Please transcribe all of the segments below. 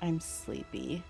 I'm sleepy.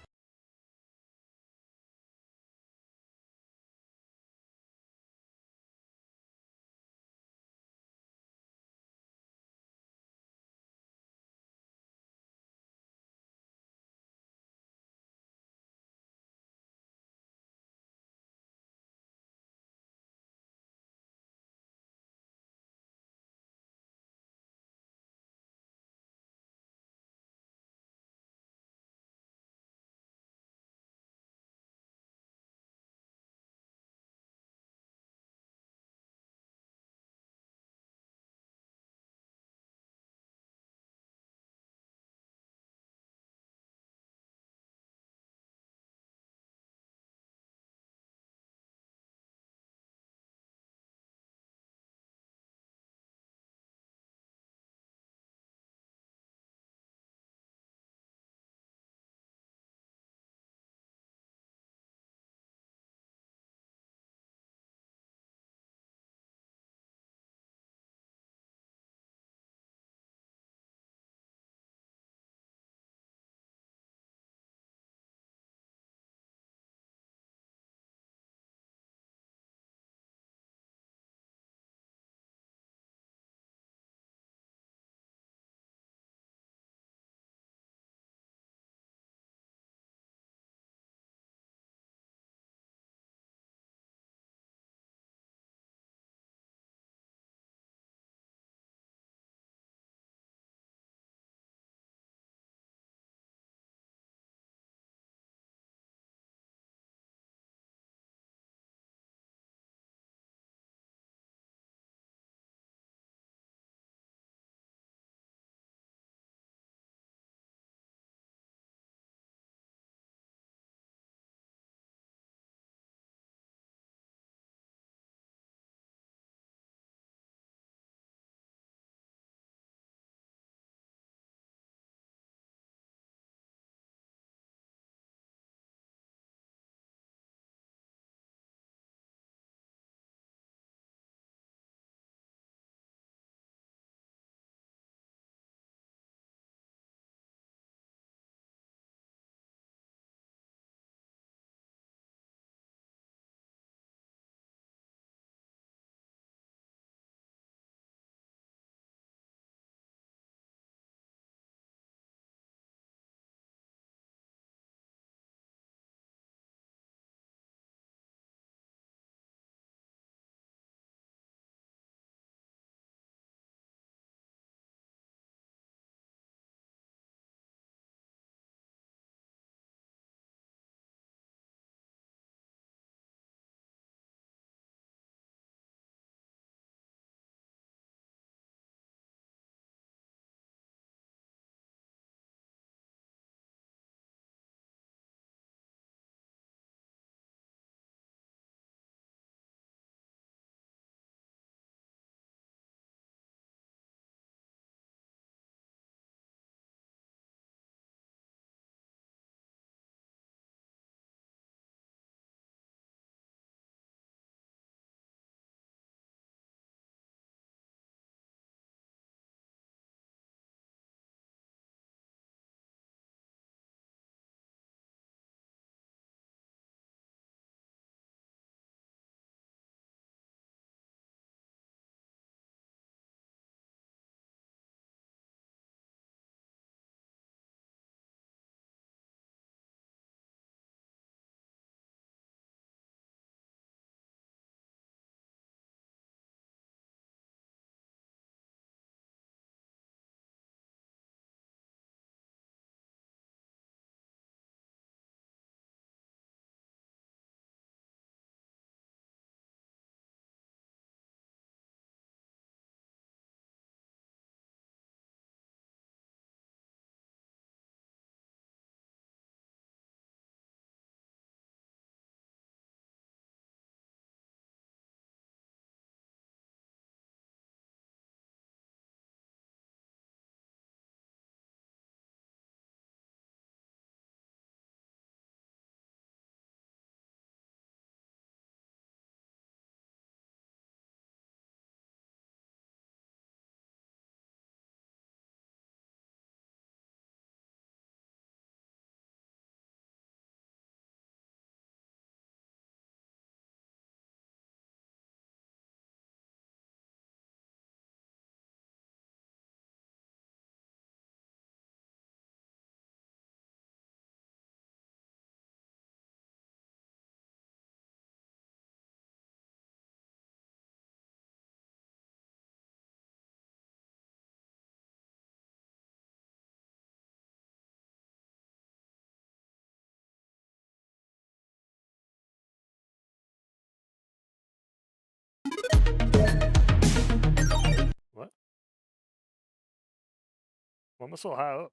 Why am I so high up?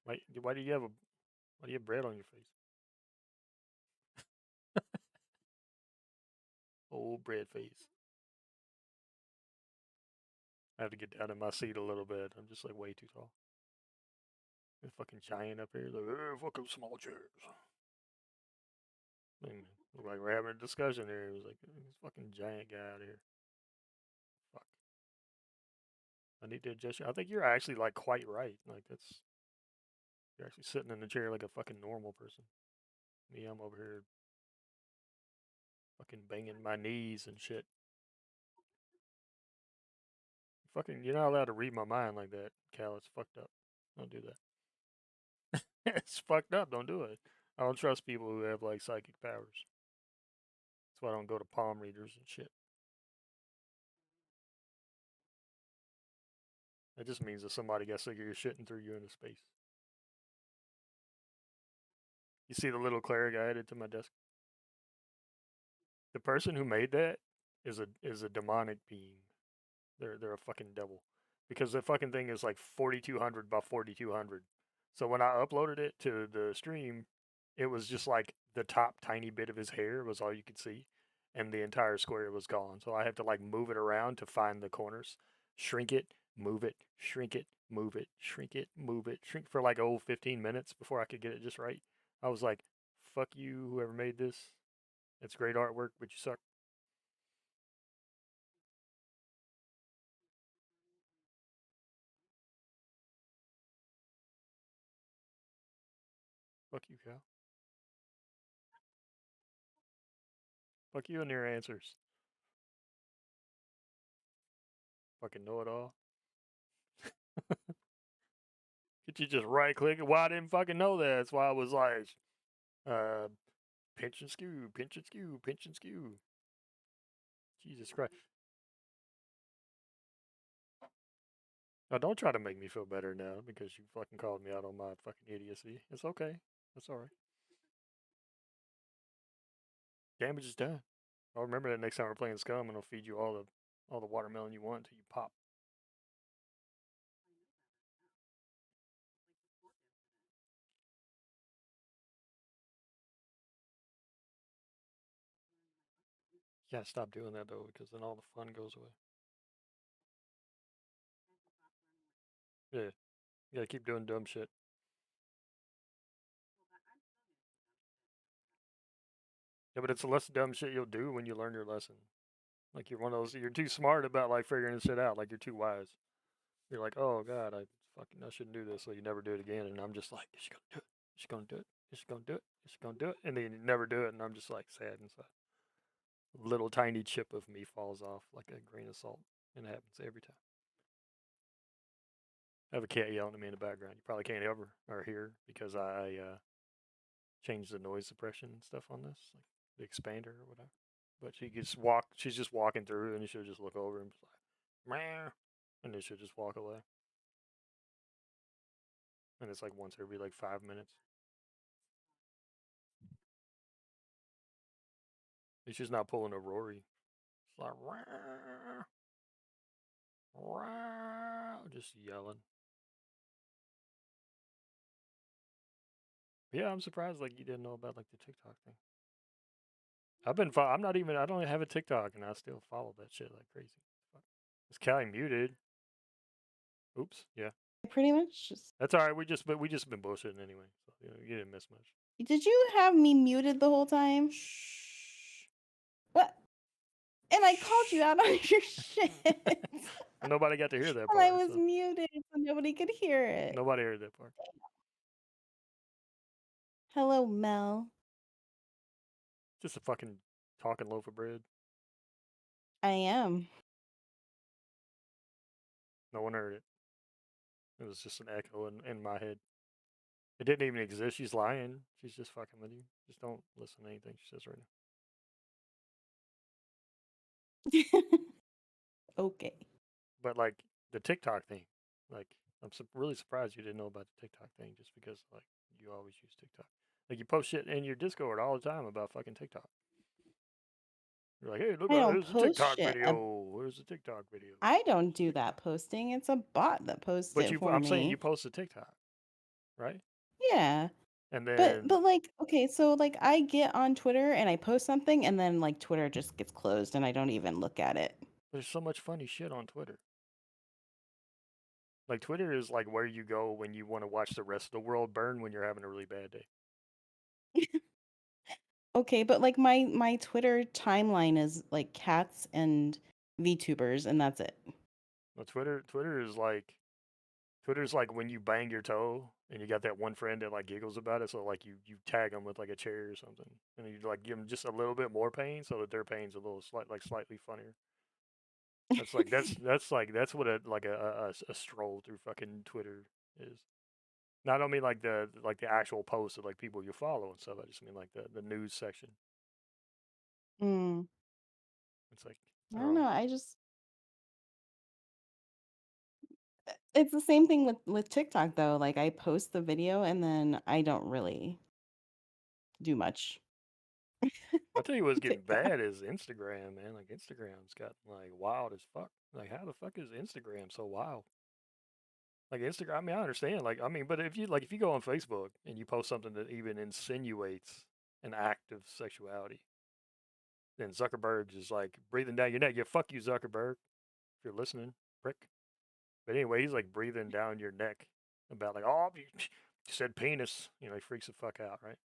Why do you have bread on your face? Old bread face. I have to get down in my seat a little bit. I'm just like way too tall. There's a fucking giant up here. Like, fucking small chairs. Like we're having a discussion here. It was like this fucking giant guy out here. Fuck. I need to adjust you. I think you're actually like quite right. Like you're actually sitting in the chair like a fucking normal person. Me, I'm over here fucking banging my knees and shit. Fucking, you're not allowed to read my mind like that, Cal. It's fucked up. Don't do that. It's fucked up. Don't do it. I don't trust people who have like psychic powers. That's why I don't go to palm readers and shit. That just means that somebody got sick of your shit and threw you into space. You see the little cleric I added to my desk? The person who made that is a demonic being. They're a fucking devil. Because the fucking thing is like 4200 by 4200. So when I uploaded it to the stream, it was just like the top tiny bit of his hair was all you could see, and the entire square was gone. So I have to like move it around to find the corners, shrink it, move it, shrink it, move it, shrink it, move it, shrink for like 15 minutes before I could get it just right. I was like, "Fuck you, whoever made this. It's great artwork, but you suck." Fuck you, Cal. Fuck you and your answers. Fucking know it all. Could you just right click it? Well, I didn't fucking know that. That's why I was like, uh, pinch and skew, pinch and skew, pinch and skew. Jesus Christ. Now, don't try to make me feel better now because you fucking called me out on my fucking idiocy. It's okay. That's alright. Damage is done. I'll remember that next time we're playing Scum and I'll feed you all the watermelon you want until you pop. You gotta stop doing that though because then all the fun goes away. Yeah. You gotta keep doing dumb shit. Yeah, but it's less dumb shit you'll do when you learn your lesson. Like you're one of those. You're too smart about like figuring shit out. Like you're too wise. You're like, oh god, I shouldn't do this, so you never do it again. And I'm just like, is she gonna do it? Is she gonna do it? Is she gonna do it? Is she gonna do it? And then you never do it, and I'm just like sad inside. A little tiny chip of me falls off like a grain of salt, and it happens every time. I have a cat yelling at me in the background. You probably can't ever or hear because I changed the noise suppression and stuff on this, like the expander or whatever. But she just walk. She's just walking through, and she'll just look over and be like, meow, and then she'll just walk away. And it's like once every like 5 minutes. It's just not pulling a Rory. It's like "Rah, rah," just yelling. Yeah, I'm surprised like you didn't know about like the TikTok thing. I'm not even. I don't even have a TikTok, and I still follow that shit like crazy. Fuck. Is Callie muted? Oops. Yeah. Pretty much just. That's all right. We just been bullshitting anyway, so you didn't miss much. Did you have me muted the whole time? Shh. What? And I called you out on your shit. Well, nobody got to hear that And part, I was so muted, so nobody could hear it. nobody heard that part. Hello, Mel. Just a fucking talking loaf of bread. I am. No one heard it. It was just an echo in my head. It didn't even exist. She's lying. She's just fucking with you. Just don't listen to anything she says right now. Okay. But like the TikTok thing, like I'm really surprised you didn't know about the TikTok thing just because like you always use TikTok. Like you post shit in your Discord all the time about fucking TikTok. You're like, hey, look, I don't here's a post TikTok shit. video. Where's the TikTok video? I don't do that posting. It's a bot that posts But it you, for I'm saying you me. post a TikTok, right? Yeah. And But then like, okay, so like I get on Twitter and I post something and then like Twitter just gets closed and I don't even look at it. there's so much funny shit on Twitter. Like Twitter is like where you go when you want to watch the rest of the world burn when you're having a really bad day. Okay, but like my Twitter timeline is like cats and VTubers and that's it. Well, Twitter's like when you bang your toe and you got that one friend that like giggles about it. So like you tag them with like a chair or something, and you like give them just a little bit more pain so that their pain's a little slightly funnier. That's what a stroll through fucking Twitter is. Not I don't mean like the actual posts of like people you follow and stuff. I just mean like the news section. Mm, It's like I I don't don't know. know. It's the same thing with TikTok though. Like I post the video and then I don't really do much I tell you what's on getting TikTok. bad is Instagram, man. Like Instagram's got like wild as fuck. Like how the fuck is Instagram so wild? Like Instagram, I mean, I understand. Like, I mean, but if you go on Facebook and you post something that even insinuates an act of sexuality, then Zuckerberg is like breathing down your neck. Yeah, fuck you, Zuckerberg, if you're listening, prick. But anyway, he's like breathing down your neck about like, oh, you said penis. You know, he freaks the fuck out, right?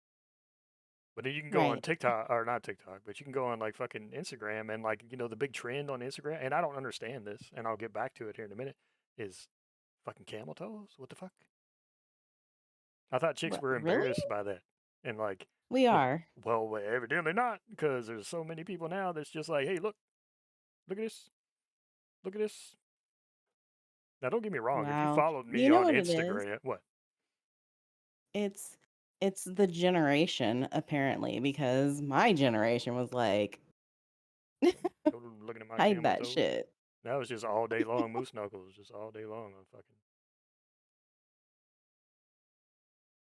But then you can go on Right. TikTok or not TikTok, but you can go on like fucking Instagram and like the big trend on Instagram. And I don't understand this, and I'll get back to it here in a minute. Is fucking camel toes? What the fuck? I thought chicks What were really? embarrassed by that, and like, We it, are. well, evidently not, because there's so many people now that's just like, hey, look at this, look at this. Now, don't get me wrong. If you Wow. followed me You know on what it is? Instagram, what? It's it's the generation apparently because my generation was like Go looking at my hide camel that toes. shit. That was just all day long moose knuckles, just all day long on fucking.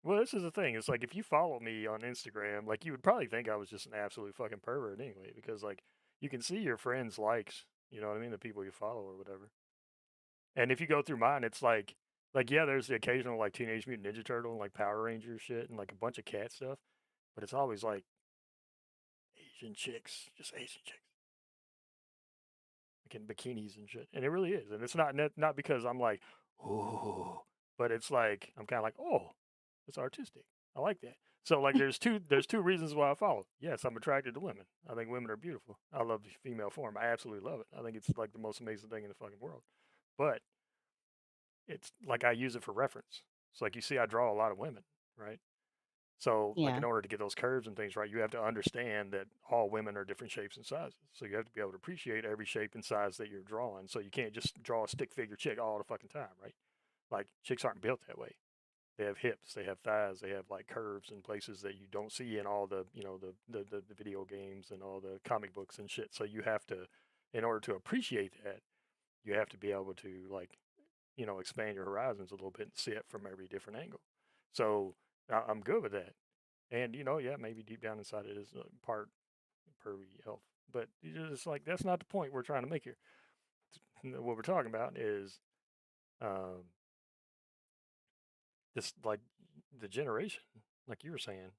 Well, this is the thing. It's like if you follow me on Instagram, like you would probably think I was just an absolute fucking pervert anyway, because like you can see your friends' likes. You know what I mean? The people you follow or whatever. And if you go through mine, it's like yeah, there's the occasional like Teenage Mutant Ninja Turtle and like Power Ranger shit and like a bunch of cat stuff, but it's always like Asian chicks, just Asian chicks, like in bikinis and shit. And it really is. And it's not because I'm like, oh, but it's like I'm kind of like, oh, it's artistic. I like that. So like there's two reasons why I follow. Yes, I'm attracted to women. I think women are beautiful. I love the female form. I absolutely love it. I think it's like the most amazing thing in the fucking world. But it's like I use it for reference. It's like you see I draw a lot of women, right? So like in Yeah. order to get those curves and things right, you have to understand that all women are different shapes and sizes. So you have to be able to appreciate every shape and size that you're drawing. So you can't just draw a stick figure chick all the fucking time, right? Like chicks aren't built that way. They have hips, they have thighs, they have like curves in places that you don't see in all the the video games and all the comic books and shit. So you have to, in order to appreciate that, you have to be able to like expand your horizons a little bit and see it from every different angle. So I'm good with that. And yeah, maybe deep down inside it is part pervy elf, but it's like that's not the point we're trying to make here. What we're talking about is um, this like the generation, like you were saying.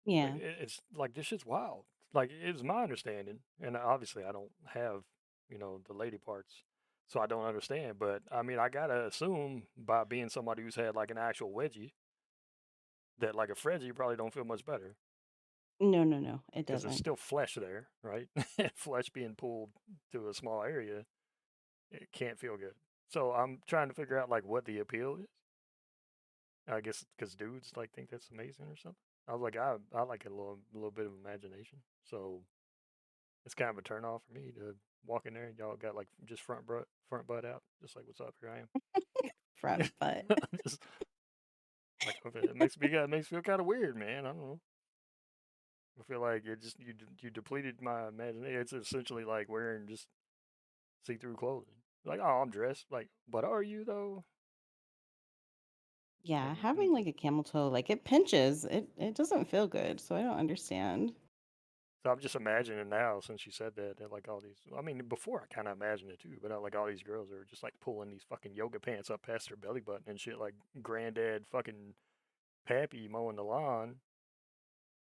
Yeah. It's like this shit's wild. Like it's my understanding, and obviously I don't have the lady parts, so I don't understand. But I mean, I gotta assume by being somebody who's had like an actual wedgie that like a Fredgie probably don't feel much better No, no, no. It because there's doesn't. still flesh there, right? Flesh being pulled to a small area, it can't feel good. So I'm trying to figure out like what the appeal is. I guess because dudes like think that's amazing or something. I was like, I like a little bit of imagination, so it's kind of a turn off for me to walk in there and y'all got like just front butt out, just like what's up, here I am. Front butt. I'm just like it makes me feel kind of weird, man. I don't know. I feel like it just you depleted my imagination. It's essentially like wearing just see through clothing. Like, oh, I'm dressed. Like, but are you though? Like, Yeah, having like a camel toe, like it pinches. It doesn't feel good, so I don't understand. So I'm just imagining now, since you said that like all these. I mean, before I kind of imagined it too, but like all these girls are just like pulling these fucking yoga pants up past their belly button and shit, like granddad fucking Pappy mowing the lawn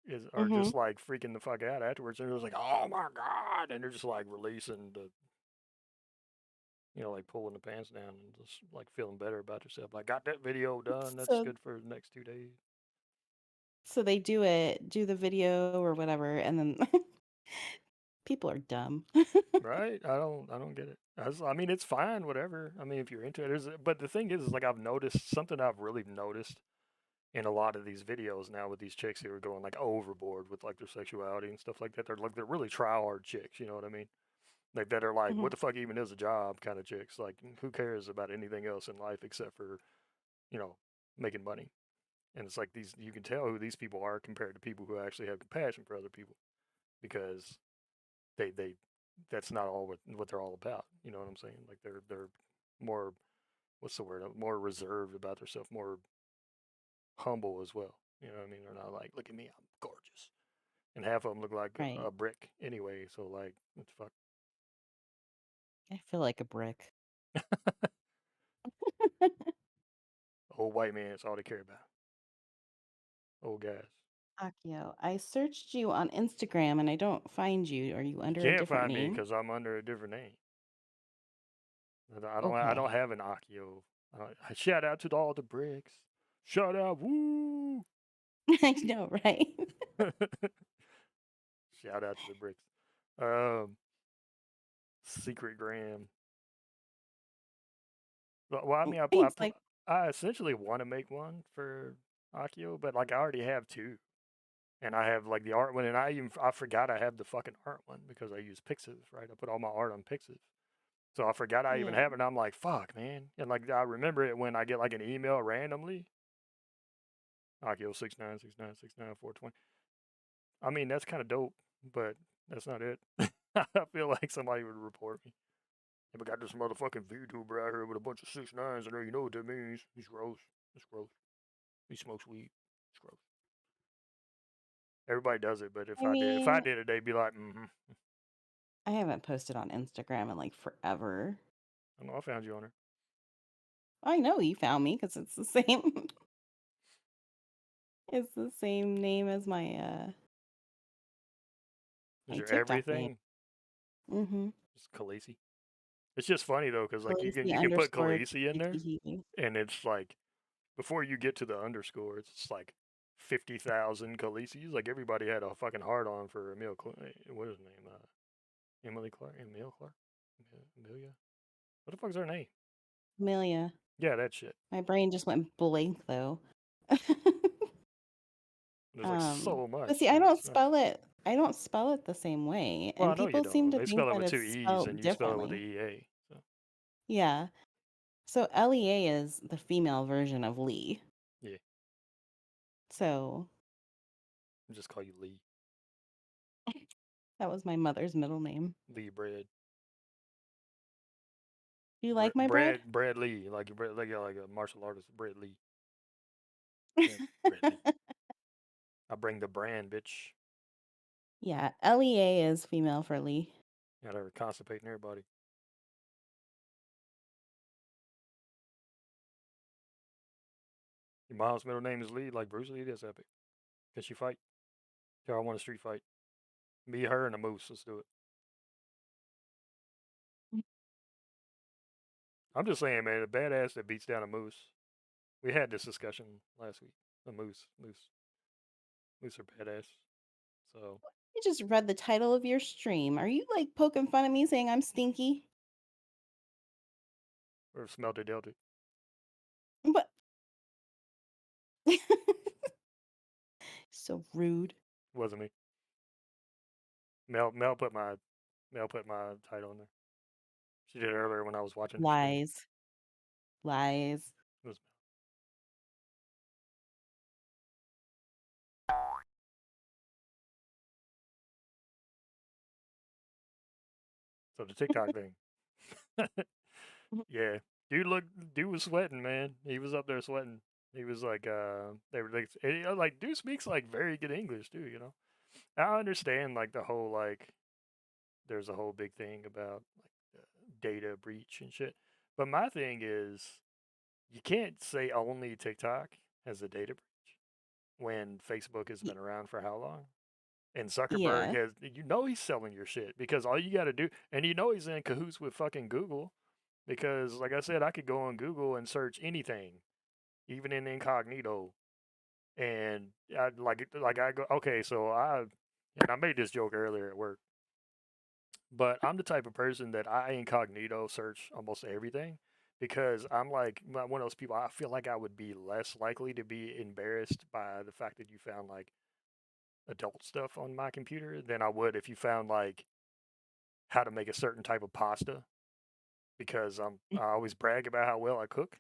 is are Mhm. just like freaking the fuck out afterwards. And they're just like, oh my god, and they're just like releasing the, like pulling the pants down and just like feeling better about yourself. Like, got that video done. That's So good for the next 2 days. so they do the video or whatever, and then people are dumb. Right? I don't get it. I mean, it's fine, whatever. I mean, if you're into it, but the thing is like I've noticed something I've really noticed in a lot of these videos now with these chicks who are going like overboard with like their sexuality and stuff like that. They're really try hard chicks. You know what I mean? Like that are like, Mhm. what the fuck even is a job kind of chicks? Like, who cares about anything else in life except for you know making money? And it's like these, you can tell who these people are compared to people who actually have compassion for other people because they that's not all what they're all about. You know what I'm saying? Like they're more, what's the word? More reserved about themselves, more humble as well. You know what I mean? They're not like, look at me, I'm gorgeous. And half of them look like Right. a brick anyway. So like, what the fuck? I feel like a brick. Old white man, it's all they care about. Old guys. Akio, I searched you on Instagram and I don't find you. Are you You under a can't different find me name? because I'm under a different name. I Okay. don't have an Akio. Shout out to all the bricks. Shout out, woo! I know, right? Shout out to the bricks. Um, Secret Gram. Well, I mean, Thanks. Like, I essentially want to make one for Akio, but like I already have two, and I have like the art one, and I forgot I have the fucking art one because I use Pixiv, right? I put all my art on Pixiv, so I forgot I even yeah. have it. And I'm like, fuck, man, and like I remember it when I get like an email randomly, Akio 696969 420. I mean, that's kind of dope, but that's not it. I feel like somebody would report me. Yeah, we got this motherfucking VTuber out here with a bunch of 6 9s, and there you know what that means. He's gross. It's gross. He smokes weed. It's gross. Everybody does it, but I if I mean, did it, they'd be like, mm-hmm. I haven't posted on Instagram in like forever. I know I found you on her. I know you found me because it's the same. It's the same name as Is my your TikTok name. everything? Mm-hmm. It's Khaleesi. It's just funny though, cause like Khaleesi you can put underscore Khaleesi in there, TTTV. and it's like before you get to the underscore, it's like 50,000 Khaleesi's. Like everybody had a fucking hard on for Emil. What is her name? Emily Clark. Emil Clark. Amelia. What the fuck's her name? Amelia. Yeah, that shit. My brain just went blank though. There's like so But much. see, I Jesus don't Christ. spell it. I don't spell it the same way, Well, I and know you people seem don't. to They think spell it that with two it's E's, and spelled you spell it with the differently. EA. So Yeah. So LEA is the female version of Lee. yeah, So I'll just call you Lee. that was my mother's middle name. Lee Bread. Do you like my bread? Brad Lee, like a martial artist. Brad Lee. Yeah, Brad Lee. I bring the brand, bitch. Yeah, LEA is female for Lee. Got her constipating everybody. Your mom's middle name is Lee, like Bruce Lee. That's epic. Can she fight? Tell her I want a street fight. Me, her, and a moose. Let's do it. I'm just saying, man, a badass that beats down a moose. We had this discussion last week. A moose are badass. So, You just read the title of your stream. Are you like poking fun at me saying I'm stinky? or smelt it, dealt it. But so rude. Wasn't me. Mel put my title in there. She did it earlier when I was watching the stream. Lies. Lies. It was so the TikTok thing. Yeah, dude was sweating, man. He was up there sweating. He was like, they were like, dude speaks like very good English too, you know. I understand like the whole like there's a whole big thing about like data breach and shit. But my thing is you can't say only TikTok has a data breach when Facebook has Y- been around for how long? And Zuckerberg yeah. has, you know, he's selling your shit because all you got to do, and you know, he's in cahoots with fucking Google because, like I said, I could go on Google and search anything, even in incognito, and I like I go, okay, so and I made this joke earlier at work, but I'm the type of person that I incognito search almost everything because I'm like one of those people. I feel like I would be less likely to be embarrassed by the fact that you found like adult stuff on my computer than I would if you found like how to make a certain type of pasta because I always brag about how well I cook,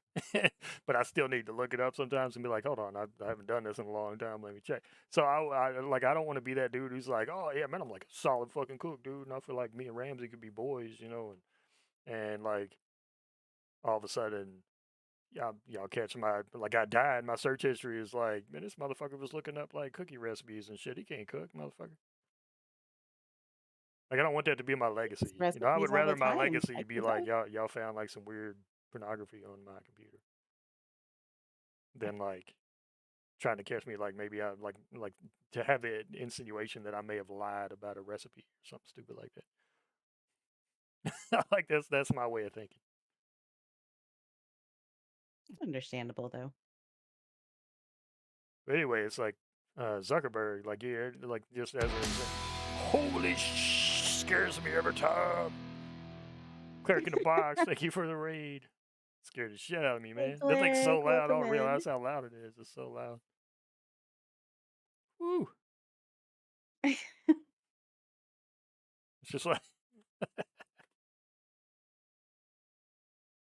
but I still need to look it up sometimes and be like, hold on, I haven't done this in a long time. Let me check. So I don't want to be that dude who's like, oh yeah, man, I'm like a solid fucking cook, dude. And I feel like me and Ramsey could be boys, you know, and like all of a sudden. Y'all catch my like I died. My search history is like, man, this motherfucker was looking up like cookie recipes and shit. He can't cook, motherfucker. Like I don't want that to be my Use legacy. You know, I would recipes all the rather my time. legacy I be can like cook. y'all found like some weird pornography on my computer than like trying to catch me like maybe I like to have the insinuation that I may have lied about a recipe or something stupid like that. Like that's my way of thinking. It's understandable though. But anyway, it's like Zuckerberg, like yeah, like just as an example. Holy scares me every time. Clerk in the box, thank you for the raid. Scared the shit out of me, Hey, man. That thing's so Click, loud, I welcome don't in. realize how loud it is. It's so loud. Woo! It's just like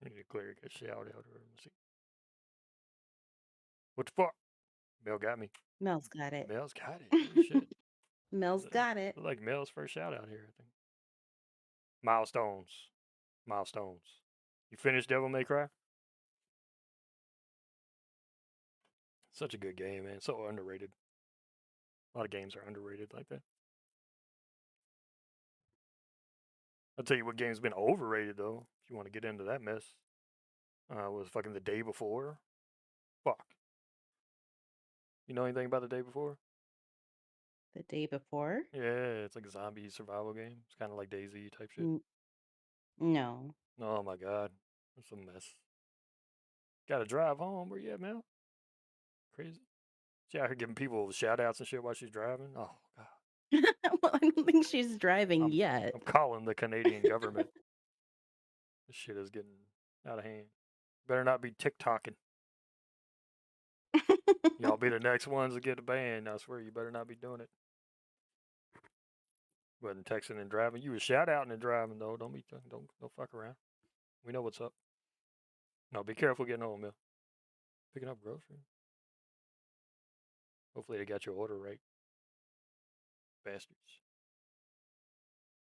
I need to clear a shout out or let's see. What the fuck? Mel got me. Mel's got it. Mel's got it. Holy shit. Mel's got it. Like Mel's first shout out here, I think. Milestones. Milestones. You finished Devil May Cry? Such a good game, man. So underrated. A lot of games are underrated like that. I'll tell you what game's been overrated though, if you want to get into that mess. Was fucking the day before. Fuck. You know anything about the day before? The day before? Yeah, it's like a zombie survival game. It's kind of like DayZ type shit. N- no. Oh my god, it's a mess. Got to drive home. Where you at, man? Crazy. She out here giving people shout outs and shit while she's driving. Oh god, Well, I don't think she's driving I'm yet. I'm calling the Canadian government. This shit is getting out of hand. Better not be TikToking. Y'all be the next ones to get a ban. I swear you better not be doing it. Wasn't texting and driving. You was shout outing and driving though. Don't fuck around. We know what's up. No, be careful getting home, Mill. Picking up groceries. Hopefully they got your order right, bastards.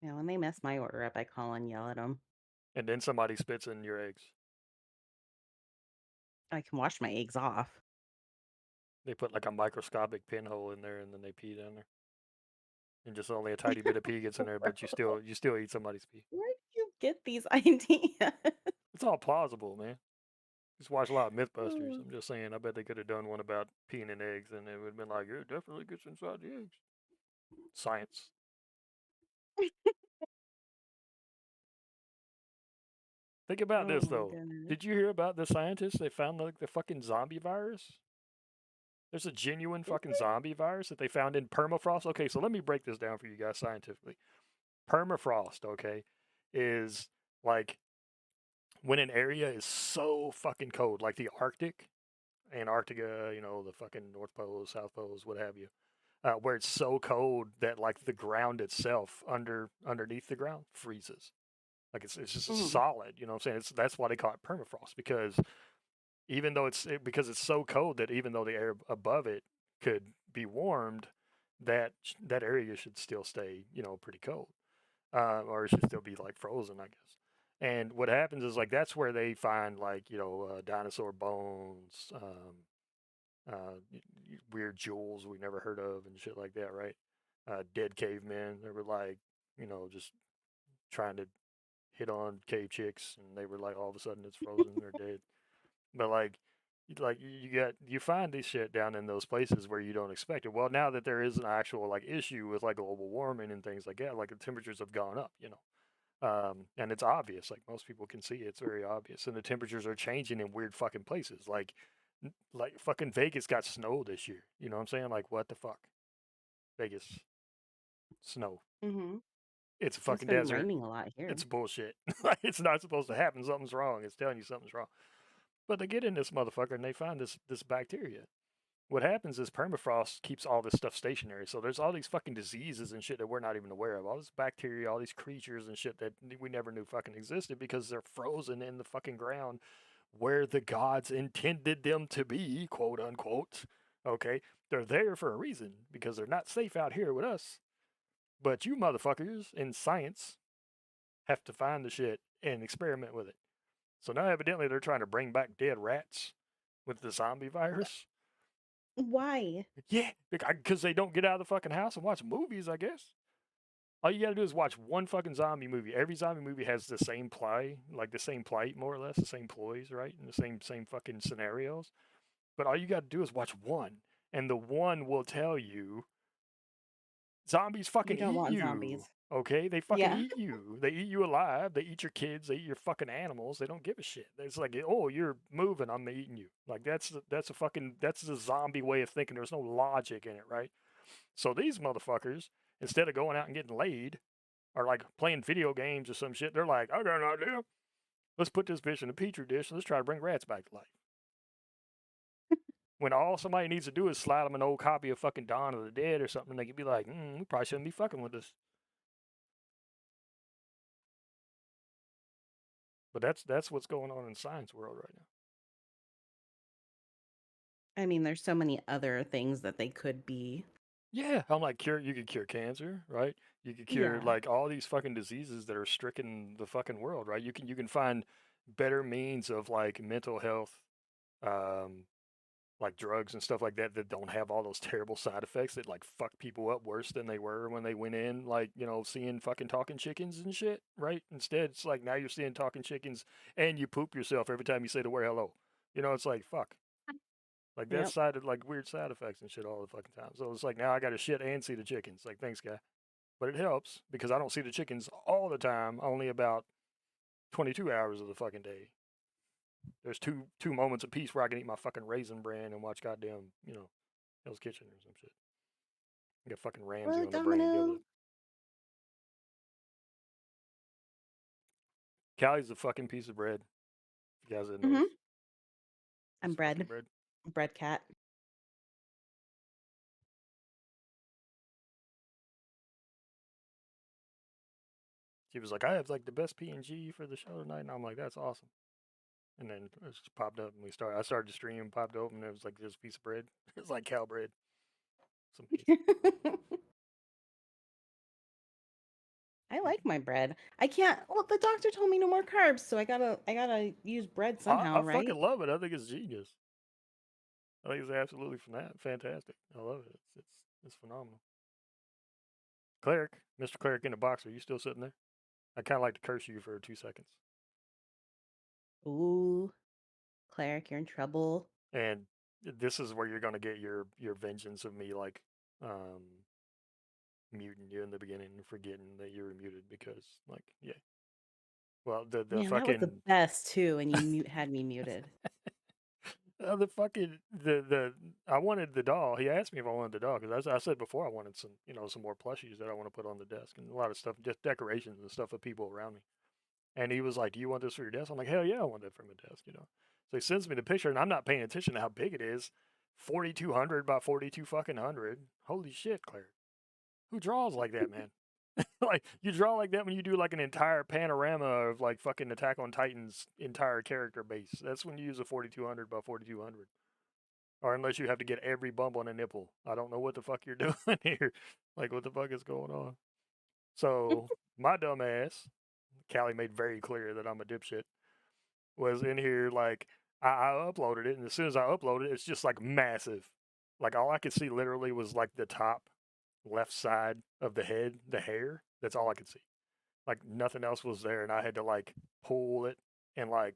Yeah, when they mess my order up, I call and yell at them. And then somebody spits in your eggs. I can wash my eggs off. They put like a microscopic pinhole in there and then they pee down there. And just only a tiny bit of pee gets in there, but you still eat somebody's pee. Where did you get these ideas? It's all plausible, man. Just watch a lot of MythBusters. Oh. I'm just saying, I bet they could have done one about peeing in eggs, and it would have been like, yeah, it definitely gets inside the eggs. Science. Think about Oh this my though. goodness. Did you hear about the scientists? They found like the fucking zombie virus. There's a genuine Did fucking zombie virus that they found in permafrost. Okay, so let me break this down for you guys scientifically. Permafrost, okay, is like when an area is so fucking cold, like the Arctic, Antarctica, you know, the fucking North Pole, South Poles, what have you, where it's so cold that like the ground itself underneath the ground freezes. Like it's just Mm. solid. You know what I'm saying? That's why they call it permafrost because even though because it's so cold that even though the air above it could be warmed, that area should still stay pretty cold, or it should still be like frozen, I guess. And what happens is like that's where they find like dinosaur bones, weird jewels we never heard of and shit like that, right? dead cavemen. They were like, just trying to hit on cave chicks, and they were like, all of a sudden it's frozen, they're dead. But you find this shit down in those places where you don't expect it. Well, now that there is an actual like issue with like global warming and things like that, like the temperatures have gone up, and it's obvious. Like most people can see it, it's very obvious, and the temperatures are changing in weird fucking places. Like fucking Vegas got snow this year. You know what I'm saying? Like what the fuck? Vegas snow. Mhm. It's a It's fucking been desert. raining a lot It's here. bullshit. Like it's not supposed to happen. Something's wrong. It's telling you something's wrong. But they get in this motherfucker and they find this bacteria. What happens is permafrost keeps all this stuff stationary. So there's all these fucking diseases and shit that we're not even aware of. All this bacteria, all these creatures and shit that we never knew fucking existed because they're frozen in the fucking ground where the gods intended them to be, quote unquote. Okay? They're there for a reason because they're not safe out here with us. But you motherfuckers in science have to find the shit and experiment with it. So now evidently they're trying to bring back dead rats with the zombie virus. Why? Yeah, because they don't get out of the fucking house and watch movies, I guess. All you gotta do is watch one fucking zombie movie. Every zombie movie has the same play, like the same plight, more or less, the same ploys, right? And the same fucking scenarios. But all you gotta do is watch one, and the one will tell you zombies You fucking don't eat want you. zombies. Okay, they fucking Yeah. eat you. They eat you alive. They eat your kids. They eat your fucking animals. They don't give a shit. It's like, oh, you're moving. I'm eating you. Like that's the zombie way of thinking. There's no logic in it, right? So these motherfuckers, instead of going out and getting laid or like playing video games or some shit, they're like, I got an idea. Let's put this bitch in a petri dish and let's try to bring rats back to life. When all somebody needs to do is slide them an old copy of fucking Dawn of the Dead or something, they could be like, we probably shouldn't be fucking with this. But that's what's going on in the science world right now. I mean, there's so many other things that they could be. Yeah, I'm like you could cure cancer, right? You could cure Yeah. like all these fucking diseases that are stricken the fucking world, right? You can find better means of like mental health, um, like drugs and stuff like that that don't have all those terrible side effects that like fuck people up worse than they were when they went in, like, seeing fucking talking chickens and shit, right? Instead, it's like now you're seeing talking chickens and you poop yourself every time you say the word hello. It's like fuck. Like that's Yep. like weird side effects and shit all the fucking time. So it's like now I got to shit and see the chickens. Like thanks, guy. But it helps because I don't see the chickens all the time. Only about 22 hours of the fucking day. There's two moments of peace where I can eat my fucking raisin bran and watch goddamn Hell's Kitchen or some shit. I got fucking Ramsay What, on the brain. Deal with Domino? it. Callie's a fucking piece of bread. If you guys didn't notice, Mhm. I'm it's fucking bread. bread. Bread cat. She was like, I have like the best PNG for the show tonight, and I'm like, that's awesome. And then it just popped up, and I started to stream, popped open, and it was like this piece of bread. It's like cow bread, some piece. I like my bread. I can't. Well, the doctor told me no more carbs, so I gotta use bread I somehow, fucking right? love it. I think it's genius. I think it's absolutely fantastic. I love it. It's phenomenal. Cleric, Mr. Cleric in the boxer, you still sitting there? I kind of like to curse you for 2 seconds. Ooh, cleric, you're in trouble. And this is where you're gonna get your vengeance of me, like, um, muting you in the beginning and forgetting that you were muted because, like, yeah. Well, the Man, that was the fucking best too, and you had me muted. the fucking the I wanted the doll. He asked me if I wanted the doll because I said before I wanted some more plushies that I want to put on the desk and a lot of stuff, just decorations and stuff of people around me. And he was like, "Do you want this for your desk?" I'm like, "Hell yeah, I want that for my desk." So he sends me the picture, and I'm not paying attention to how big it is. 4,200 by 42 fucking hundred. Holy shit, Claire. Who draws like that, man? Like you draw like that when you do like an entire panorama of like fucking Attack on Titan's entire character base. That's when you use a 4,200 by 4,200. Or unless you have to get every bump on a nipple. I don't know what the fuck you're doing here. Like what the fuck is going on? So my dumb ass, Callie made very clear that I'm a dipshit, was in here like I uploaded it, and as soon as I uploaded it, it's just like massive. Like all I could see literally was like the top. left side of the head, the hair. That's all I could see. Like nothing else was there, and I had to like pull it and like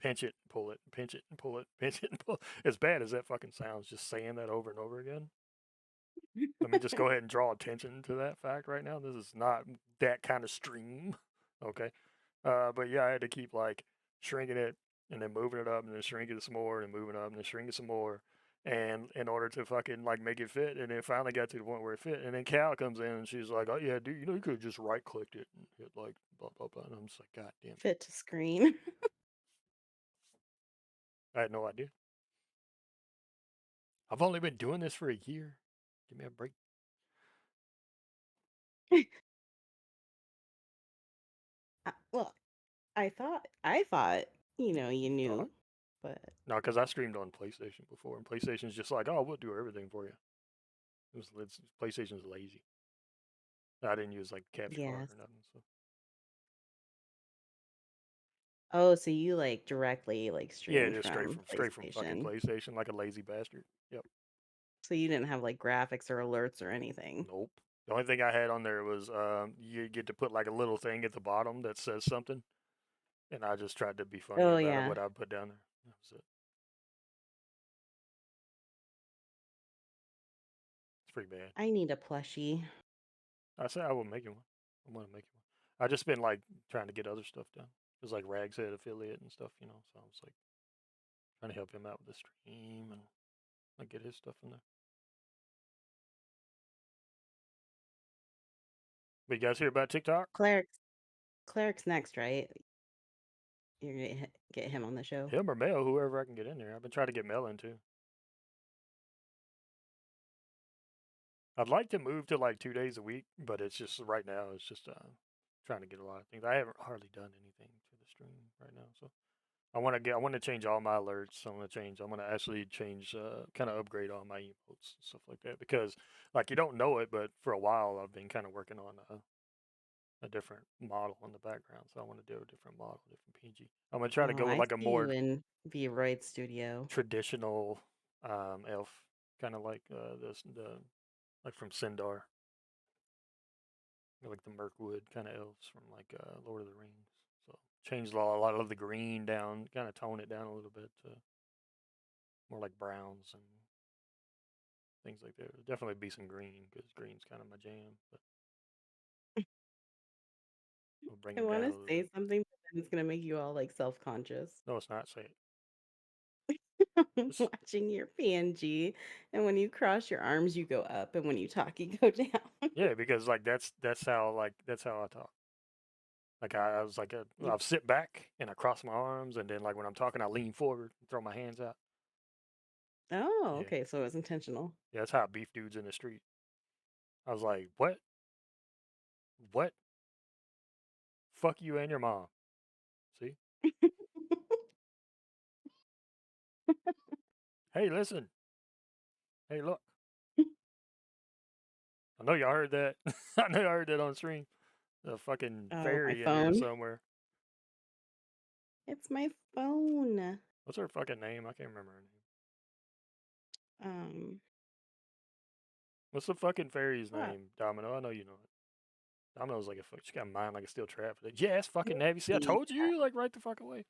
pinch it, pull it, pinch it, and pull it, pinch it, and pull. As bad as that fucking sounds, just saying that over and over again. Let me just go ahead and draw attention to that fact right now. This is not that kind of stream, okay? But yeah, I had to keep like shrinking it and then moving it up and then shrinking it some more and moving it up and then shrinking it some more. And in order to fucking like make it fit, and it finally got to the point where it fit. And then Cal comes in and she's like, "Oh yeah, dude, you know you could have just right clicked it and hit like blah blah blah." And I'm just like, "God damn it, Fit to screen. I had no idea. I've only been doing this for a year. Give me a break." Well, I thought, you Uh huh. knew, but No, because I streamed on PlayStation before, and PlayStation's just like, "Oh, we'll do everything for you." PlayStation's lazy. I didn't use like capture card yes. or nothing. So Oh, so you like directly like yeah, streamed just from straight from fucking PlayStation. PlayStation, like a lazy bastard. Yep. So you didn't have like graphics or alerts or anything. Nope. The only thing I had on there was you get to put like a little thing at the bottom that says something, and I just tried to be funny Oh about it. yeah. What I put down there. That was it. It's pretty bad. I need a plushie. I said I will make you one. I'm gonna make you one. I just been like trying to get other stuff done. It's like Rags Head affiliate and stuff, you know. So I was like trying to help him out with the stream and like get his stuff in there. But you guys hear about TikTok? Cleric's next, right? You're gonna get him on the show. Him or Mel, whoever I can get in there. I've been trying to get Mel in too. I'd like to move to like 2 days a week, but it's just right now. It's just trying to get a lot of things. I haven't hardly done anything to the stream right now, so I want to change all my alerts. I'm gonna actually change, kind of upgrade all my emotes and stuff like that because like you don't know it, but for a while I've been kind of working on a different model in the background. So I want to do a different model, different PNG. I'm gonna try to Oh, go with I like a see you more in Vroid Studio. traditional elf, kind of like the like from Sindar, like the Mirkwood kind of elves from like Lord of the Rings. So change a lot of the green down, kind of tone it down a little bit to more like browns and things like that. There'll definitely be some green because green's kind of my jam, but we'll bring I it want down to a little say bit. something, but then it's gonna make you all like self-conscious. No, it's not. Say it. It's, Watching your PNG, and when you cross your arms, you go up, and when you talk, you go down. yeah, because like that's how I talk. Like I was like You- I'll sit back and I cross my arms, and then like when I'm talking, I lean forward, and throw my hands out. Oh, Yeah, okay, so it was intentional. yeah, that's how I beef dudes in the street. I was like, what, what, fuck you and your mom. See, hey, listen, hey, look. I know y'all heard that. I know y'all heard that on stream. The fucking Oh, my fairy in here phone. somewhere. It's my phone. What's her fucking name? I can't remember her name. Um, What's the fucking fairy's what? name? Domino. I know you know it. Domino's like a fuck. She got a mind like a steel trap. Like, yeah, it's Let fucking me heavy. See, I see. told you. Like right the fuck away.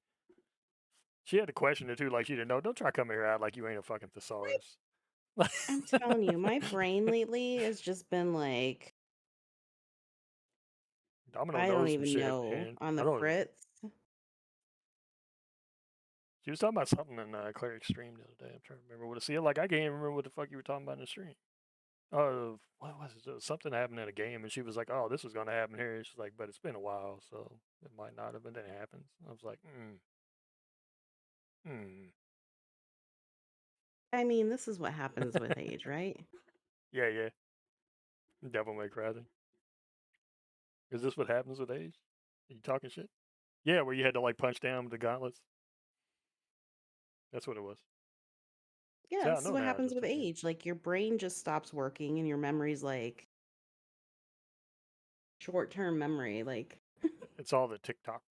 She had to question it too. Like she didn't know. Don't try coming here out like you ain't a fucking My, thesaurus. I'm telling you, my brain lately has just been like, Domino I don't knows some even shit, know, man. on I the know. fritz. She was talking about something in Cleric's stream the other day. I'm trying to remember what it. See, like I can't even remember what the fuck you were talking about in the stream. What was it? Something happened in a game, and she was like, "Oh, this was gonna happen here." She's like, "But it's been a while, so it might not have." But then it happens. I was like, hmm. I mean, this is what happens with age, right? Yeah, yeah. Devil May Cry thing. Is this what happens with age? Are you talking shit? Yeah, where you had to like punch down with the gauntlets. That's what it was. Yeah, See, I this is know what now. I happens just with don't care. age. Like your brain just stops working and your memory's like short-term memory, like It's all the TikTok.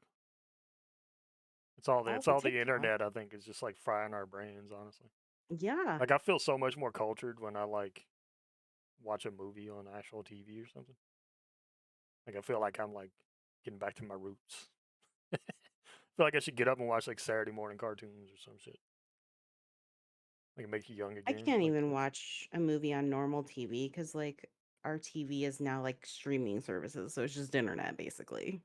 all It's the all the TikTok. internet. I think is just like frying our brains. Honestly, Yeah. like I feel so much more cultured when I like watch a movie on actual TV or something. Like I feel like I'm like getting back to my roots. I feel like I should get up and watch like Saturday morning cartoons or some shit. Like it makes you young I again. can't Like even watch a movie on normal TV because, like, our TV is now like streaming services, so it's just internet basically.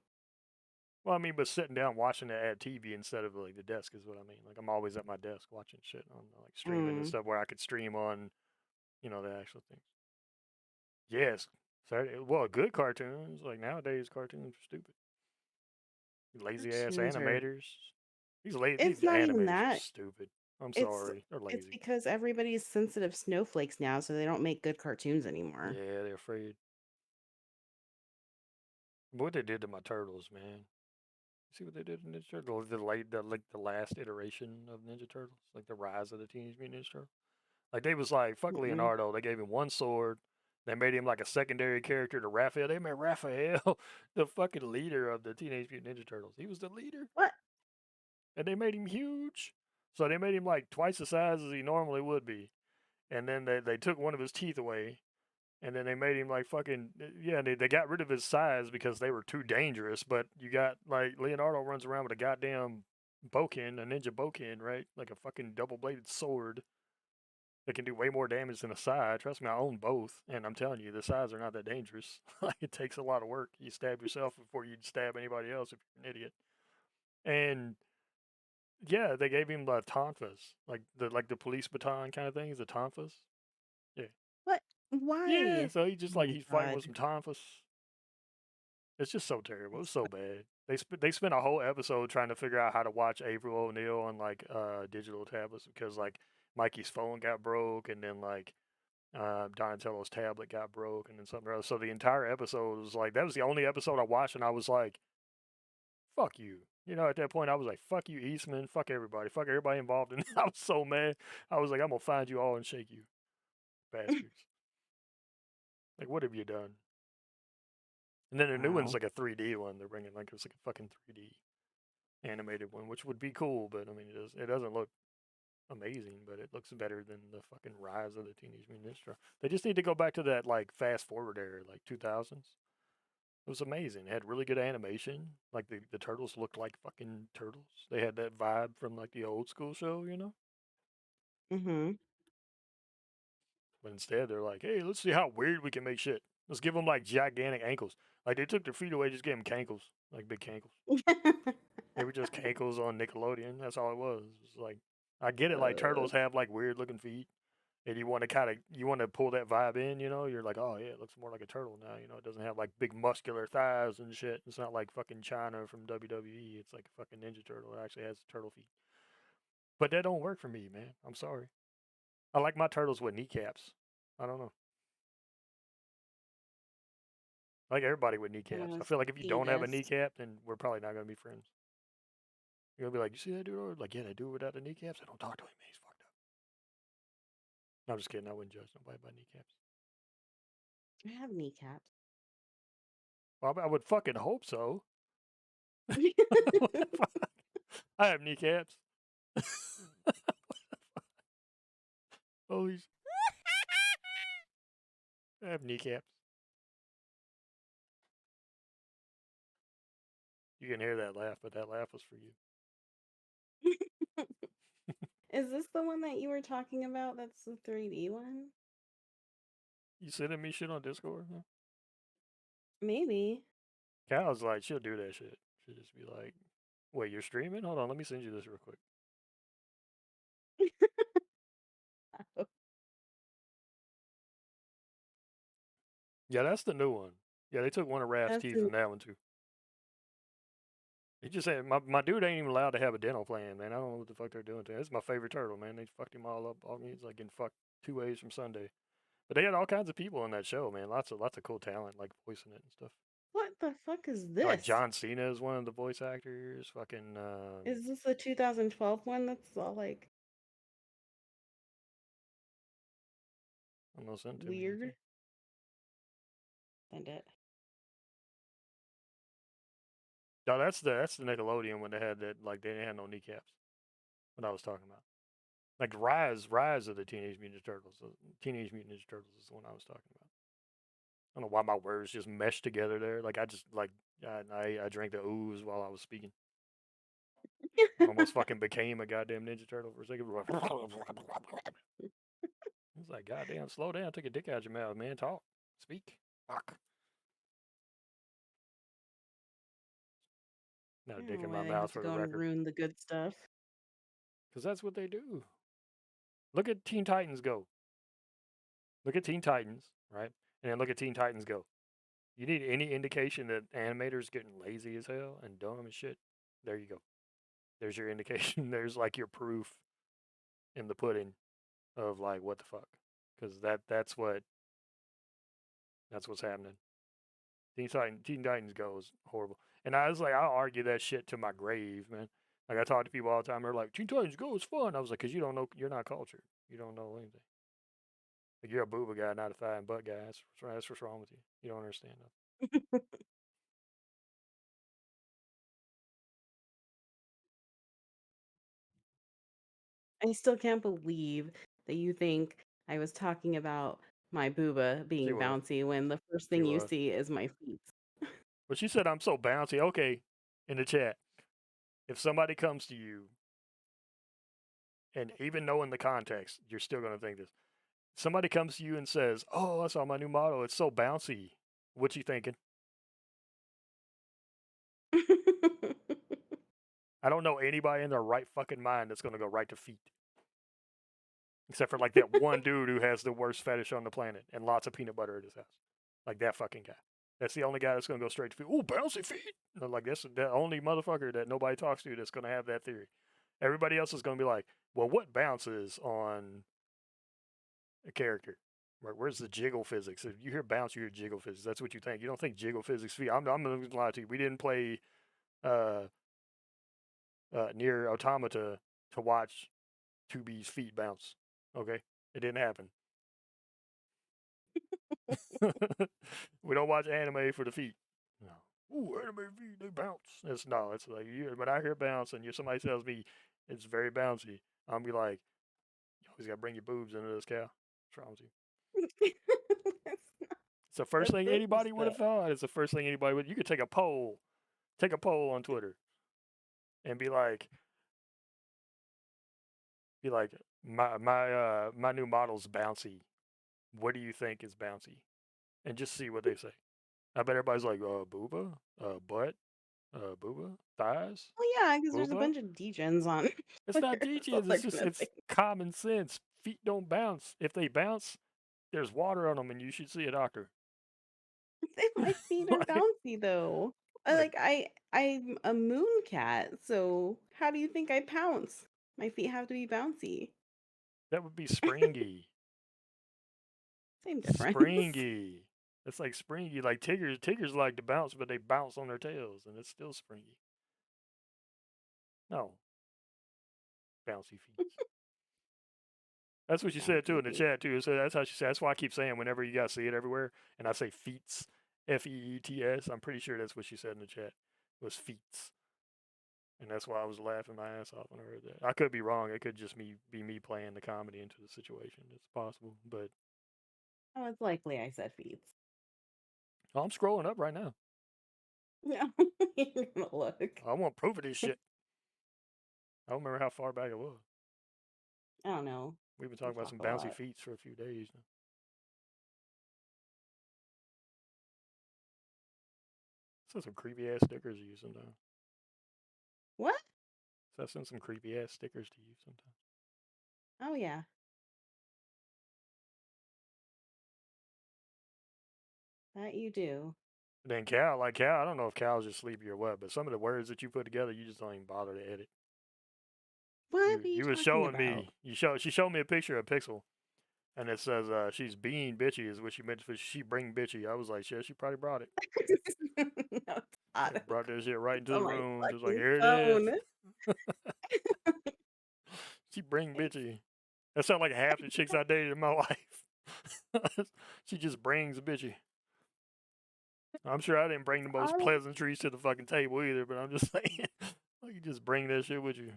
well, I mean, but sitting down watching it at TV instead of like the desk is what I mean. Like I'm always at my desk watching shit on like streaming and Mm, stuff where I could stream on, the actual things. Yes, Saturday. Well, good cartoons like nowadays cartoons are stupid. Lazy ass cartoons are. animators. These It's not even animators are that. stupid. I'm It's sorry, they're it's lazy. because everybody's sensitive snowflakes now, so they don't make good cartoons anymore. Yeah, they're afraid. What they did to my turtles, man. See what they did to Ninja Turtles? The last iteration of Ninja Turtles, like the rise of the Teenage Mutant Ninja Turtles. Like they was like fuck Mm-mm. Leonardo. They gave him one sword. They made him like a secondary character to Raphael. They made Raphael the fucking leader of the Teenage Mutant Ninja Turtles. He was the leader, What? and they made him huge. So they made him like twice the size as he normally would be. And then they took one of his teeth away, and then they made him like fucking yeah. They got rid of his size because they were too dangerous. But you got like Leonardo runs around with a goddamn bokin, a ninja bokin, right? Like a fucking double bladed sword that can do way more damage than a sai. Trust me, I own both, and I'm telling you, the sais are not that dangerous. Like it takes a lot of work. You stab yourself before you stab anybody else if you're an idiot. And yeah, they gave him the tonfas, like the police baton kind of things, the tonfas. Yeah, What? yeah. Why? So he just Oh like my he's fighting with god. some tonfas. It's just so terrible. It was That's so bad. They spent a whole episode trying to figure out how to watch April O'Neil on like digital tablets because like Mikey's phone got broke and then like Donatello's tablet got broke and then something else. So the entire episode was like that was the only episode I watched and I was like, fuck you. At that point I was like, fuck you, Eastman, fuck everybody involved in it. I was so mad. I was like, I'm gonna find you all and shake you, bastards. Like what have you done? And then the new one's wow. like a 3D one. They're bringing like it's like a fucking 3D animated one, which would be cool, but I mean, it doesn't look amazing, but it looks better than the fucking rise of the Teenage Mutant Ninja Turtles. They just need to go back to that like fast forward era, like 2000s. It was amazing. It had really good animation. Like the turtles looked like fucking turtles. They had that vibe from like the old school show. Mm-hmm. But instead, they're like, hey, let's see how weird we can make shit. Let's give them like gigantic ankles. Like they took their feet away, just gave them cankles, like big cankles. They were just cankles on Nickelodeon. That's all it was. It's like I get it. Like uh, turtles have like weird looking feet, and you want to pull that vibe in. You're like, oh yeah, it looks more like a turtle now. It doesn't have like big muscular thighs and shit. It's not like fucking China from WWE. It's like a fucking Ninja Turtle. It actually has turtle feet. But that don't work for me, man. I'm sorry. I like my turtles with kneecaps. I don't know. I like everybody with when I kneecaps. I was feel like if you don't have a fetus. kneecap, then we're probably not gonna be friends. You're gonna be like, you see that dude? Over? Like, yeah, that dude without the kneecaps. I don't talk to him. Man. He's fucked up. No, I'm just kidding. I wouldn't judge nobody by kneecaps. I have kneecaps. Well, I would fucking hope so. I have kneecaps. Holy, I have kneecaps. You can hear that laugh, but that laugh was for you. Is this the one that you were talking about? That's the 3D one? You sending me shit on Discord? Huh? Maybe. Kyle's like, she'll do that shit. She'll just be like, wait, you're streaming? Hold on, let me send you this real quick. Yeah, that's the new one. Yeah, they took one of Raph's That's teeth an from that one too. He just said my dude ain't even allowed to have a dental plan, man. I don't know what the fuck they're doing to him. It's my favorite turtle, man. They fucked him all up. He's like getting fucked 2 ways from Sunday. But they had all kinds of people in that show, man. Lots of cool talent, like voicing it and stuff. what the fuck is Like this? John Cena is one of the voice actors. Fucking Is this the 2012 one that's all like I don't know, send it to me real quick. weird? Send it. No, that's the Nickelodeon when they had that like they didn't have no kneecaps. What I was talking about. Like Rise of the Teenage Mutant Ninja Turtles. Teenage Mutant Ninja Turtles is the one I was talking about. I don't know why my words just meshed together there. Like I just like I drank the ooze while I was speaking. Almost fucking became a goddamn Ninja Turtle for a second. It's like, goddamn, slow down, take a dick out your mouth, man. Talk, speak, fuck. Not a I don't dick know in why my they have mouth to for the go and record, ruin the good stuff. because that's what they do. Look at Teen Titans Go. Look at Teen Titans, right? And then look at Teen Titans Go. You need any indication that animators getting lazy as hell and dumb as shit? There you go. There's your indication. There's like your proof in the pudding of like what the fuck, because that's what's happening. Teen Titans Go is horrible, and I was like, I'll argue that shit to my grave, man. Like I talk to people all the time. They're like, Teen Titans Go is fun. I was like, because you don't know, you're not cultured. You don't know anything. Like you're a booba guy, not a thigh and butt guy. That's what's wrong with you. You don't understand that. I still can't believe that you think I was talking about my booba She being was. bouncy when the first She thing you was. see is my feet. But she said I'm so bouncy. Okay, in the chat, if somebody comes to you and even knowing the context, you're still gonna think this. Somebody comes to you and says, "Oh, I saw my new model. It's so bouncy." What you thinking? I don't know anybody in their right fucking mind that's gonna go right to feet, except for like that one dude who has the worst fetish on the planet and lots of peanut butter at his house, like that fucking guy. That's the only guy that's gonna go straight to feet. Oh, bouncy feet! Like that's the only motherfucker that nobody talks to that's gonna have that theory. Everybody else is gonna be like, "Well, what bounces on a character? Where's the jiggle physics? If you hear bounce, you hear jiggle physics. That's what you think. You don't think jiggle physics feet. I'm gonna lie to you. We didn't play uh, near Automata to watch 2B's feet bounce. Okay, it didn't happen. We don't watch anime for the feet. No. Ooh, anime feet, they bounce. It's no, it's like when I hear bounce and somebody tells me it's very bouncy, I'm be like, you always gotta bring your boobs into this cow. What's wrong with you? That's not It's the first the thing boobs anybody would though. have thought. It's the first thing anybody would. You could take a poll on Twitter, and be like, my new model's bouncy. What do you think is bouncy? And just see what they say. I bet everybody's like, booba, butt, booba, thighs, Well, yeah, because there's a booba. bunch of degens on It's not Twitter. That's all DJs. they're It's just gonna it's think. common sense. Feet don't bounce. If they bounce, there's water on them, and you should see a doctor. My feet are like bouncy though. like I'm a moon cat, so how do you think I pounce? My feet have to be bouncy. that would be springy, Same difference. springy. It's like springy. Like tigers like to bounce, but they bounce on their tails, and it's still springy. No, bouncy feet. That's what she said too Bouncy in the feet. chat too. So that's how she said. That's why I keep saying whenever you guys see it everywhere, and I say feets, FEETS. I'm pretty sure that's what she said in the chat was feets, and that's why I was laughing my ass off when I heard that. I could be wrong. It could just be me playing the comedy into the situation. It's possible, but Oh, it's likely I said feet. I'm scrolling up right now. No, you're gonna look. I want proof of this shit. I don't remember how far back it was. I don't know. We've been We talking about talk some a bouncy lot. feet for a few days now. So some creepy ass stickers to you sometimes. What? So I send some creepy ass stickers to you sometimes. Oh yeah, that you do. Then Cal, I don't know if Cal's just sleepy or what, but some of the words that you put together, you just don't even bother to edit. What You are you you was talking showing about? me, she showed me a picture of Pixel, and it says she's being bitchy is what she meant for. She bring bitchy. I was like, shit, she probably brought it. No, it's Like auto. brought that shit right It's into on the my room, just like fucking here it is. phone. She bring bitchy. That sounds like half the chicks I dated in my life. She just brings bitchy. I'm sure I didn't bring the most Auto. pleasantries to the fucking table either, but I'm just saying, like you just bring that shit with you.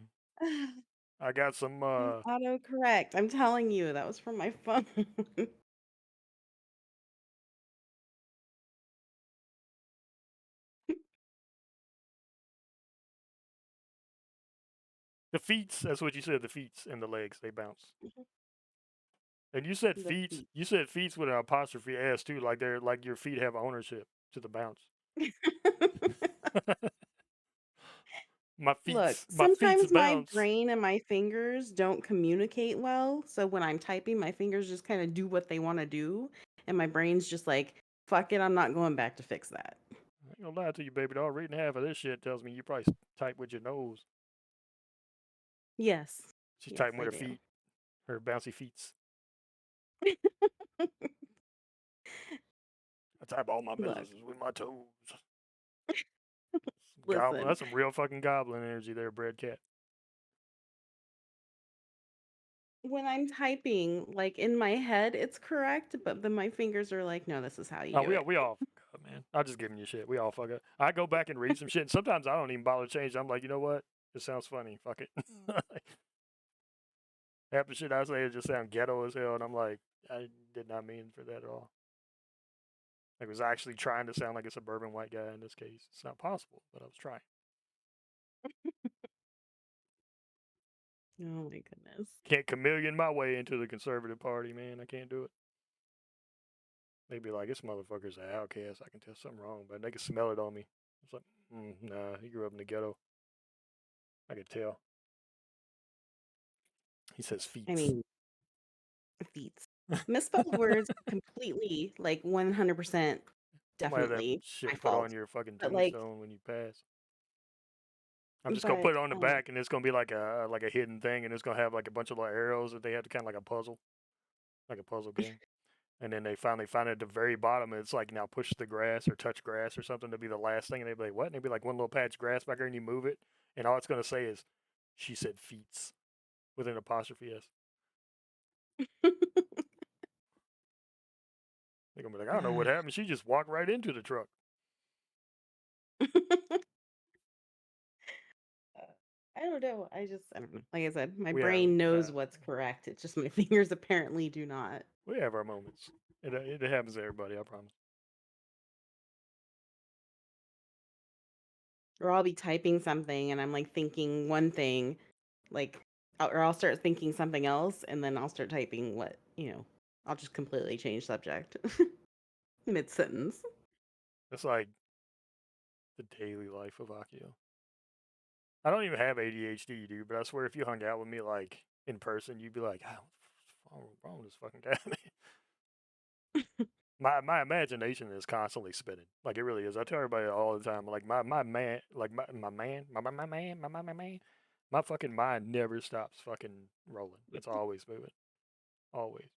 I got some Autocorrect. I'm telling you, that was from my phone. the feets. That's what you said. The feets and the legs they bounce. And you said The feet. feet. You said feet with an apostrophe s too. Like they're like your feet have ownership to the bounce. My Look, feet's sometimes my bounce. brain and my fingers don't communicate well, so when I'm typing, my fingers just kinda do what they wanna do, and my brain's just like, "Fuck it, I'm not going back to fix that." I ain't gonna lie to you, baby doll. Reading half of this shit tells me you probably type with your nose. Yes. She's Yes, typing with I her do. feet, her bouncy feet. I type all my Look, businesses with my toes. Some goblin. listen, That's some real fucking goblin energy there, bread cat. when I'm typing, like, in my head, it's correct, but then my fingers are like, "No, this is how you Oh, do it." we all fuck up, man. I'm just giving you shit. We all fuck up. I go back and read some shit, and sometimes I don't even bother to change. I'm like, you know what? It sounds funny. Fuck it. Half the shit I say it just sound ghetto as hell, and I'm like, I did not mean for that at all. I was actually trying to sound like a suburban white guy in this case. It's not possible, but I was trying. Oh my goodness. Can't chameleon my way into the conservative party, man. I can't do it. They'd be like, this motherfucker's an outcast. I can tell something wrong, but they can smell it on me. It's like, nah, he grew up in the ghetto. I could tell. He says I feet. mean, feet. Misspelled words completely, like, 100% I'm gonna have that definitely my shit put on fault. your fucking But, like tombstone when you pass. I'm just gonna but, put it on the back, and it's gonna be like a hidden thing, and it's gonna have like a bunch of little arrows that they have to kind of like a puzzle game. And then they finally find it at the very bottom, and it's like now push the grass or touch grass or something to be the last thing, and they'd be like, what? And they'd be like one little patch of grass back there, and you move it, and all it's gonna say is, she said feets with an apostrophe s. They're gonna be like, I don't know what happened. She just walked right into the truck. I don't know. I don't know. Like I said, my We have brain knows what's correct. It's just my fingers apparently do not. we have our moments. It happens to everybody. I promise. Or I'll be typing something and I'm like thinking one thing, like, or I'll start thinking something else and then I'll start typing I'll just completely change subject mid sentence. It's like the daily life of Akio. I don't even have ADHD, dude. But I swear, if you hung out with me like in person, you'd be like, "Ah, what's wrong with this fucking guy?" My imagination is constantly spinning. Like it really is. I tell everybody all the time. Like my man, like my man, my fucking mind never stops fucking rolling. It's always moving. Always.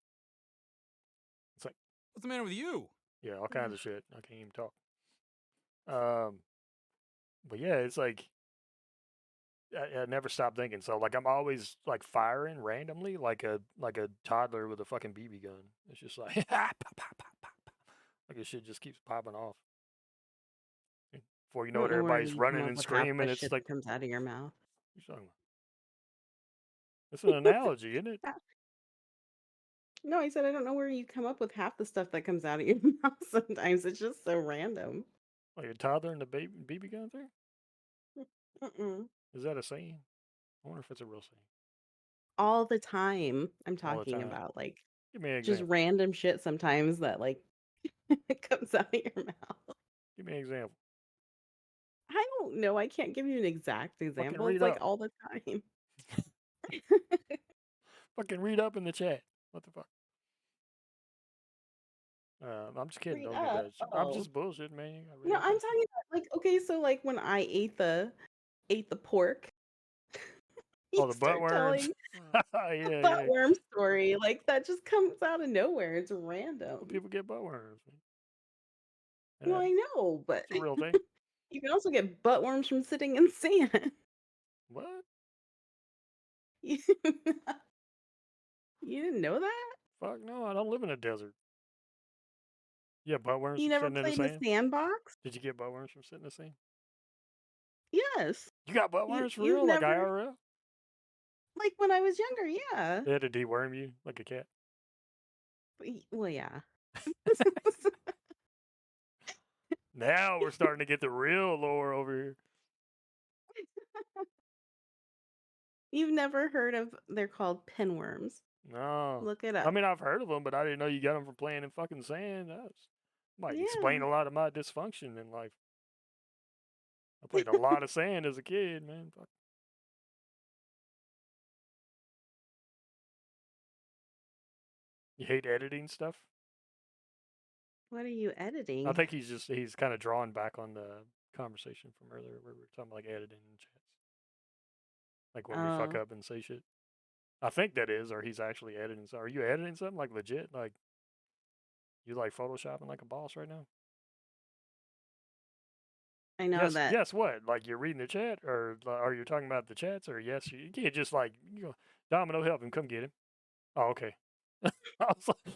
It's like What's the matter with you? yeah, all kinds of shit. I can't even talk. Um, but yeah, it's like I never stop thinking. So like I'm always like firing randomly, like a toddler with a fucking BB gun. It's just like pop, pop, pop, pop, pop. Like this shit just keeps popping off. Before you I know it, don't know where everybody's you come running up and with half the screaming. It's shit like, that comes out of your mouth. what you talking about? It's an analogy, isn't it? No, I said I don't know where you come up with half the stuff that comes out of your mouth sometimes. It's just so random. Like a toddler and a baby BB gun thing? Mm-mm. Is that a saying? I wonder if it's a real saying. All the time. I'm All the talking time. about like Give me an just example. random shit sometimes that like comes out of your mouth. Give me an example. I don't know. I can't give you an exact Fucking example. It's read like up. all the time. Fucking read up in the chat. What the fuck? I'm just kidding. Read Don't do up. that. I'm Oh. just bullshit, man. You gotta read No, up I'm on shit. talking about like okay, so like when I ate the pork, you Oh, the butt start worms. telling Yeah, a yeah. buttworm story. Like that just comes out of nowhere. It's Well, random. people get butt worms. Man. It Well, I happens. know, but It's a real thing. you can also get buttworms from sitting in sand. What? You, you didn't know that? Fuck no, I don't live in a desert. Yeah, butt worms You from never sitting in the played in a sand. sandbox? Did you get butt worms from sitting in the sand? Yes. You got butt You worms for you've real, like never IRL? Like when I was younger, yeah. They had to deworm you like a cat. Well, yeah. Now we're starting to get the real lore over here. You've never heard of, they're called pinworms. No, Look it I up. mean I've heard of them, but I didn't know you got them from playing in fucking sand. That's might explain Yeah. a lot of my dysfunction in life. I played a lot of sand as a kid, man. Fuck. You hate editing stuff? What are you I editing? think he's kind of drawn back on the conversation from earlier where we were talking about like editing in chats, like when we fuck Oh, up and say shit. I think that is, or he's actually editing. So, are you editing something like legit? Like you like photoshopping like a boss right now? I know Yes, that. yes. What? Like you're reading the chat, or are you talking about the chats? Or yes, you can't just like you go, Domino, help him, come get him. Oh, okay. I was like,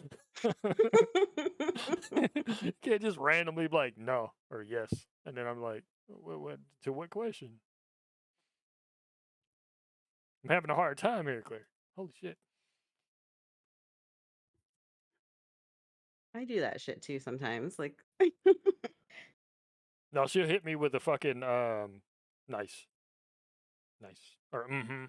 you can't just randomly be like no or yes, and then I'm like, what to what question? I'm having a hard time here, Claire. Holy shit. I do that shit too sometimes. Like, No, she'll hit me with a fucking nice, nice, or mm-hmm.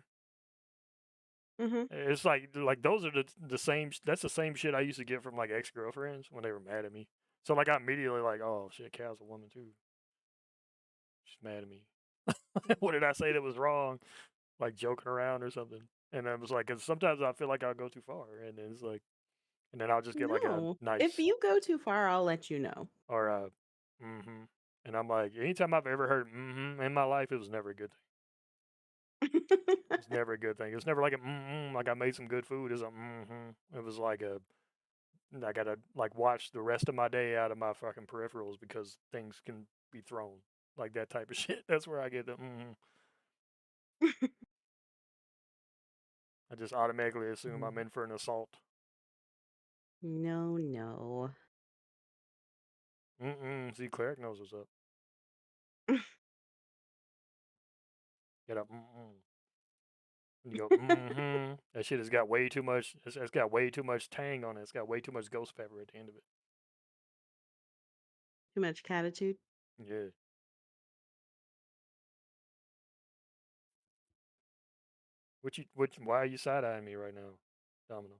hmm It's like those are the same. That's the same shit I used to get from like ex girlfriends when they were mad at me. So like I immediately like, oh shit, Cal's a woman too. She's mad at me. What did I say that was wrong? Like joking around or something. And I was like, cause sometimes I feel like I'll go too far, and then it's like, and then I'll just get like a no. If nice you go too far, I'll let you know. or a mm-hmm. And I'm like, anytime I've ever heard mm-hmm in my life, it was never a good thing. It's never a good thing. It's never like a mm-hmm, like I made some good food. It's a mm-hmm. It was like a I gotta like watch the rest of my day out of my fucking peripherals because things can be thrown like that type of shit. That's where I get the. I just automatically assume I'm Mm. in for an assault. No, no. See, Cleric knows what's up. Get up. And you go. That shit has got way too much. It's got way too much tang on it. It's got way too much ghost pepper at the end of it. Too much catitude. Yeah. What you? What? Why are you side eyeing me right now, Domino?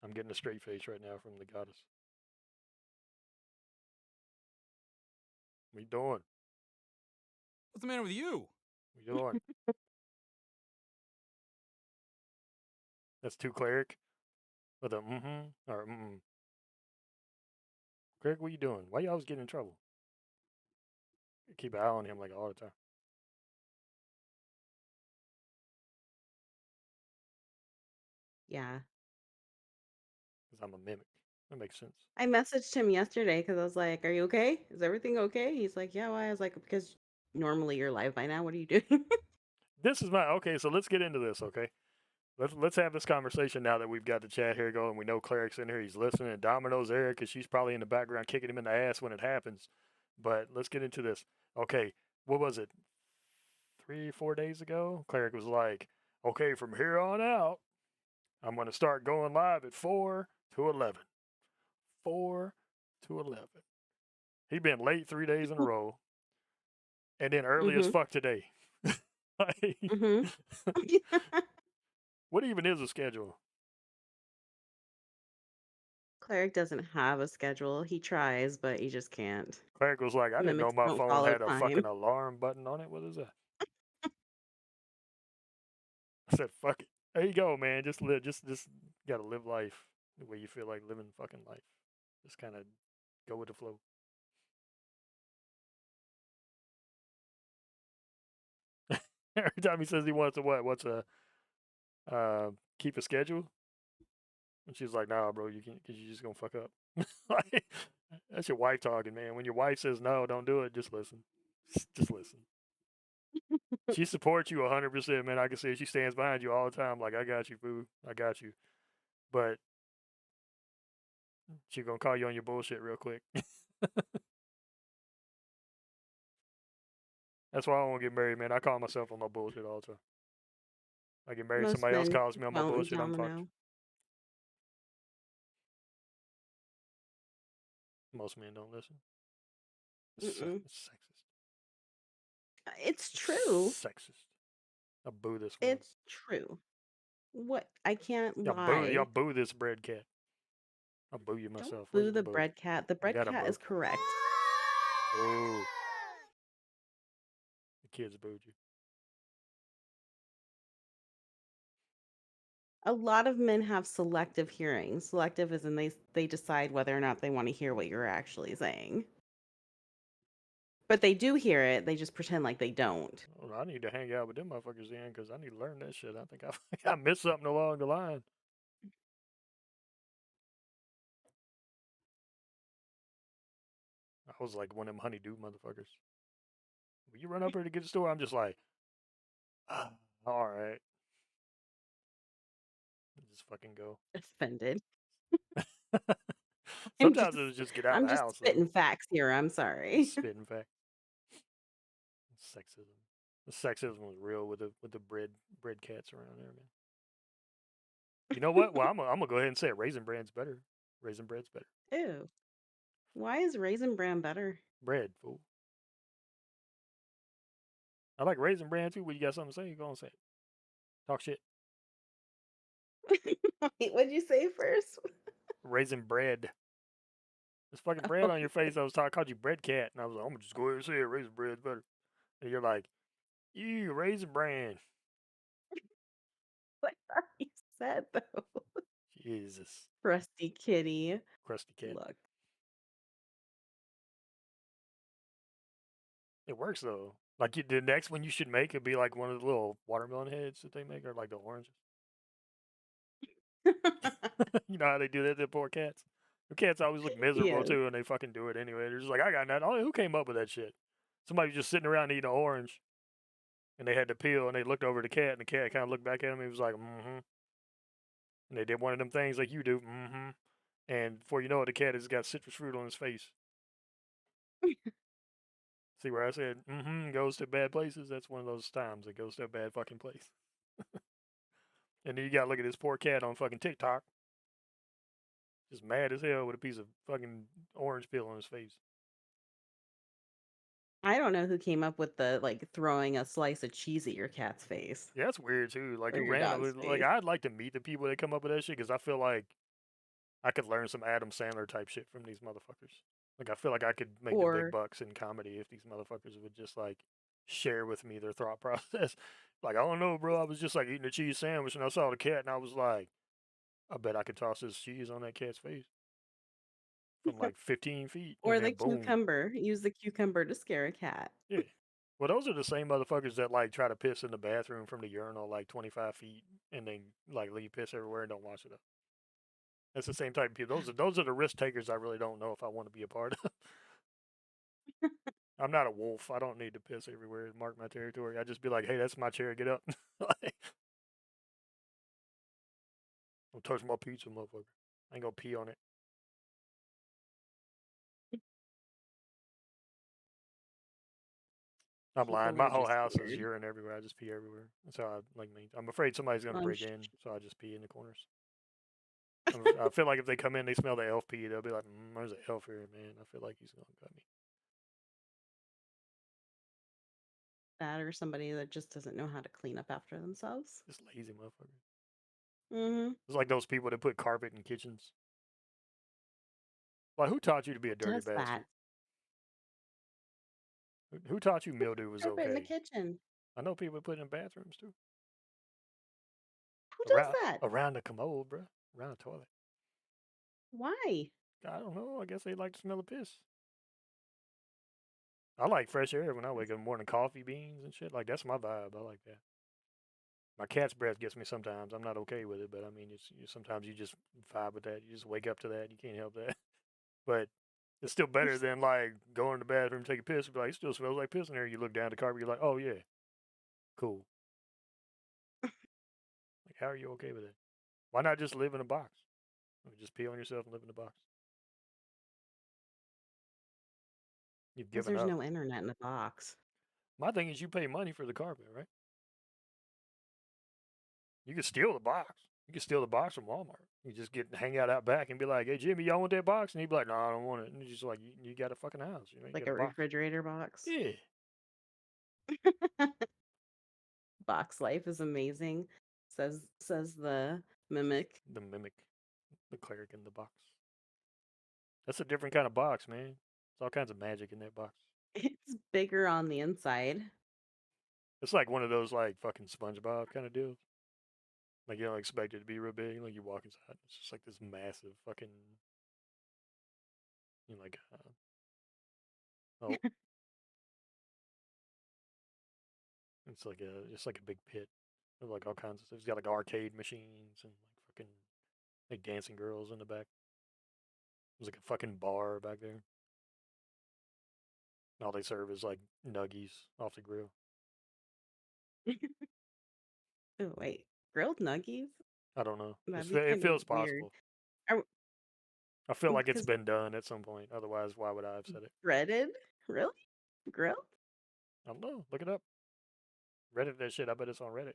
I'm getting a straight face right now from the goddess. What you doing? What's the matter with you? What you doing? That's too cleric. With a or Craig, what you doing? Why you always getting in trouble? Keep an eye on him like all the time. Yeah. Cause I'm a mimic. That makes sense. I messaged him yesterday because I was like, "Are you okay? Is everything okay?" He's like, "Yeah, why?" I was like, "Because normally you're live by now. What are you doing?" This is my okay. So let's get into this. Okay, let's have this conversation now that we've got the chat here going. We know Cleric's in here. He's listening. And Domino's there because she's probably in the background kicking him in the ass when it happens. But let's get into this. Okay, what was it? 3, 4 days ago, Cleric was like, "Okay, from here on out, I'm going to start going live at 4 to 11. 4 to 11. He been late 3 days in a row, and then early as hmm fuck today. Like, hmm what even is a schedule? Cleric doesn't have a schedule. He tries, but he just can't. Cleric was like, I didn't know Mimics my don't phone follow had a fucking time. alarm button on it. What is that? I said, fuck it. There you go, man. Just live. Just gotta live life the way you feel like living fucking life. Just kind of go with the flow. Every time he says he wants to what? What's a keep a schedule? And she's like, nah, bro, you can't, cause you just gonna fuck up. Like, that's your wife talking, man. When your wife says no, don't do it. Just listen. Just listen. She supports you 100%, man. I can see it. She stands behind you all the time. Like, I got you, boo. I got you. But she gonna call you on your bullshit real quick. That's why I don't want to get married, man. I call myself on my bullshit all the time. I get married, Most somebody else men calls me on my won't bullshit, tell I'm them fucked. no. Most men don't listen. Mm-mm. It's sexist. It's It's true. sexist. I boo this woman. It's true. What? I can't Y'all lie. boo this bread cat. I'll boo you Don't myself. Where's boo the the boo? bread cat. The I bread got a cat boo. is correct. Boo. The kids booed you. A lot of men have selective hearing. Selective is in they decide whether or not they want to hear what you're actually saying. But they do hear it. They just pretend like they don't. Well, I need to hang out with them motherfuckers then, because I need to learn that shit. I think I missed something along the line. I was like one of them honeydew motherfuckers. When you run up here to get the store, I'm just like, ah, all right. Just fucking go. Offended. I'm just Sometimes it'll just get out I'm of the just house, though. spitting facts here. I'm sorry. Spitting fact. Sexism. The sexism was real with the bread cats around there, man. You know what? Well, I'm gonna go ahead and say it. Raisin Bran's better. Raisin Bread's better. Ew. Why is Raisin Bran better? Bread, fool. I like Raisin Bran too. When you got something to say, you go and say it. Talk shit. Wait, what'd you say first? Raisin Bread. There's fucking bread Oh, on your face. I called you bread cat, and I was like, I'm gonna just go ahead and say it. Raisin Bread's better. And you're like, you Raisin Bran. what you said though. Jesus, Rusty kitty. crusty cat. Look. It works though. Like the next one you should make would be like one of the little watermelon heads that they make, or like the oranges. You know how they do that to poor cats? The cats always look miserable Yes. too, and they fucking do it anyway. They're just like, I got nothing. Oh, who came up with that shit? Somebody was just sitting around eating an orange, and they had to peel, and they looked over the cat, and the cat kind of looked back at him. He was like, mm-hmm. And they did one of them things like you do, mm-hmm. And before you know it, the cat has got citrus fruit on his face. See where I said, mm-hmm, goes to bad places? That's one of those times it goes to a bad fucking place. And then you gotta look at this poor cat on fucking TikTok, just mad as hell with a piece of fucking orange peel on his face. I don't know who came up with the like throwing a slice of cheese at your cat's face Yeah, that's weird too. Like or who your randomly dog's like face. I'd like to meet the people that come up with that shit because I feel like I could learn some Adam Sandler type shit from these motherfuckers. Like I feel like I could make the big Or bucks in comedy if these motherfuckers would just like share with me their thought process. Like I don't know, bro. I was just like eating a cheese sandwich and I saw the cat and I was like, I bet I could toss this cheese on that cat's face from like 15 feet and or the then boom. cucumber. Use the cucumber to scare a cat. Yeah. Well, those are the same motherfuckers that like try to piss in the bathroom from the urinal like 25 feet and then like leave piss everywhere and don't wash it up. That's the same type of people. Those are the risk takers I really don't know if I want to be a part of. I'm not a wolf. I don't need to piss everywhere and mark my territory. I just be like, hey, that's my chair. Get up. Like, don't touch my pizza, motherfucker. I ain't gonna pee on it. I'm lying. People My are whole just house is weird. urine everywhere. I just pee everywhere. That's how I like me. I'm afraid somebody's gonna Um, break sh- in, so I just pee in the corners. I feel like if they come in, they smell the elf pee, they'll be like, "There's an elf here, man." I feel like he's gonna cut me. that or somebody that just doesn't know how to clean up after themselves. This lazy motherfucker. Mm-hmm. It's like those people that put carpet in kitchens. Like, who taught you to be Who a dirty does that? bastard? Who taught you mildew was Carpet in the okay? kitchen. I know people put it in bathrooms too. Who does Around that? around the commode, bro. Around the toilet. Why? I don't know. I guess they like to smell the piss. I like fresh air when I wake up in the morning. Coffee beans and shit. Like that's my vibe. I like that. My cat's breath gets me sometimes. I'm not okay with it, but I mean, sometimes you just vibe with that. You just wake up to that. You can't help that. But it's still better than like going to the bathroom, take a piss, and be like, it still smells like piss in there. You look down at the carpet, you're like, oh yeah, cool. Like, how are you okay with it? Why not just live in a box? Just pee on yourself and live in a box. You've Because given there's up. no internet in the box. My thing is, you pay money for the carpet, right? You can steal the box. You can steal the box from Walmart. You just hang out back and be like, "Hey Jimmy, y'all want that box?" And he'd be like, "No, I don't want it." And he's just like, "You got a fucking house, you know? You Like got a a box." refrigerator box. Yeah, Box life is amazing, says the mimic. the mimic, the cleric in the box. That's a different kind of box, man. There's all kinds of magic in that box. It's bigger on the inside. It's like one of those like fucking SpongeBob kind of deals. Like you don't expect it to be real big. Like you walk inside, it's just like this massive fucking, like oh, it's like a big pit of like all kinds of stuff. It's got like arcade machines and like fucking like dancing girls in the back. There's like a fucking bar back there. All they serve is like nuggies off the grill. Oh wait, grilled nuggies? I don't know. That'd be It kind of feels weird. possible. I feel like it's Because been done at some point. Otherwise, why would I have said it? breaded, really, grilled. I don't know. Look it up. Reddit that shit. I bet it's on Reddit.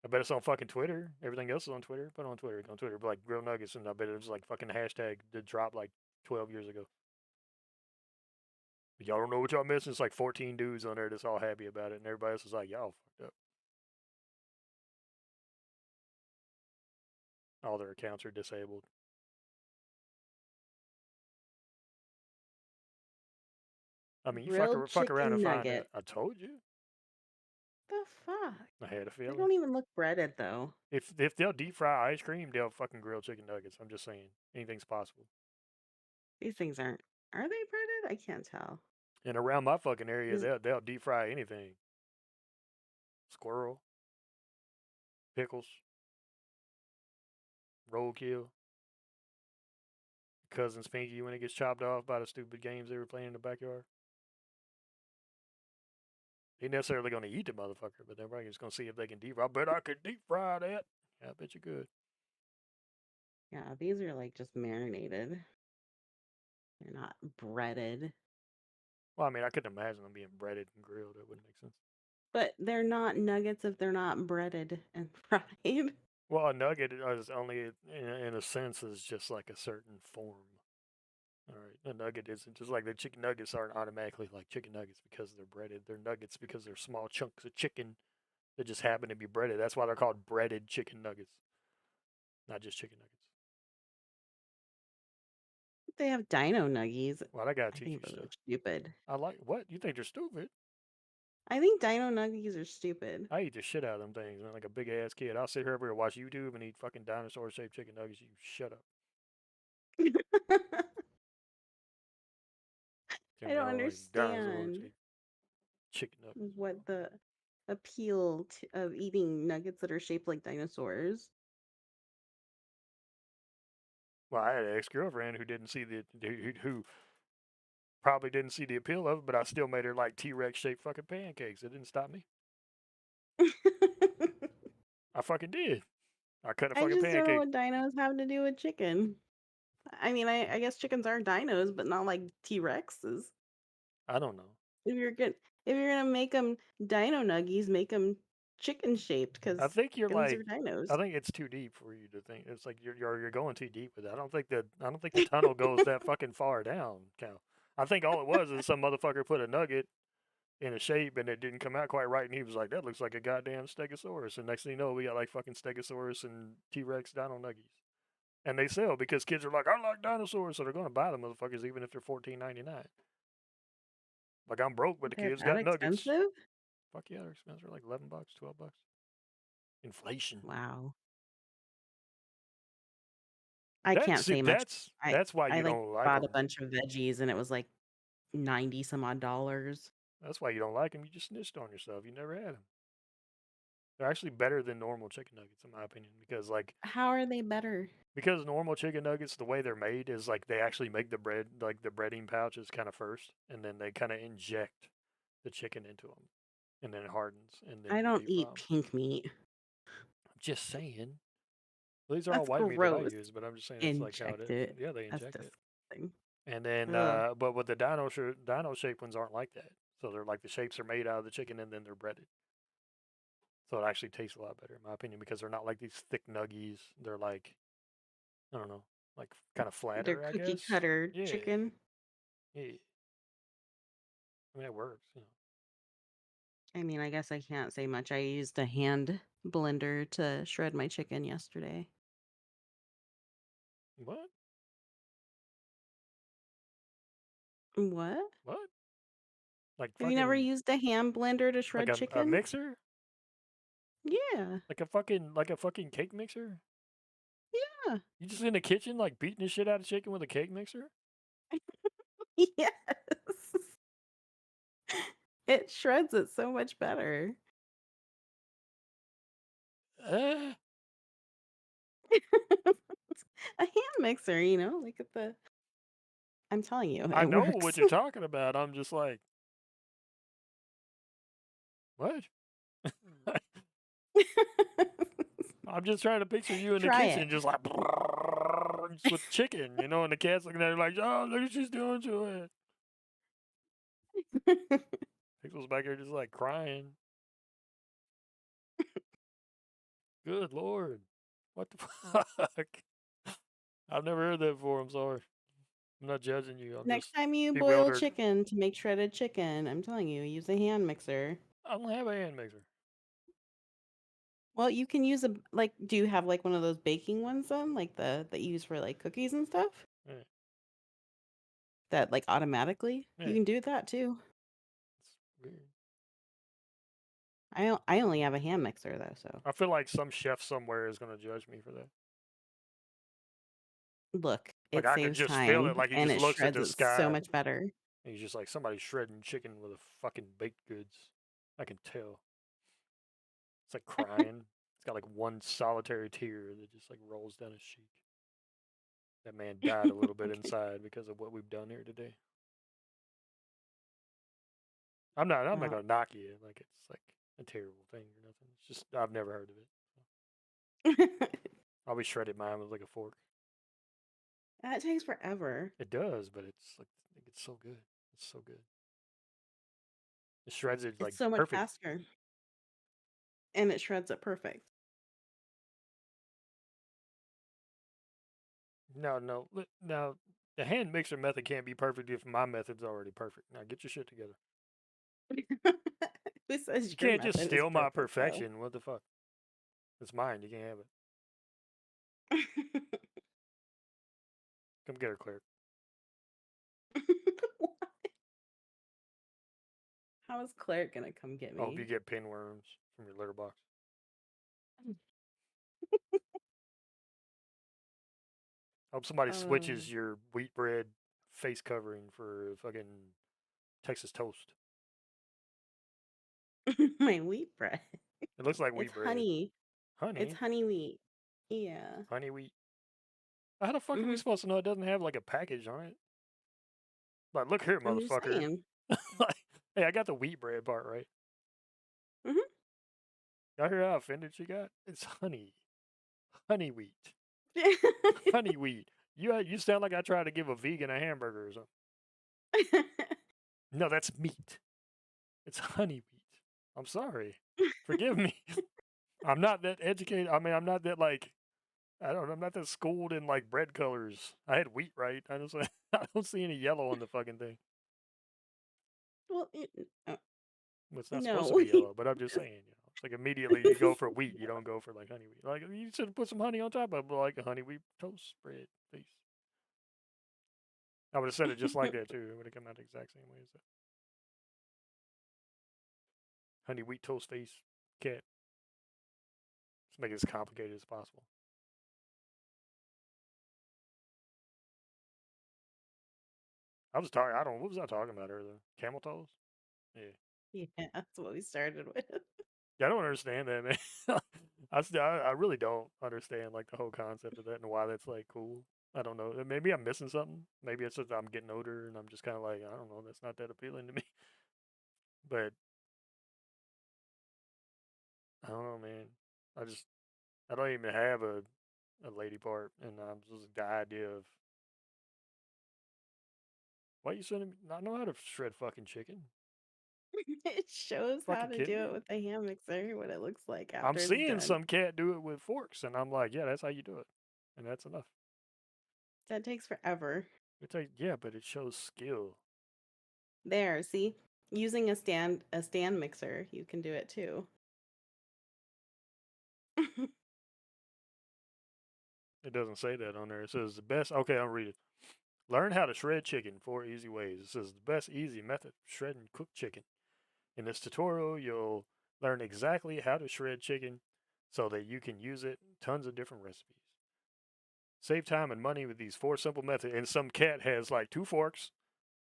I bet it's on fucking Twitter. Everything else is on Twitter. Put it on Twitter. On Twitter, but like grill nuggets, and I bet it was like fucking hashtag that dropped like 12 years ago. But y'all don't know what y'all missing. It's like 14 dudes on there that's all happy about it, and everybody else is like, y'all fucked up. All their accounts are disabled. I mean, you Grilled fuck around and chicken find out. nugget. I told you. The fuck? I had a They feeling. don't even look breaded though. If they'll deep fry ice cream, they'll fucking grill chicken nuggets. I'm just saying, anything's possible. These things aren't. Are they breaded? I can't tell. And around my fucking area, Is- they'll deep fry anything. Squirrel, pickles, roadkill, cousin's pinky when it gets chopped off by the stupid games they were playing in the backyard. They ain't necessarily gonna eat the motherfucker, but they're probably just gonna see if they can deep fry. I bet I could deep fry that. Yeah, I bet you could. Yeah, these are like just marinated. They're not breaded. Well, I mean, I couldn't imagine them being breaded and grilled. That wouldn't make sense. But they're not nuggets if they're not breaded and fried. Well, a nugget is only, in a sense, is just like a certain form. All right, a nugget isn't just like the chicken nuggets aren't automatically like chicken nuggets because they're breaded. They're nuggets because they're small chunks of chicken that just happen to be breaded. That's why they're called breaded chicken nuggets, not just chicken nuggets. They have dino nuggies. Well, I gotta I teach think you those are stuff. stupid. I like what you think they're stupid. I think dino nuggies are stupid. I eat the shit out of them things, man, like a big ass kid. I'll sit here every day watch YouTube and eat fucking dinosaur shaped chicken nuggets. You shut up. Tell I me don't I like dinosaur understand shaped chicken nuggets. what the appeal of eating nuggets that are shaped like dinosaurs. Well, I had an ex girlfriend who didn't see who probably didn't see the appeal of it, but I still made her like T-Rex shaped fucking pancakes. It didn't stop me. I fucking did. I cut a I fucking just don't know pancake. what dinos have to do with chicken. I mean, I guess chickens are dinos, but not like T-Rexes. I don't know. If you're gonna make them dino nuggies, make them chicken shaped I because think you're chickens like. are dinos. I think it's too deep for you to think. It's like you're going too deep with it. I don't think the tunnel goes that fucking far down, Cal. I think all it was is some motherfucker put a nugget in a shape and it didn't come out quite right, and he was like, "That looks like a goddamn Stegosaurus." And next thing you know, we got like fucking Stegosaurus and T-Rex dino nuggies, and they sell because kids are like, "I like dinosaurs," so they're gonna buy the motherfuckers even if they're $14.99. Like I'm broke, but the They're kids that got nuggets. expensive? Fuck yeah, they're expensive. They're like $11, $12. Inflation. Wow. I can't say much. I That's why I you like don't like bought a them. bunch of veggies and it was like 90 some odd dollars. That's why you don't like them. You just snitched on yourself. You never had them. They're actually better than normal chicken nuggets, in my opinion, How are they better? because normal chicken nuggets, the way they're made is like they actually make the bread, like the breading pouches, kind of first, and then they kind of inject the chicken into them, and then it hardens, and then I you don't deep fry eat 'em. pink meat. I'm just saying. Well, these are all That's white meat that I gross. use, but I'm just saying that's like how it Inject is. it. Yeah, they That's inject it. disgusting. And then, Ugh. but with the dino shaped ones aren't like that. So they're like the shapes are made out of the chicken and then they're breaded. So it actually tastes a lot better, in my opinion, because they're not like these thick nuggies. They're like, I don't know, like kind of They're flatter, I cookie guess. cutter Yeah, chicken. yeah. I mean, it works. I mean, I guess I can't say much. I used a hand blender to shred my chicken yesterday. What? What? What? Like Have you never fucking used a hand blender to like shred a chicken? mixer? Yeah. Like a fucking cake mixer? Yeah. You just in the kitchen like beating the shit out of chicken with a cake mixer? Yes. It shreds it so much better. Uh, A hand mixer, like at the I'm telling you, I it know what works. you're talking about. I'm just like, what? I'm just trying to picture you in the Try it. kitchen, just like just with chicken, and the cat's looking at it like, oh, look what she's doing to it. Pickle's back here just like crying. Good Lord. What the fuck? I've never heard that before. I'm sorry. I'm not judging you. I'm Next just time you boil bewildered. chicken to make shredded chicken, I'm telling you, use a hand mixer. I don't have a hand mixer. Well, you can use do you have like one of those baking ones then? Like that you use for like cookies and stuff? Yeah, That like automatically? You yeah. can do that too. It's weird. I only have a hand mixer though, so I feel like some chef somewhere is going to judge me for that. look, Like it I could saves just feel it. time Like he and just it looks at shreds the it so sky. much better. And he's just like somebody shredding chicken with a fucking baked goods. I can tell. It's like crying. It's got like one solitary tear that just like rolls down his cheek. That man died a little bit Okay. inside because of what we've done here today. I'm not Well, gonna knock you like it's like a terrible thing or nothing. It's just I've never heard of it. I always shredded mine with like a fork. that takes forever. It does, but it's like it's so good. It's so good. It shreds it It's like so much perfect. faster and it shreds it perfect. No, no. Now the hand mixer method can't be perfect if my method's already perfect. Now get your shit together. Who says You your can't just method is steal my perfect though? perfection. What the fuck? It's mine. You can't have it. Come get her, Claire. How is Claire gonna come get I hope you me? get pinworms from your litter box. I hope somebody Um, switches your wheat bread face covering for fucking Texas toast. my wheat bread. It looks like It's wheat bread. honey. It's Honey? honey wheat. Yeah. Honey wheat? How the fuck are we hmm supposed to know it doesn't have like a package on it? Like, look here, I'm just motherfucker. saying. Like, hey, I got the wheat bread part right. hmm Y'all hear how offended she got? It's honey. Honey wheat. Honey wheat. You sound like I tried to give a vegan a hamburger or something. No, that's meat. It's honey wheat. I'm sorry. Forgive me. I'm not that educated. I mean, I'm not that like I don't. I'm not that schooled in like bread colors. I had wheat right. I just I don't see any yellow on the fucking thing. well, Well, it's not supposed to no. be yellow, but I'm just saying. It's like immediately you go for wheat. You don't go for like honey wheat. Like you should put some honey on top of it, like a honey wheat toast spread, please. I would have said it just like that too. It would have come out the exact same way as that. Honey wheat toast face cat. Let's make it as complicated as possible. I was talking. I don't. What was I talking about earlier? Camel toes. Yeah. Yeah, that's what we started with. Yeah, I don't understand that, man. I really don't understand like the whole concept of that and why that's like cool. I don't know. Maybe I'm missing something. Maybe it's just I'm getting older and I'm just kind of like I don't know. That's not that appealing to me. But I don't know, man. I don't even have a lady part, and I'm just the idea of why you sending me. I know how to shred fucking chicken. It shows how Fucking to kidding do it me? with the hand mixer, what it looks like I'm after it's seeing done. some cat do it with forks, and I'm like, yeah, that's how you do it, and that's enough. That takes forever. It's like, yeah, but it shows skill. There, see? Using a stand mixer, you can do it too. It doesn't say that on there. It says the best. Okay, I'll read it. Learn how to shred chicken 4 easy ways. It says the best easy method of shredding cooked chicken. In this tutorial, you'll learn exactly how to shred chicken so that you can use it in tons of different recipes. Save time and money with these 4 simple methods. And some cat has like 2 forks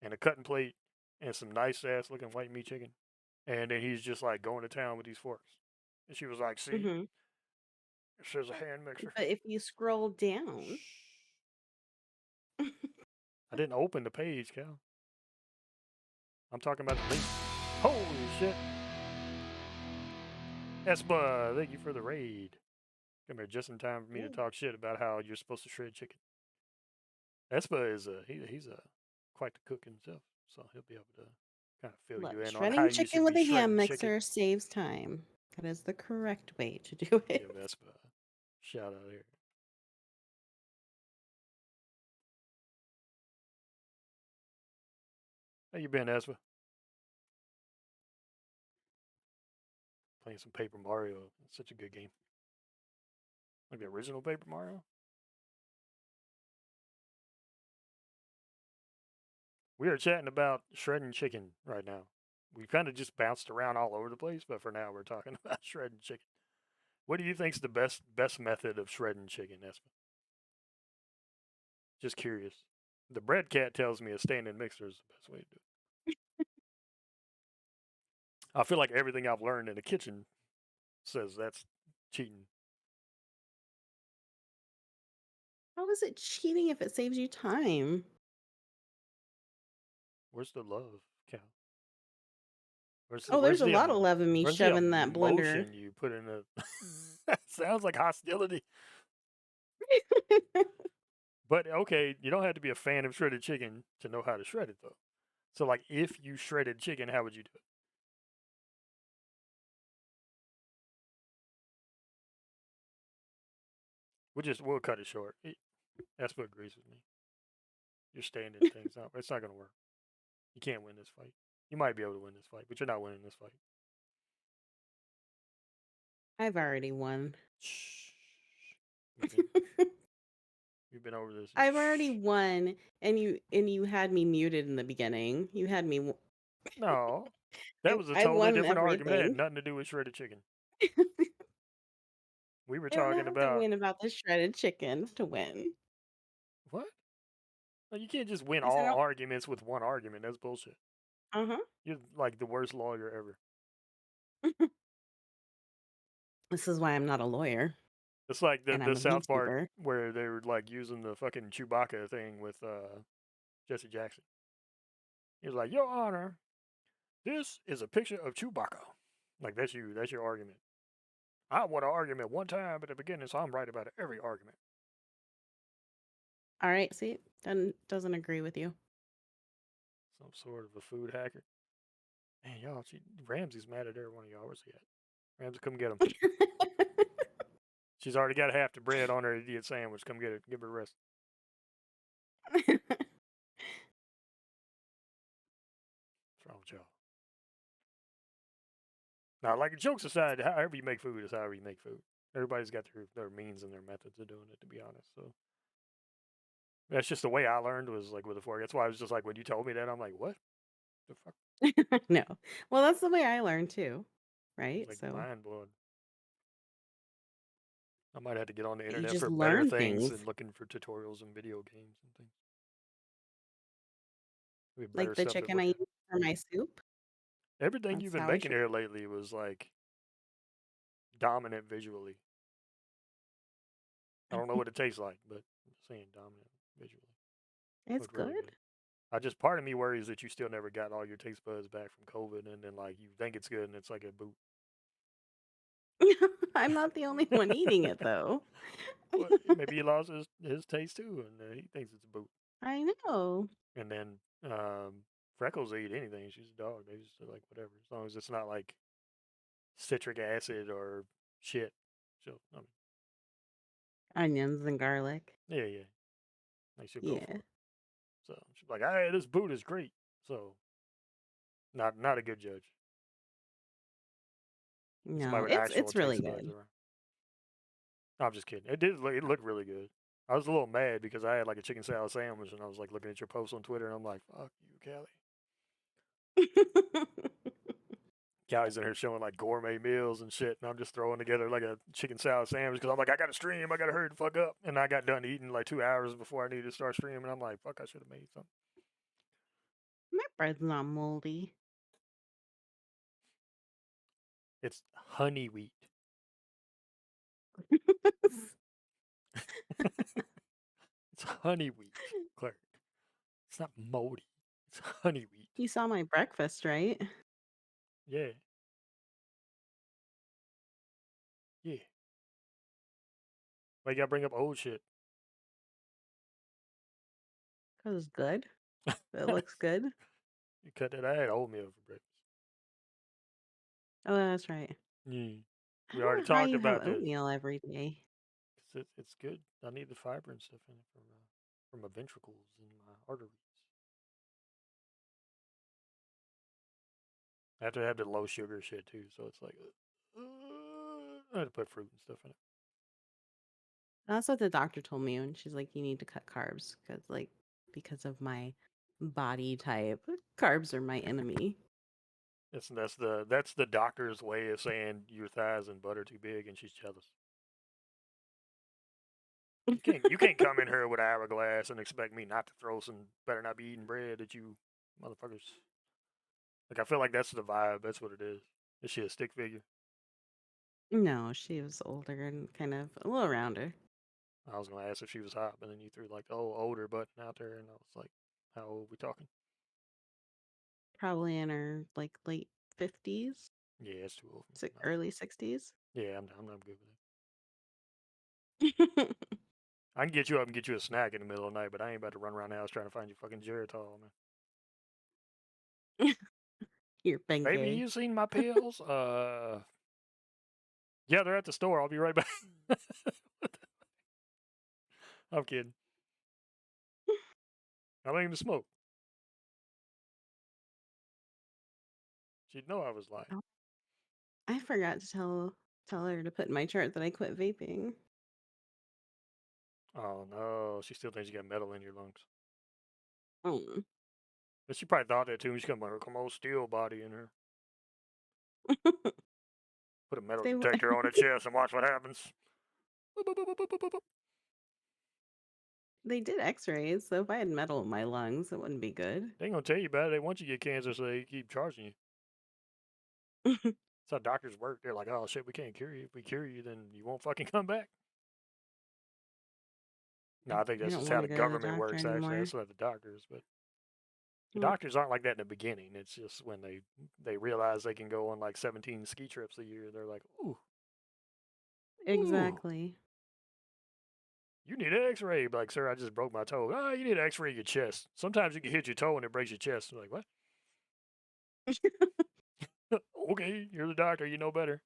and a cutting plate and some nice ass looking white meat chicken. And then he's just like going to town with these forks. And she was like, see, Hmm. it says a hand mixer. But if you scroll down, Shh. I didn't open the page, Cal. I'm talking about the link. Holy shit. Espa, thank you for the raid. Come here just in time for me to ooh, talk shit about how you're supposed to shred chicken. Espa is he's a quite the cook himself, so he'll be able to kind of fill look, you in on how shredding you chicken should with be a hand shredding chicken. mixer saves time. That is the correct way to do Give it. Espa a shout out here. How you been, Espa? Playing some Paper Mario. It's such a good game. Like the original Paper Mario. We are chatting about shredding chicken right now. We kind of just bounced around all over the place, but for now we're talking about shredding chicken. What do you think's the best method of shredding chicken, Espa? Just curious. The bread cat tells me a standing mixer is the best way to do it. I feel like everything I've learned in the kitchen says that's cheating. How is it cheating if it saves you time? Where's the love, Cal? Oh, there's a lot of love in me where's the shoving that blender. emotion you put in it? Sounds like hostility. But okay, you don't have to be a fan of shredded chicken to know how to shred it though. So like if you shredded chicken, how would you do it? We'll cut it short. That's what agrees with me. You're standing things up. It's not gonna work. You can't win this fight. You might be able to win this fight, but you're not winning this fight. I've already won. Shh. We've been, we've been over this. I've already won, and you had me muted in the beginning. You had me. No, that was a I totally won different argument. It had everything. nothing to do with shredded chicken. We were I don't talking have to about win about the shredded chicken to win. what? No, you can't just win I said, all arguments with one argument. That's bullshit. uh You're like the worst lawyer ever. huh. This is why I'm not a lawyer It's like and the I'm a South Park VTuber. where they were like using the fucking Chewbacca thing with Jesse Jackson. He was like, "Your Honor, this is a picture of Chewbacca." Like that's you. That's your argument. I won an argument one time at the beginning, so I'm right about every argument. All right, see, doesn't agree with you. Some sort of a food hacker. Man, y'all, Ramsey's mad at every one of y'all. Where's he at? Ramsey, come get him. She's already got half the bread on her idiot sandwich. Come get it. Give her a rest. What's wrong with y'all? Now, like jokes aside, however you make food is however you make food. Everybody's got their means and their methods of doing it, to be honest. So that's just the way I learned was like with a fork. That's why I was just like, when you told me that, I'm like, what the fuck? No, well, that's the way I learned too, It's right? like So mind blowing. I might have to get on the you internet just for better learn things things. and looking for tutorials and video games and things. We have better Like the stuff to chicken I look at. use for my soup. Everything you've That's been how I making should. here lately was like dominant visually. I don't know what it tastes like, but I'm saying dominant visually. It's Looked really good. good. I just part of me worries that you still never got all your taste buds back from COVID, and then like you think it's good and it's like a boot. I'm not the only one eating it though. Well, maybe he lost his taste too, and he thinks it's a boot. I know. And then Freckles will eat anything. She's a dog. They just like whatever, as long as it's not like citric acid or shit. So I mean, Onions and garlic. yeah, yeah, like she'll go for Yeah. it. So she's like, "Hey, this boot is great." So not a good judge. Somebody No, with actual it's really taste buds good. around. No, I'm just kidding. It looked really good. I was a little mad because I had like a chicken salad sandwich and I was like looking at your post on Twitter and I'm like, fuck you, Callie. Callie's in here showing like gourmet meals and shit, and I'm just throwing together like a chicken salad sandwich because I'm like, I gotta stream, I gotta hurry the fuck up. And I got done eating like 2 hours before I needed to start streaming. I'm like, fuck, I should have made something. My bread's not moldy. It's honey wheat. It's honey wheat, Claire. It's not moldy. It's honey wheat. You saw my breakfast, right? Yeah. Yeah. Why you gotta bring up old shit? Because it's good. It You looks good. cut that. I had oatmeal for breakfast. Oh, that's right. Yeah. I We don't already know how talked you have about this. oatmeal every day. It's good. I need the fiber and stuff in it for my ventricles and my arteries. I have to have the low sugar shit too, so it's like I have to put fruit and stuff in it. That's what the doctor told me, and she's like, "You need to cut carbs because of my body type. Carbs are my enemy." That's the doctor's way of saying your thighs and butt are too big, and she's jealous. You can't come in here with an hourglass and expect me not to throw some better not be eating bread at you, motherfuckers. Like I feel like that's the vibe. That's what it is. Is she a stick figure? No, she was older and kind of a little rounder. I was gonna ask if she was hot, but then you threw like the whole older button out there, and I was like, how old we talking? Probably in her like late 50s, Yeah, it's too old for me. early 60s. Yeah, I'm good with it. I can get you up and get you a snack in the middle of the night, but I ain't about to run around the house trying to find you fucking Geritol, man. You're Baby, Bengay. you seen my pills? Yeah, they're at the store. I'll be right back. I'm kidding. I don't even smoke. She'd know I was lying. Oh, I forgot to tell her to put in my chart that I quit vaping. Oh no, she still thinks you got metal in your lungs. Oh. But she probably thought that too. She's got my come on steel body in her. Put a metal They detector on her chest and watch what happens. they did X-rays, so if I had metal in my lungs, it wouldn't be good. They ain't gonna tell you about it. They want you to get cancer, so they keep charging you. That's how doctors work. They're like, oh shit, we can't cure you. If we cure you, then you won't fucking come back. No, I think I that's don't just want how to the go to the government doctor works. Actually, anymore. that's not the doctors, but the Mm, doctors aren't like that in the beginning. It's just when they realize they can go on like 17 ski trips a year. They're like, ooh, exactly. you need an X-ray. Like, sir, I just broke my toe. Oh, you need an X-ray of your chest. Sometimes you can hit your toe and it breaks your chest. I'm like, what? Okay, you're the doctor. You know better.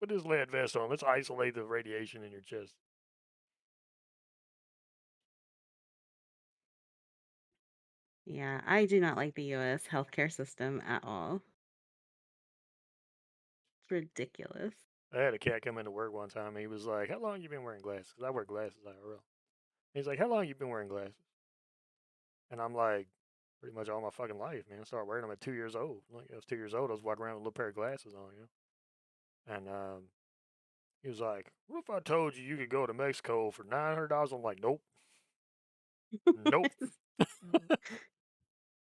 Put this lead vest on. Let's isolate the radiation in your chest. Yeah, I do not like the US healthcare system at all. It's ridiculous. I had a cat come into work one time. And he was like, how long you been wearing glasses? Because I wear glasses IRL. He's like, how long you been wearing glasses? And I'm like, pretty much all my fucking life, man. I started wearing them at 2 years old. Like, I was 2 years old. I was walking around with a little pair of glasses on, you know? And he was like, what if I told you you could go to Mexico for $900? I'm like, nope. Nope.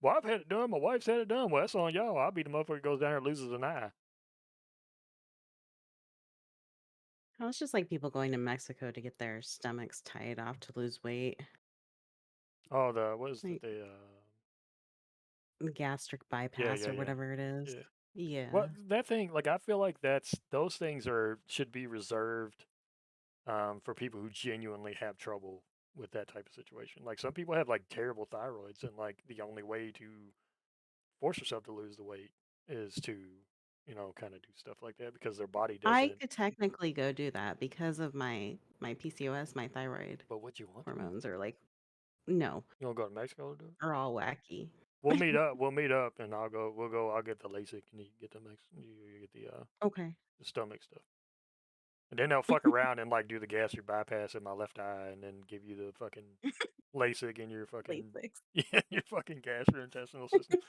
Well, I've had it done. My wife's had it done. Well, that's on y'all. I'll be the motherfucker who goes down there and loses an eye. Well, it's just like people going to Mexico to get their stomachs tied off to lose weight. Oh, what is it? Like The, the gastric yeah, bypass yeah, or yeah. whatever it is. Yeah. Yeah. Well, that thing, like, I feel like those things should be reserved for people who genuinely have trouble with that type of situation. Like some people have like terrible thyroids, and like the only way to force yourself to lose the weight is to, kind of do stuff like that because their body I doesn't. could technically go do that because of my PCOS, my thyroid But would you want to? hormones are like no, You want to go to Mexico to do it? are all wacky. We'll meet up. We'll meet up, and I'll go. We'll go. I'll get the LASIK, and you get the you get Okay. the stomach stuff. And then they'll fuck around and like do the gastric bypass in my left eye, and then give you the fucking LASIK in your fucking Lasix. yeah, your fucking gastrointestinal system.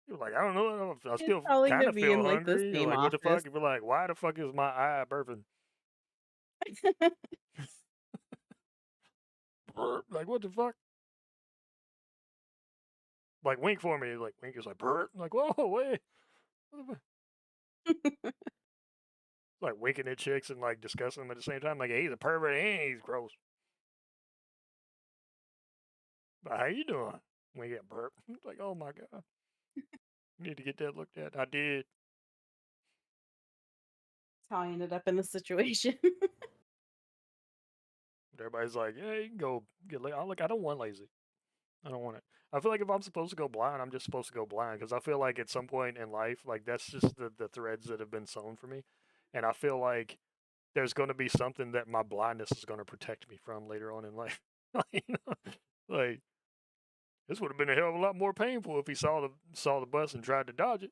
You're like, I don't know. I It's still probably kind gonna of be feel in like the hungry. You're same like, what the office. fuck? You're like, why the fuck is my eye burping? Like, what the fuck? Like, wink for me. Like, wink is like, burp. I'm like, whoa, wait. Like winking at chicks and like discussing them at the same time. Like, hey, he's a pervert and he's gross. But how you doing? When you get burp. It's like, oh my god. You need to get that looked at. I did. That's how I ended up in this situation. But everybody's like, yeah, you can go get lazy. I'm like, I don't want lazy. I don't want it. I feel like if I'm supposed to go blind, I'm just supposed to go blind because I feel like at some point in life, like that's just the threads that have been sewn for me. And I feel like there's going to be something that my blindness is going to protect me from later on in life. Like this would have been a hell of a lot more painful if he saw the bus and tried to dodge it.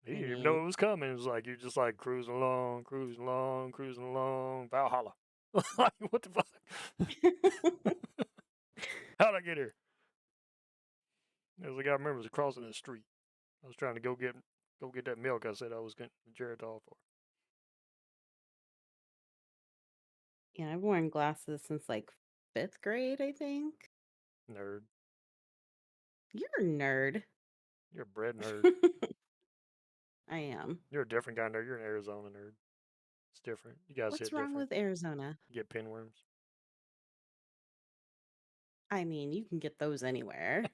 He I didn't even know mean, it was coming. It was like you're just like cruising along, cruising along, cruising along, Valhalla. Like what the fuck? How'd I get here? It was like I remember it was crossing the street. I was trying to go get that milk I said I was getting Geritol for. yeah, I've worn glasses since like 5th grade, I think. Nerd. You're a nerd. You're a bread nerd. I am. You're a different kind of nerd. You're an Arizona nerd. It's different. You guys What's hit wrong different. with Arizona? You get pinworms. I mean, you can get those anywhere.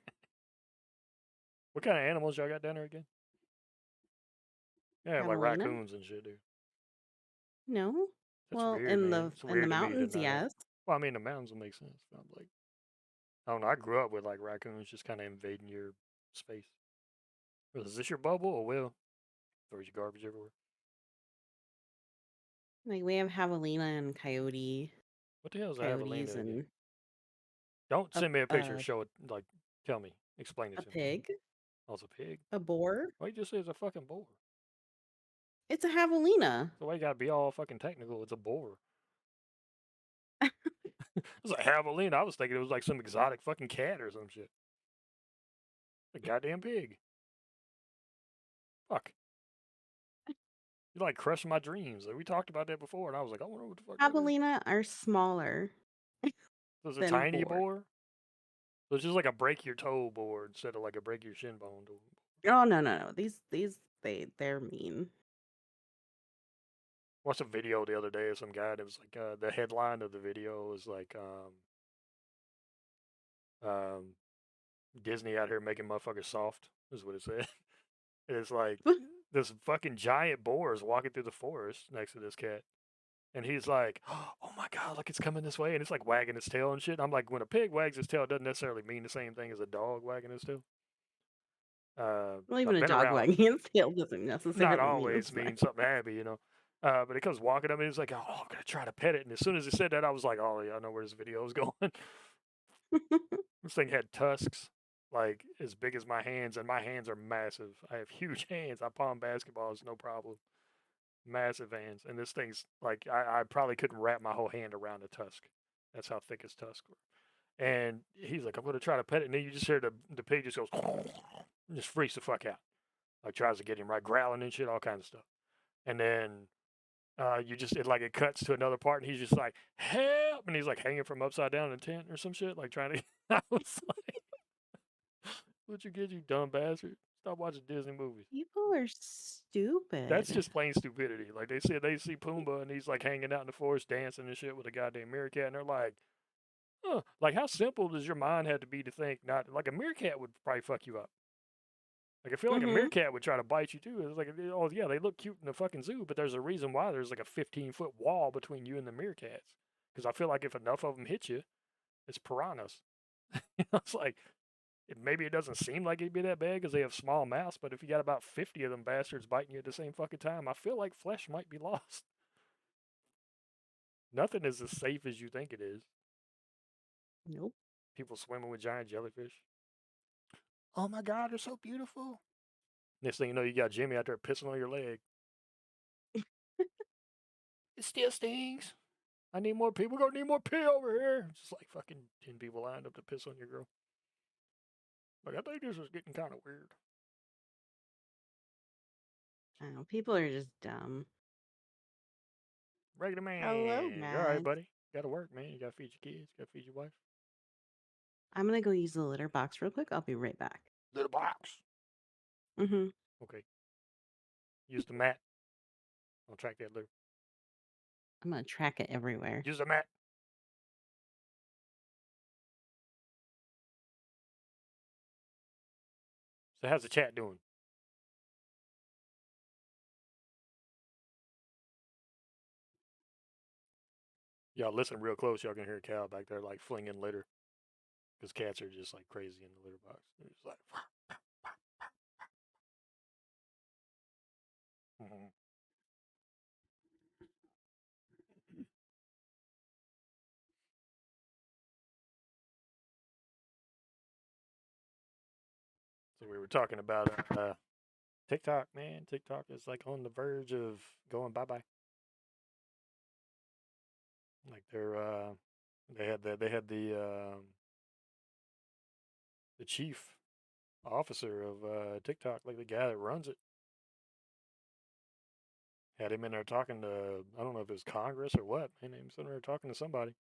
What kind of animals y'all got down there again? Yeah, like Javelina? raccoons and shit, dude. No. That's Well, weird, man. It's in the weird to me to mountains, not have. yes. Well, I mean, the mountains will make sense. But I'm like, I don't know. I grew up with like raccoons just kind of invading your space. Is this your bubble or Will? Throws your garbage everywhere. Like we have javelina and What the hell is a coyotes javelina again? and Don't a send me a picture. a, Show it. Like, tell me. Explain it a to me. pig, Oh, it's a pig. a boar. Why you just say it's a fucking boar? It's a javelina. So why you gotta be all fucking technical? It's a boar. It's a javelina. I was thinking it was like some exotic fucking cat or some shit. A goddamn pig. Fuck. You like crushing my dreams. Like, we talked about that before, and I was like, I wonder what the fuck that is. Javelina are smaller So it's a than tiny boar. boar. So it's just like a break your toe boar instead of like a break your shin bone. Oh no. They're mean. Watched a video the other day of some guy that was like the headline of the video was like um, Disney out here making motherfuckers soft is what it said. It's like this fucking giant boar is walking through the forest next to this cat. And he's like, oh my God, look, it's coming this way. And it's like wagging its tail and shit. I'm like, when a pig wags its tail, it doesn't necessarily mean the same thing as a dog wagging its tail. Well, even I've a been dog around, wagging its tail doesn't not necessarily mean always it's mean right. something happy, you know. But it comes walking up and he's like, oh, I'm going to try to pet it. And as soon as he said that, I was like, oh, yeah, I know where this video is going. This thing had tusks like as big as my hands, and my hands are massive. I have huge hands. I palm basketballs, no problem. Massive hands. And this thing's like, I probably couldn't wrap my whole hand around a tusk. That's how thick his tusks were. And he's like, I'm going to try to pet it. And then you just hear the pig just goes, just freaks the fuck out. Like tries to get him right, growling and shit, all kinds of stuff. And then it cuts to another part, and he's just like, help, and he's like hanging from upside down in a tent or some shit, like trying to. I was like, what you get, you dumb bastard? Stop watching Disney movies. People are That's stupid. just plain stupidity. Like they said, they see Pumbaa and he's like hanging out in the forest dancing and shit with a goddamn meerkat, and they're like, huh, like how simple does your mind have to be to think not like a meerkat would probably fuck you up. Like I feel like a Mm-hmm. meerkat would try to bite you too. It's like, oh yeah, they look cute in the fucking zoo, but there's a reason why there's like a 15-foot wall between you and the meerkats. Because I feel like if enough of them hit you, it's piranhas. It's like maybe it doesn't seem like it'd be that bad because they have small mouths, but if you got about 50 of them bastards biting you at the same fucking time, I feel like flesh might be lost. Nothing is as safe as you think it is. Nope. People swimming with giant jellyfish. Oh my god, they're so beautiful. Next thing you know, you got Jimmy out there pissing on your leg. It still stings. I need more people. We're gonna need more pee over here. Just like fucking 10 people lined up to piss on your girl. Like I think this is getting kind of weird. I know, people are just dumb. Regular Hello, man. All right, Matt. buddy. Gotta work, man. You gotta feed your kids. Gotta feed your wife. I'm gonna go use the litter box real quick. I'll be right back. Little box. Mm-hmm. Okay. Use the mat. I'll track that litter. I'm gonna track it everywhere. Use the mat. So how's the chat doing? Y'all listen real close. Y'all can hear Cal back there like flinging litter. Because cats are just like crazy in the litter box. They're just like. Mhm. So we were talking about TikTok, man. TikTok is like on the verge of going bye bye. Like they had the chief officer of TikTok, like the guy that runs it, had him in there talking to, I don't know if it was Congress or what. Man, he was in there talking to somebody,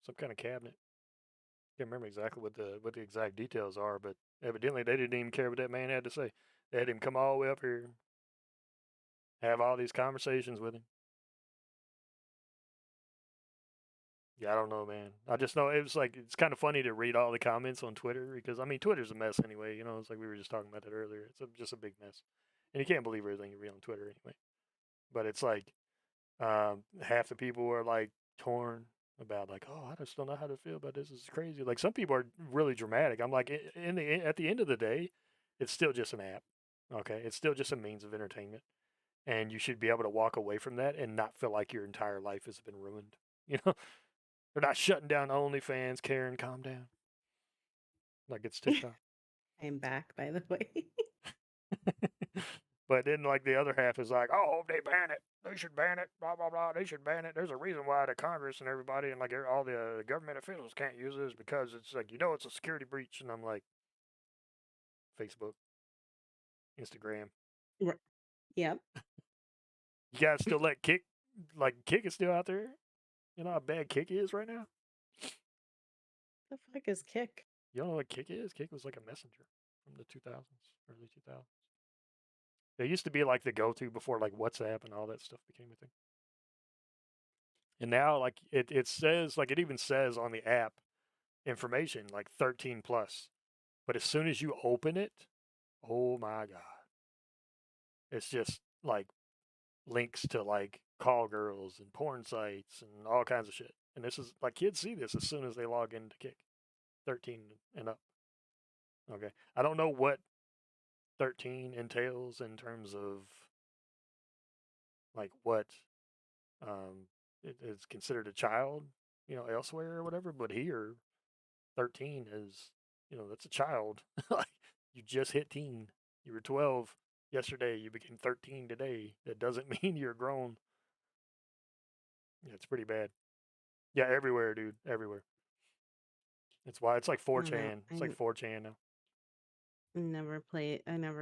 some kind of cabinet. Can't remember exactly what the exact details are, but evidently they didn't even care what that man had to say. They had him come all the way up here, have all these conversations with him. Yeah, I don't know, man. I just know it was like it's kind of funny to read all the comments on Twitter because I mean Twitter's a mess anyway. You know, it's like we were just talking about that earlier. Just a big mess, and you can't believe everything you read on Twitter anyway. But it's like half the people are like torn about like, oh, I just don't know how to feel about this. It's crazy. Like some people are really dramatic. I'm like, at the end of the day, it's still just an app. Okay, it's still just a means of entertainment, and you should be able to walk away from that and not feel like your entire life has been ruined. You know, they're not shutting down OnlyFans. Karen, calm down. Like it's TikTok. I'm back, by the way. But then, like, the other half is like, oh, they ban it. They should ban it. Blah, blah, blah. They should ban it. There's a reason why the Congress and everybody and, like, all the government officials can't use this because it's like, it's a security breach. And I'm like, Facebook, Instagram. Yep. You guys still let Kick, like, Kick is still out there? You know how bad Kick is right now? The fuck is Kick? You don't know what Kick is? Kick was like a messenger from the 2000s, early 2000s. They used to be like the go to before, like, WhatsApp and all that stuff became a thing. And now, like, it says, like, it even says on the app information, like 13 plus. But as soon as you open it, oh my God. It's just like links to like call girls and porn sites and all kinds of shit. And this is like kids see this as soon as they log into Kick, 13 and up. Okay. I don't know what 13 entails in terms of like what it is considered a child, elsewhere or whatever. But here, 13 is, that's a child. Like you just hit teen. You were 12 yesterday. You became 13 today. That doesn't mean you're grown. Yeah, it's pretty bad. Yeah, everywhere, dude. Everywhere. It's why it's like I don't know. 4chan. It's like 4chan now. I never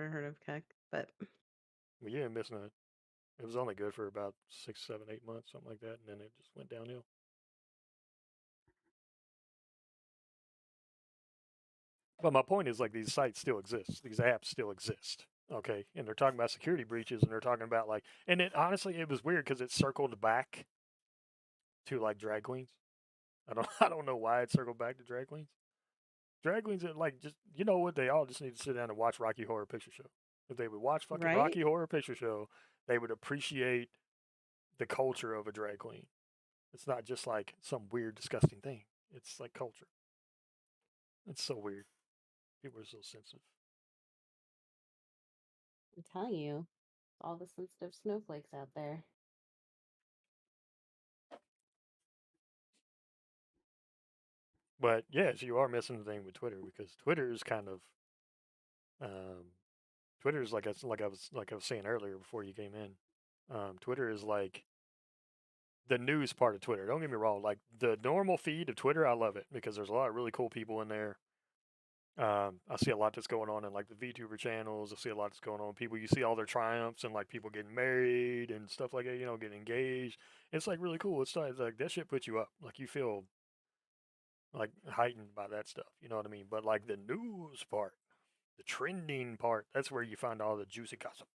heard of Kick, but Well, you ain't missing it. It was only good for about 6, 7, 8 months, something like that, and then it just went downhill. But my point is, like, these sites still exist. These apps still exist. Okay, and they're talking about security breaches, and they're talking about like, and it honestly, it was weird because it circled back to like drag queens. I don't, I don't know why it circled back to drag queens, Drag queens are like just you know what they all just need to sit down and watch Rocky Horror Picture Show. If they would watch fucking Right? Rocky Horror Picture Show, they would appreciate the culture of a drag queen. It's not just like some weird, disgusting thing. It's like culture. It's so weird. People are so sensitive. I'm telling you, all the sensitive snowflakes out there. But yes, you are missing the thing with Twitter because Twitter is kind of um, Twitter is like I was saying earlier before you came in. Twitter is like the news part of Twitter. Don't get me wrong. Like the normal feed of Twitter, I love it because there's a lot of really cool people in there. I see a lot that's going on in like the VTuber channels. I see a lot that's going on. People, you see all their triumphs and like people getting married and stuff like that. You know, getting engaged. It's like really cool. Like that shit puts you up. Like you feel like heightened by that stuff. You know what I mean? But like the news part, the trending part, that's where you find all the juicy gossip.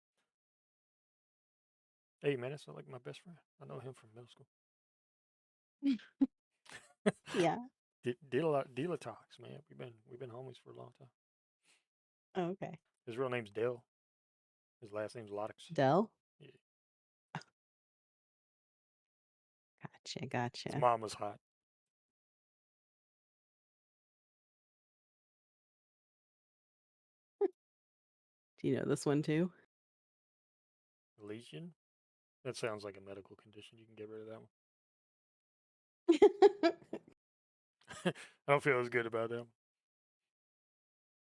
Hey man, that's like my best friend. I know him from middle school. Yeah. Dealer talks, man. We've been homies for a long time. Oh, okay. His real name's Dell. His last name's Lottix. Dell? Yeah. Gotcha, His gotcha. mom was hot. Do you know this one too? Legion. That sounds like a medical condition. You can get rid of that one. I don't feel as good about that one.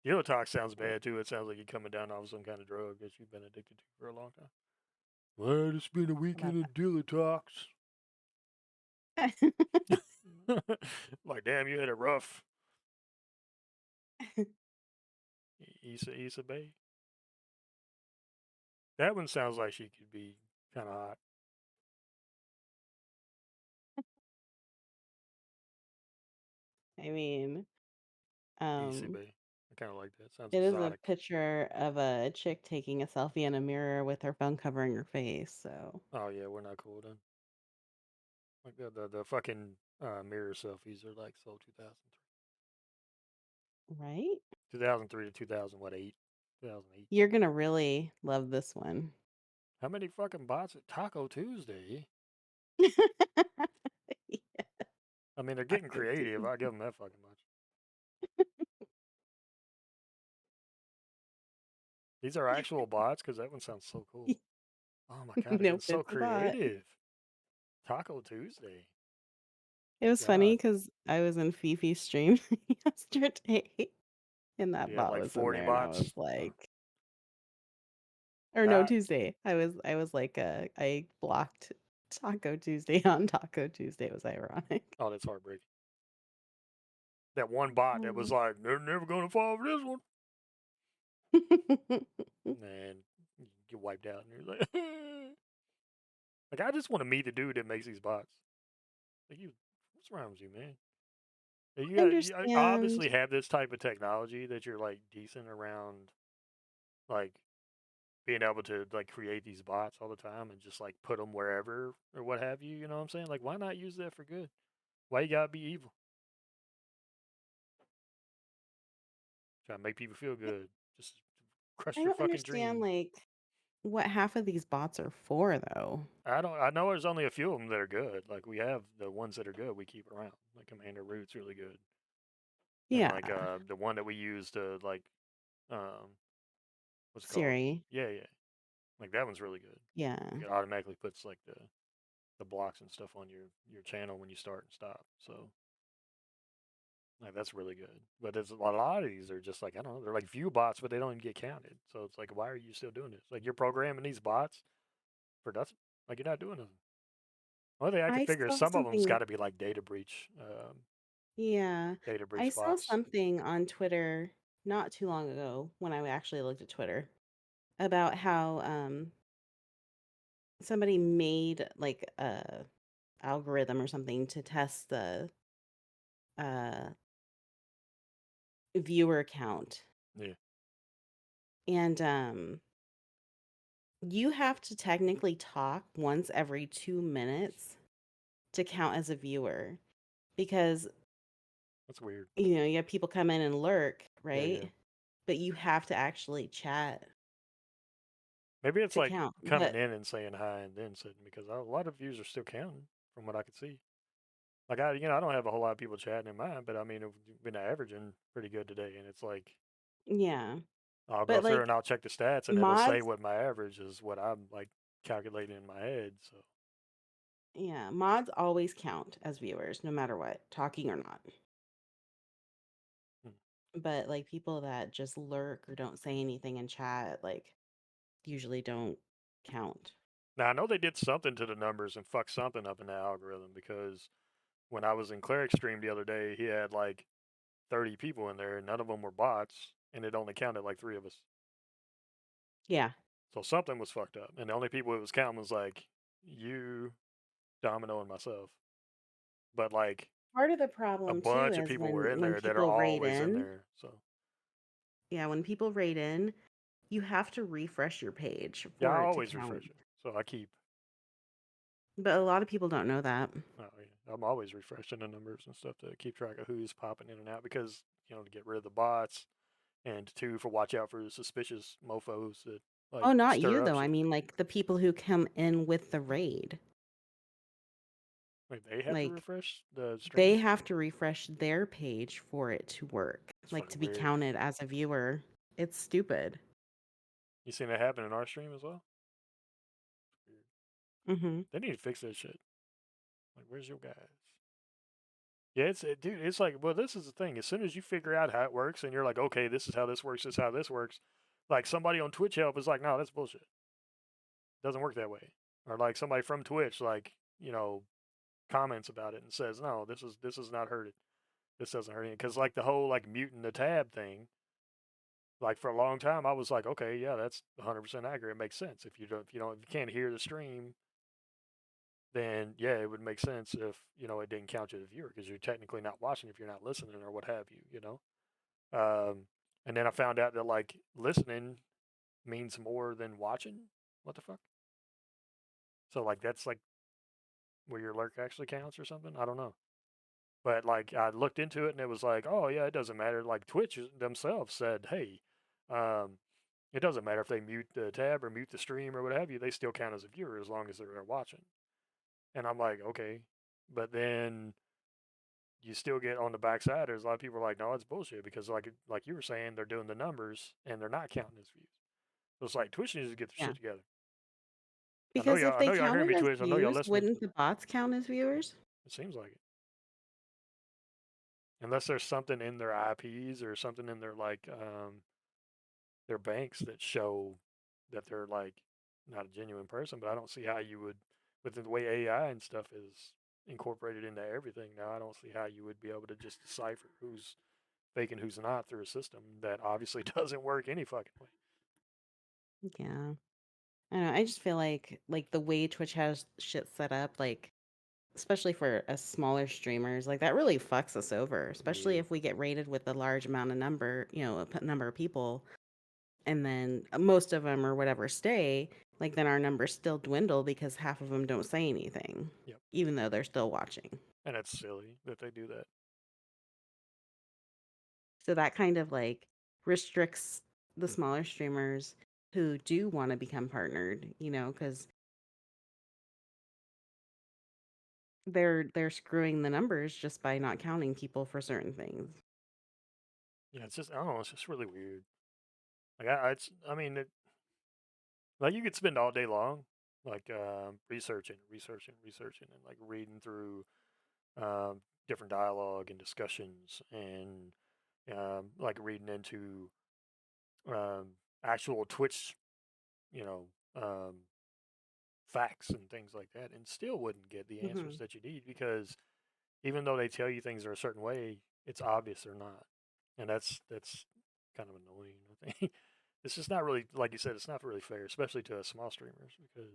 Delotox sounds bad too. It sounds like you're coming down off some kind of drug that you've been addicted to for a long time. Well, it's been a About weekend of Delotox. that. Like, damn, you had a rough Issa Bay. That one sounds like she could be kind of hot. I mean, Issa um, Bay. I kind of like that. Sounds it is a exotic. picture of a chick taking a selfie in a mirror with her phone covering her face, so Oh yeah, we're not cool then. Like the fucking mirror selfies are like so 2003. right? 2003 to 2000 what 8? 2008. You're gonna really love this one. How many fucking bots at Taco Tuesday? I mean, they're getting Taco creative. I Tuesday. give them that fucking much. These are actual bots because that one sounds so cool. Oh my god, they're getting Nope, so it's a bot. creative. Taco Tuesday. It was funny God, because I was in Fifi's stream yesterday, and that you had bot like was in 40 there, and I was bots. like, or no, That Tuesday. I was like, I blocked Taco Tuesday on Taco Tuesday. It was ironic. oh, that's heartbreaking. That one bot that was Oh. like, they're never gonna fall for this one. Man, you get wiped out, and you're like, like I just want to meet the dude that makes these bots. Like you, what's wrong with you, man? Like, you Understand. obviously have this type of technology that you're like decent around, like being able to like create these bots all the time and just like put them wherever or what have you. You know what I'm saying? Like, why not use that for good? Why you gotta be evil? Try to make people feel good. Just crush I their don't fucking understand dreams. like what half of these bots are for though. I don't. I know there's only a few of them that are good. Like we have the ones that are good. We keep around. Like Commander Root's really good, and Yeah, like the one that we use to like um what's it called? Siri. Yeah, yeah. Like that one's really good. Yeah. Like it automatically puts like the blocks and stuff on your channel when you start and stop. So like that's really good. But there's a lot of these are just like I don't know. They're like view bots, but they don't even get counted. So it's like why are you still doing this? Like you're programming these bots for nothing. Like you're not doing nothing. Only thing I could I figure is saw some of them's got something. to be like Yeah. data I breach saw bots. something on Twitter not too long ago when I actually looked at Twitter about how somebody made like a algorithm or something to test the uh viewer count. Yeah. And you have to technically talk once every 2 minutes to count as a viewer because That's weird. You have people come in and lurk, Yeah, yeah. right? But you have to actually chat Maybe it's to like count. coming But in and saying hi and then sitting because a lot of views are still counting from what I could see. Like I don't have a whole lot of people chatting in mine, but I mean, we've been averaging pretty good today, and it's like yeah. I'll go But through like and I'll check the stats, and it'll say mods, what my average is, what I'm like calculating in my head. So yeah, mods always count as viewers, no matter what, talking or not. hmm. But like people that just lurk or don't say anything in chat, like usually don't count. Now I know they did something to the numbers and fucked something up in the algorithm because when I was in Cleric's stream the other day, he had like 30 people in there, and none of them were bots, and it only counted like 3 of us. Yeah. So something was fucked up, and the only people it was counting was like you, Domino, and myself. But like Part of the a problem too bunch of is people were in when there that are people raid always in in. there. So Yeah, when people raid in, you have to refresh your page yeah, I for it to always count. refresh it. So I keep. But a lot of people don't know that. Oh yeah, I'm always refreshing the numbers and stuff to keep track of who's popping in and out because to get rid of the bots and two for watch out for the suspicious mofo's that like Oh, not you stir up though. I shit. mean like the people who come in with the raid. Like they have to Like refresh the they stream. have to refresh their page for it to work, It's like fucking to be weird. counted as a viewer. It's stupid. You seen that happen in our stream as well? Weird. Mm-hmm. They need to fix that shit. Like, where's your guys? Yeah, dude. It's like, well, this is the thing. As soon as you figure out how it works, and you're like, okay, this is how this works. This is how this works. Like somebody on Twitch help is like, no, that's bullshit. It doesn't work that way. Or like somebody from Twitch, like comments about it and says, no, this is not hurt it. This doesn't hurt it because like the whole like muting the tab thing. Like for a long time, I was like, okay, yeah, that's 100% accurate. It makes sense. If you can't hear the stream, then yeah, it would make sense if it didn't count you as a viewer because you're technically not watching if you're not listening or what have you. And then I found out that like listening means more than watching. What the fuck? So like that's like where your lurk actually counts or something. I don't know. But like I looked into it and it was like, oh yeah, it doesn't matter. Like Twitch themselves said, hey, um, it doesn't matter if they mute the tab or mute the stream or what have you. They still count as a viewer as long as they're watching. And I'm like, okay, but then you still get on the backside. There's a lot of people are like, no, it's bullshit because like you were saying, they're doing the numbers and they're not counting as views. So it's like Twitch needs to get their Yeah. shit together. Because if I they know y'all hear counted me, as Twitch. I know y'all views, listening. wouldn't the bots count as viewers? It seems like it, unless there's something in their IPs or something in their banks that show that they're like not a genuine person. But I don't see how you would, with the way AI and stuff is incorporated into everything now. I don't see how you would be able to just decipher who's fake and who's not through a system that obviously doesn't work any fucking way. Yeah. I don't know. I just feel like the way Twitch has shit set up, like especially for us smaller streamers, like that really fucks us over, especially Yeah. if we get rated with a large amount of number, number of people, and then most of them or whatever stay, like then our numbers still dwindle because half of them don't say anything, Yep. even though they're still watching. And it's silly that they do that. So that kind of like restricts the smaller streamers who do want to become partnered, because they're screwing the numbers just by not counting people for certain things. Yeah, it's just I don't know. It's just really weird. Like I mean, like you could spend all day long, like researching, and like reading through different dialogue and discussions, and like reading into um, actual Twitch, you know, um, facts and things like that, and still wouldn't get the answers Hmm. that you need because even though they tell you things are a certain way, it's obvious they're not, and that's kind of annoying. I think it's just not really like you said. It's not really fair, especially to us small streamers, because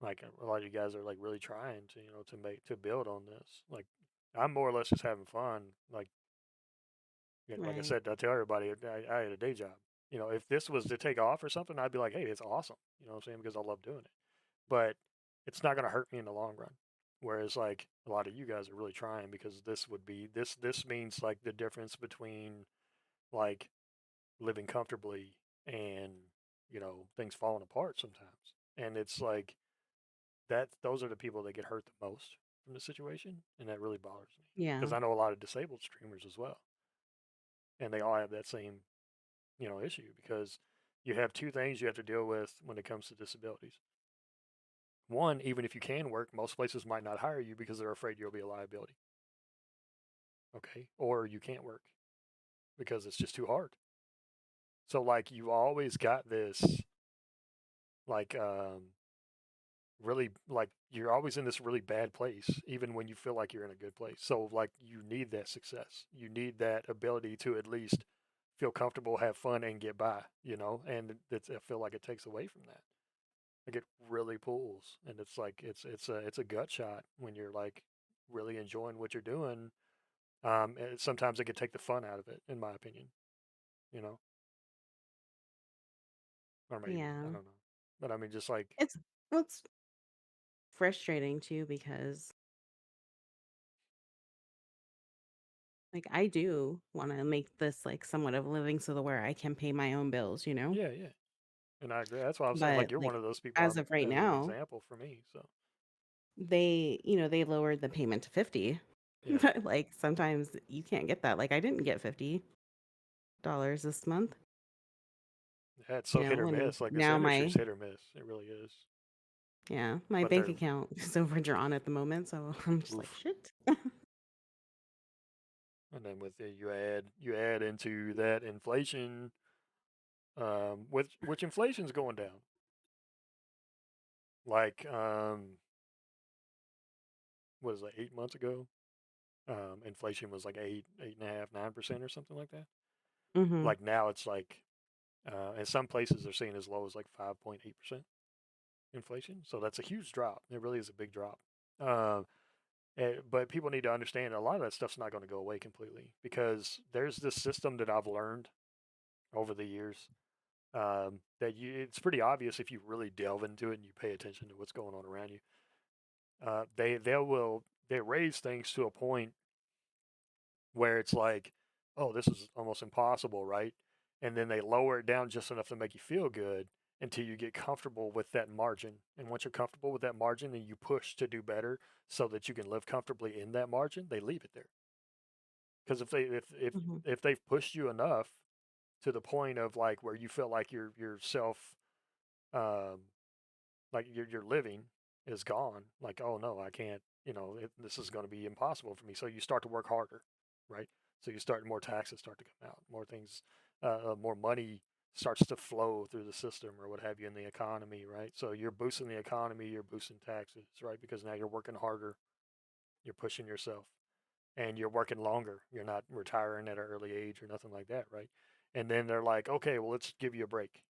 like a lot of you guys are like really trying to to build on this. Like I'm more or less just having fun. Like like I Right. said, I tell everybody I had a day job. If this was to take off or something, I'd be like, hey, it's awesome. You know what I'm saying? Because I love doing it. But it's not going to hurt me in the long run. Whereas like a lot of you guys are really trying because this means like the difference between like living comfortably and things falling apart sometimes. And it's like that those are the people that get hurt the most from the situation, and that really bothers me Yeah. because I know a lot of disabled streamers as well, and they all have that same issue because you have two things you have to deal with when it comes to disabilities. One, even if you can work, most places might not hire you because they're afraid you'll be a liability. Okay, or you can't work because it's just too hard. So like you always got this like really like you're always in this really bad place even when you feel like you're in a good place. So like you need that success. You need that ability to at least feel comfortable, have fun and get by, and I feel like it takes away from that. Like it really pulls and it's like it's a gut shot when you're like really enjoying what you're doing. And sometimes it could take the fun out of it in my opinion, you know. Or maybe, I Yeah. don't know. But I mean just like It's well, it's frustrating too because like I do want to make this like somewhat of a living so that where I can pay my own bills, you know? yeah, yeah. And I agree. That's why I'm saying like But you're one like of those people as I'm of right as an now, example for me. So they lowered the payment to 50. yeah. But like sometimes you can't get that. Like I didn't get $50 this month, Yeah, it's so hit or and miss. Like this now industry's my hit or miss. It really is. my But bank they're account is overdrawn at the moment, so I'm just like, oof. shit. And then with it, you add into that inflation, which inflation's going down. Like what is it, 8 months ago? Inflation was like 8.5, 9% or something like that. Mhm. Like now it's like in some places they're seeing as low as like 5.8% inflation. So that's a huge drop. It really is a big drop. Um, but people need to understand a lot of that stuff's not going to go away completely because there's this system that I've learned over the years that it's pretty obvious if you really delve into it and you pay attention to what's going on around you. They raise things to a point where it's like, oh, this is almost impossible, right? And then they lower it down just enough to make you feel good until you get comfortable with that margin. And once you're comfortable with that margin and you push to do better so that you can live comfortably in that margin, they leave it there. Because Mhm. if they've pushed you enough to the point of like where you feel like your self um, like your living is gone, like oh no I can't, this is going to be impossible for me, so you start to work harder, right? So you start, more taxes start to come out, more things, more money starts to flow through the system or what have you in the economy, right? So you're boosting the economy, you're boosting taxes, right? Because now you're working harder, you're pushing yourself, and you're working longer, you're not retiring at an early age or nothing like that, right? And then they're like, okay, well let's give you a break.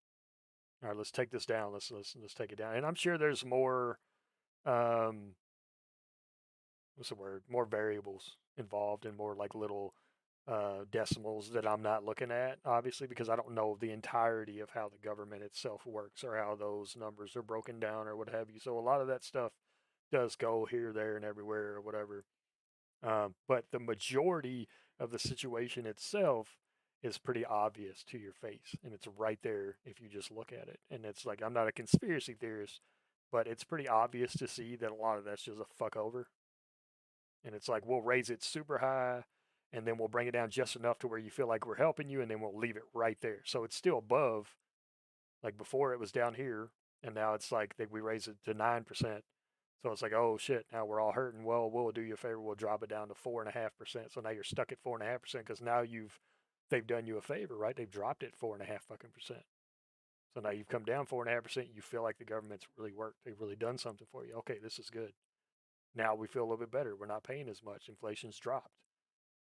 All right, let's take this down. Let's take it down. And I'm sure there's more um what's the word? More variables involved and more like little decimals that I'm not looking at, obviously, because I don't know the entirety of how the government itself works or how those numbers are broken down or what have you. So a lot of that stuff does go here, there, and everywhere or whatever. But the majority of the situation itself is pretty obvious to your face, and it's right there if you just look at it. And it's like I'm not a conspiracy theorist, but it's pretty obvious to see that a lot of that's just a fuck over. And it's like we'll raise it super high, and then we'll bring it down just enough to where you feel like we're helping you, and then we'll leave it right there. So it's still above. Like before, it was down here, and now it's like we raise it to 9%. So it's like, oh shit, now we're all hurting. Well, we'll do you a favor. We'll drop it down to 4.5%. So now you're stuck at 4.5% because now they've done you a favor, right? They've dropped it 4.5 fucking percent. So now you've come down 4.5%. You feel like the government's really worked. They've really done something for you. Okay, this is good. Now we feel a little bit better. We're not paying as much. Inflation's dropped.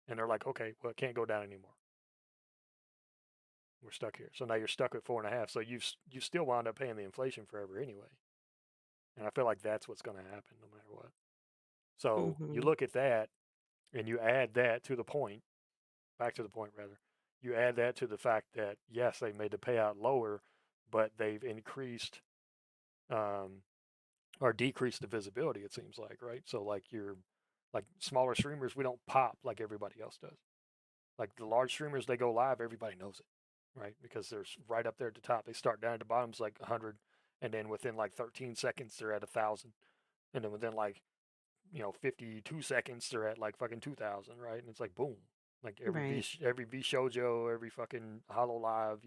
And they're like, okay, well, it can't go down anymore. We're stuck here. So now you're stuck at 4.5. So you still wound up paying the inflation forever anyway. And I feel like that's what's going to happen no matter what. So you Mhm. look at that and you add that to the point, back to the point rather, you add that to the fact that yes, they made the payout lower, but they've increased um, or decrease the visibility. It seems like, right? So like like smaller streamers, we don't pop like everybody else does. Like the large streamers, they go live, everybody knows it, right? Because they're right up there at the top. They start down at the bottom, it's like 100, and then within like 13 seconds, they're at 1,000, and then within like 52 seconds, they're at like fucking 2,000, right? And it's like boom, like Right. every V Shoujo, every fucking Hollow Live,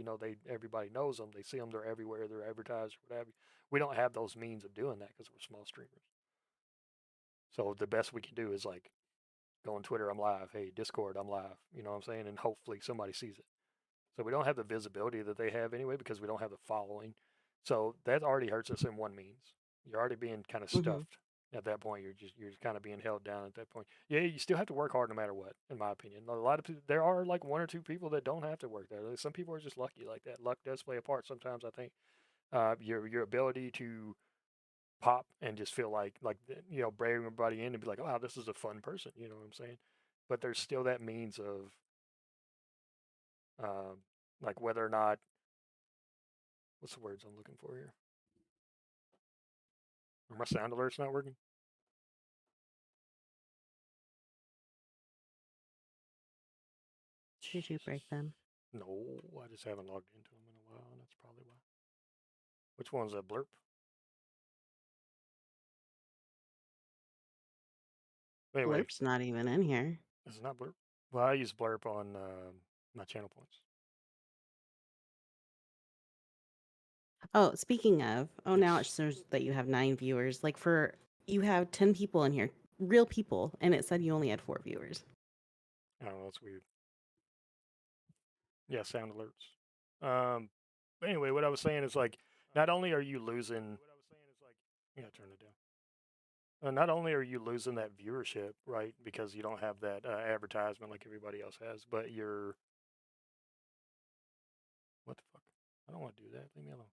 everybody knows them, they see them, they're everywhere, they're advertised or whatever. We don't have those means of doing that because we're small streamers. So the best we can do is like go on Twitter, I'm live. Hey, Discord, I'm live. You know what I'm saying? And hopefully somebody sees it. So we don't have the visibility that they have anyway because we don't have the following. So that already hurts us in one means. You're already being kind of Hmm. stuffed at that point. You're just kind of being held down at that point. Yeah, you still have to work hard no matter what, in my opinion. A lot of people, there are like one or two people that don't have to work there. Some people are just lucky like that. Luck does play a part sometimes. I think your ability to pop and just feel like bring everybody in and be like, oh, wow, this is a fun person. You know what I'm saying? But there's still that means of um, like whether or not what's the words I'm looking for here? Are my sound alerts not working? Did you break Jesus. them? No, I just haven't logged into them in a while, and that's probably why. Which one's that blurp? Anyway, Blurp's not even in here. this is not blurp. Well, I use blurp on my channel points. Oh, speaking of, oh, now it Yes. shows that you have 9 viewers. Like you have 10 people in here, real people, and it said you only had 4 viewers. I don't know. It's weird. Yeah, sound alerts. Anyway, what I was saying is like, not only are you losing, yeah, turn it down. Not only are you losing that viewership, right, because you don't have that advertisement like everybody else has, but you're what the fuck? I don't want to do that. Leave me alone.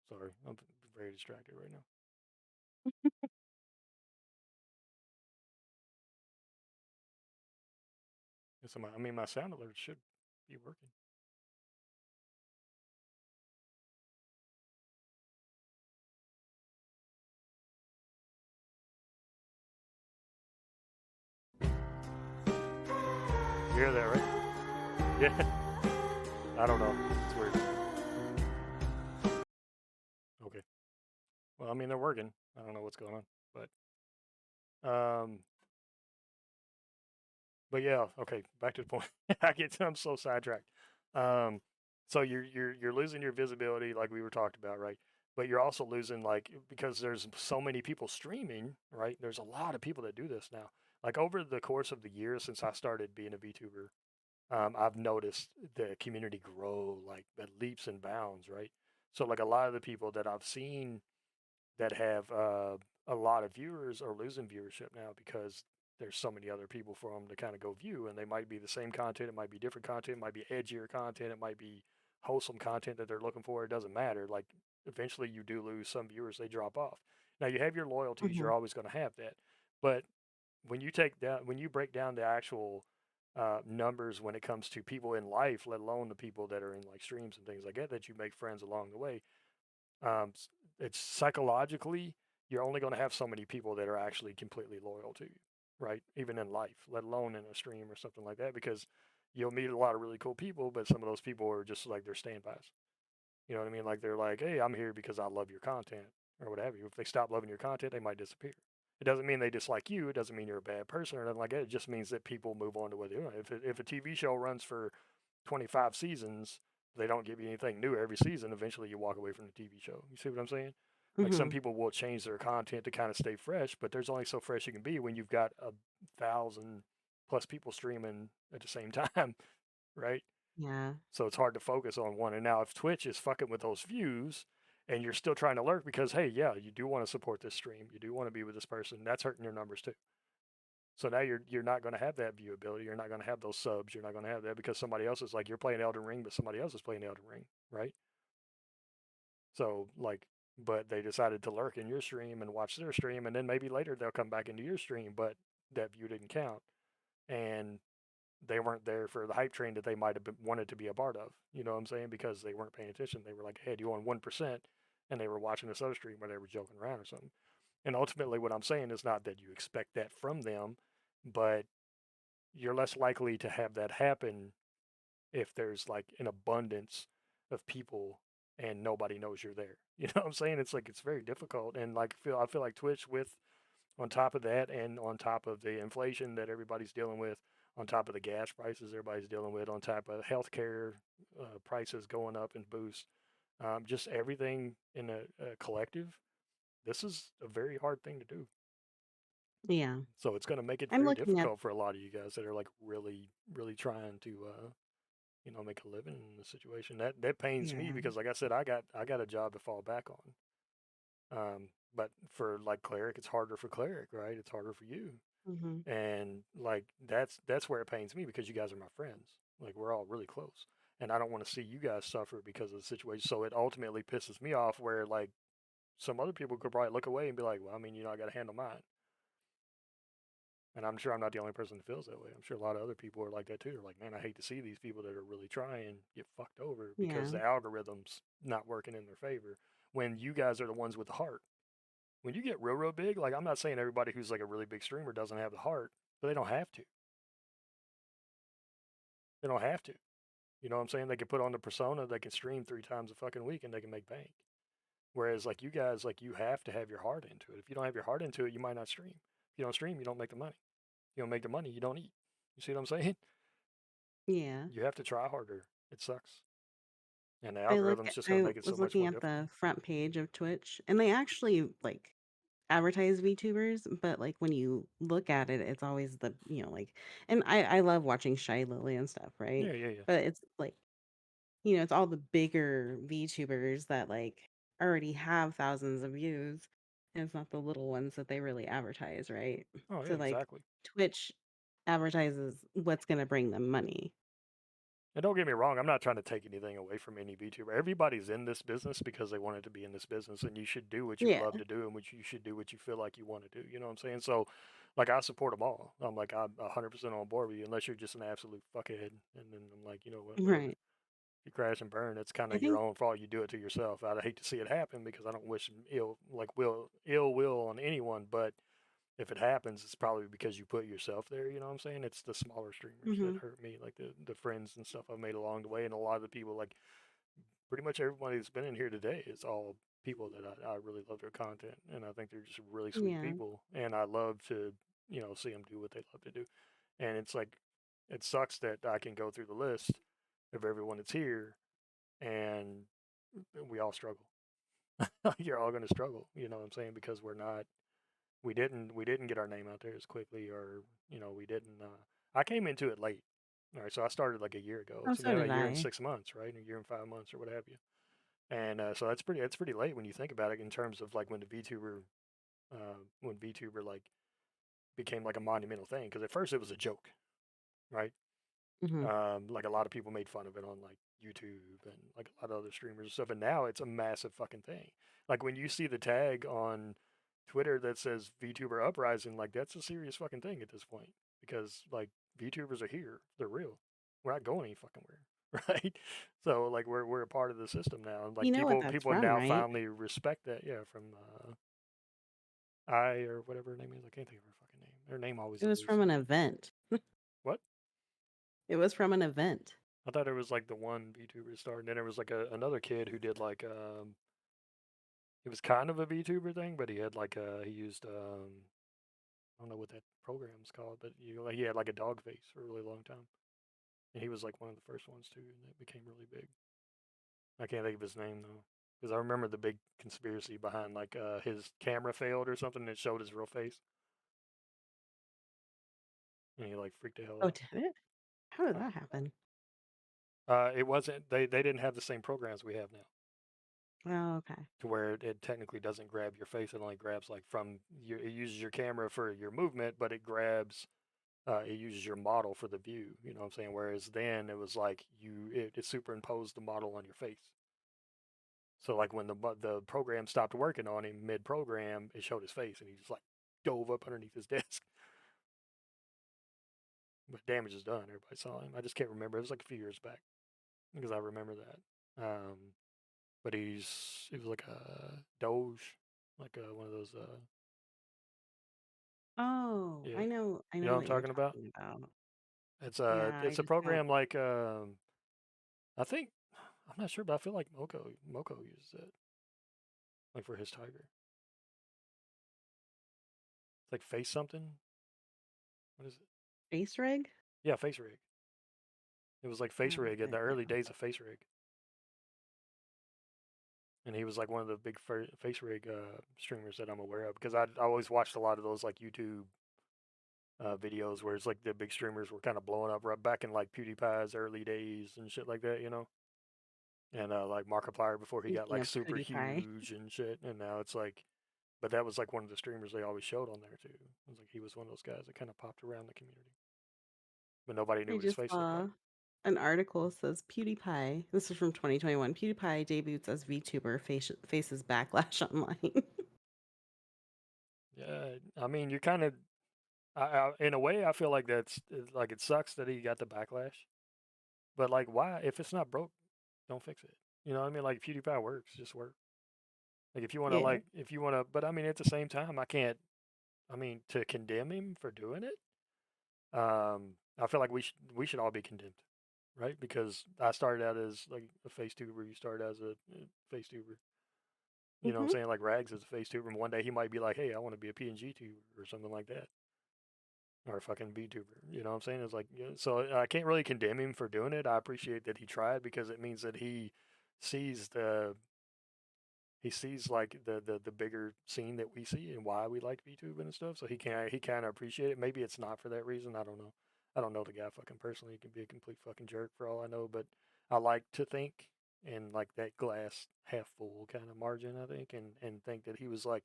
Sorry, I'm very distracted right now. I mean, my sound alert should be working. You hear that, right? Yeah. I don't know. It's weird. Okay. Well, I mean, they're working. I don't know what's going on, um, but yeah. Okay. Back to the point. I'm so sidetracked. Um, so you're losing your visibility, like we were talked about, right? But you're also losing like because there's so many people streaming, right? There's a lot of people that do this now. Like over the course of the years since I started being a VTuber, I've noticed the community grow like at leaps and bounds, right? So like a lot of the people that I've seen that have a lot of viewers are losing viewership now because there's so many other people for them to kind of go view, and they might be the same content, it might be different content, it might be edgier content, it might be wholesome content that they're looking for. It doesn't matter. Like eventually, you do lose some viewers; they drop off. Now you have your loyalties; Hmm. you're always going to have that, but when you break down the actual numbers when it comes to people in life, let alone the people that are in like streams and things like that you make friends along the way. Um, it's psychologically, you're only going to have so many people that are actually completely loyal to you, right? Even in life, let alone in a stream or something like that, because you'll meet a lot of really cool people, but some of those people are just like they're standbys. You know what I mean? Like they're like, hey, I'm here because I love your content or what have you. If they stop loving your content, they might disappear. It doesn't mean they dislike you. It doesn't mean you're a bad person or nothing like that. It just means that people move on to what they're doing. If a TV show runs for 25 seasons, they don't give you anything new every season. Eventually, you walk away from the TV show. You see what I'm saying? Like some Hmm. people will change their content to kind of stay fresh, but there's only so fresh you can be when you've got 1,000 plus people streaming at the same time, right? Yeah. So it's hard to focus on one. And now if Twitch is fucking with those views and you're still trying to lurk because hey, yeah, you do want to support this stream, you do want to be with this person, that's hurting your numbers too. So now you're not going to have that viewability. You're not going to have those subs. You're not going to have that because somebody else is like you're playing Elden Ring, but somebody else is playing Elden Ring, right? So like, but they decided to lurk in your stream and watch their stream, and then maybe later they'll come back into your stream, but that view didn't count, and they weren't there for the hype train that they might have wanted to be a part of. You know what I'm saying? Because they weren't paying attention. They were like, "Hey, do you want 1%?" and they were watching this other stream where they were joking around or something. And ultimately, what I'm saying is not that you expect that from them, but you're less likely to have that happen if there's like an abundance of people and nobody knows you're there. You know what I'm saying? It's like it's very difficult, and like I feel like Twitch with on top of that, and on top of the inflation that everybody's dealing with, on top of the gas prices everybody's dealing with, on top of healthcare prices going up and boost, just everything in a collective. This is a very hard thing to do. Yeah. So it's going to make it I'm very looking at difficult for a lot of you guys that are like really, really trying to, make a living in the situation. That pains me yeah. because, like I said, I got a job to fall back on. But for like cleric, it's harder for cleric, right? It's harder for you, Hmm. and like that's where it pains me because you guys are my friends. Like we're all really close, and I don't want to see you guys suffer because of the situation. So it ultimately pisses me off where like some other people could probably look away and be like, well, I mean, I got to handle mine. And I'm sure I'm not the only person that feels that way. I'm sure a lot of other people are like that too. They're like, man, I hate to see these people that are really trying get fucked over because Yeah. the algorithm's not working in their favor when you guys are the ones with the heart. When you get real, real big, like I'm not saying everybody who's like a really big streamer doesn't have the heart, but they don't have to. They don't have to. You know what I'm saying? They can put on the persona, they can stream 3 times a fucking week and they can make bank. Whereas like you guys, like you have to have your heart into it. If you don't have your heart into it, you might not stream. If you don't stream, you don't make the money. You don't make the money, you don't eat. You see what I'm saying? Yeah. You have to try harder. It sucks. And the algorithm's just going to I make it so was much looking more at difficult. the front page of Twitch and they actually like advertise VTubers, but like when you look at it, it's always the, like, and I love watching Shy Lily and stuff, right? Yeah, yeah, yeah. But it's like, it's all the bigger VTubers that like already have thousands of views. And it's not the little ones that they really advertise, right? Oh, yeah, So like exactly. Twitch advertises what's going to bring them money. And don't get me wrong, I'm not trying to take anything away from any VTuber. Everybody's in this business because they wanted to be in this business, and you should do what you Yeah. love to do, and which you should do what you feel like you want to do. You know what I'm saying? So, like, I support them all. I'm like, I'm 100% on board with you, unless you're just an absolute fuckhead. And then I'm like, you know what, whatever. Right. If you crash and burn, it's kind I of your think, own fault. You do it to yourself. I'd hate to see it happen because I don't wish ill will on anyone, but if it happens, it's probably because you put yourself there. You know what I'm saying? It's the smaller streamers that hmm hurt me, like the friends and stuff I've made along the way, and a lot of the people, like pretty much everybody that's been in here today, is all people that I really love their content, and I think they're just really sweet yeah. people, and I love to see them do what they love to do, and it's like it sucks that I can go through the list of everyone that's here, and we all struggle. You're all going to struggle. You know what I'm saying? Because we didn't get our name out there as quickly, or we didn't. I came into it late. All right, so I started like a year ago, Oh, so so now a did year and I. 6 months, right? A year and 5 months, or what have you. And so that's pretty late when you think about it in terms of like when VTuber like became like a monumental thing. Because at first it was a joke, right? Hmm. Like a lot of people made fun of it on like YouTube and like a lot of other streamers and stuff. And now it's a massive fucking thing. Like when you see the tag on Twitter that says VTuber Uprising, like that's a serious fucking thing at this point because like VTubers are here, they're real. We're not going any fucking where, right? So like we're a part of the system now. And You like know what people that's people from, now right? finally respect that. Yeah, from I or whatever her name is. I can't think of her fucking name. Her name always It was from eludes an me. event. What? It was from an event. I thought it was like the one VTuber star, and then there was like another kid who did like it was kind of a VTuber thing, but he had like he used I don't know what that program's called, but he had like a dog face for a really long time, and he was like one of the first ones too, and it became really big. I can't think of his name though, because I remember the big conspiracy behind like his camera failed or something that showed his real face, and he like freaked the hell Oh, out. did it? How did that happen? It wasn't they didn't have the same programs we have now. Oh, okay. To where it technically doesn't grab your face. It only grabs like from your. It uses your camera for your movement, but it grabs. It uses your model for the view. You know what I'm saying? Whereas then it was like it superimposed the model on your face. So like when the program stopped working on him mid program, it showed his face, and he just like dove up underneath his desk. But damage is done. Everybody saw him. I just can't remember. It was like a few years back because I remember that. but he was like a Doge, like one of those. Oh, Yeah, I you know know what I'm what you're talking about. talking about. Yeah, I It's a just don't. program like I think I'm not sure, but I feel like Moko uses it like for his tiger. It's like face something. What is it? Face rig? Yeah, face rig. It was like face Oh, rig in the wait, early yeah. days of face rig, and he was like one of the big face rig streamers that I'm aware of because I always watched a lot of those like YouTube videos where it's like the big streamers were kind of blowing up right back in like PewDiePie's early days and shit like that, you know. And like Markiplier before he got Speaking like of super PewDiePie, huge and shit, and now it's like, but that was like one of the streamers they always showed on there too. It was like he was one of those guys that kind of popped around the community, but nobody knew I what his just face looked like. saw an article says PewDiePie, this is from 2021, PewDiePie debuts as VTuber, faces backlash online. Yeah, I mean, you're kind of, in a way, I feel like like it sucks that he got the backlash, but like, why? If it's not broke, don't fix it. You know what I mean? Like PewDiePie works, just work. Like if you want to, Yeah. if you want to, but I mean, at the same time, I can't. I mean, to condemn him for doing it, I feel like we should all be condemned, right? Because I started out as like a face tuber, you started as a face tuber. You know what I'm Hmm. saying? Like Rags is a face tuber, and one day he might be like, "Hey, I want to be a PNG tuber or something like that." Or a fucking VTuber. You know what I'm saying? It's like, so I can't really condemn him for doing it. I appreciate that he tried because it means that sees the he sees like the bigger scene that we see and why we like VTube and stuff. So he kind of appreciate it. Maybe it's not for that reason. I don't know. I don't know the guy fucking personally. He can be a complete fucking jerk for all I know. But I like to think in like that glass half full kind of margin. I think and think that he was like,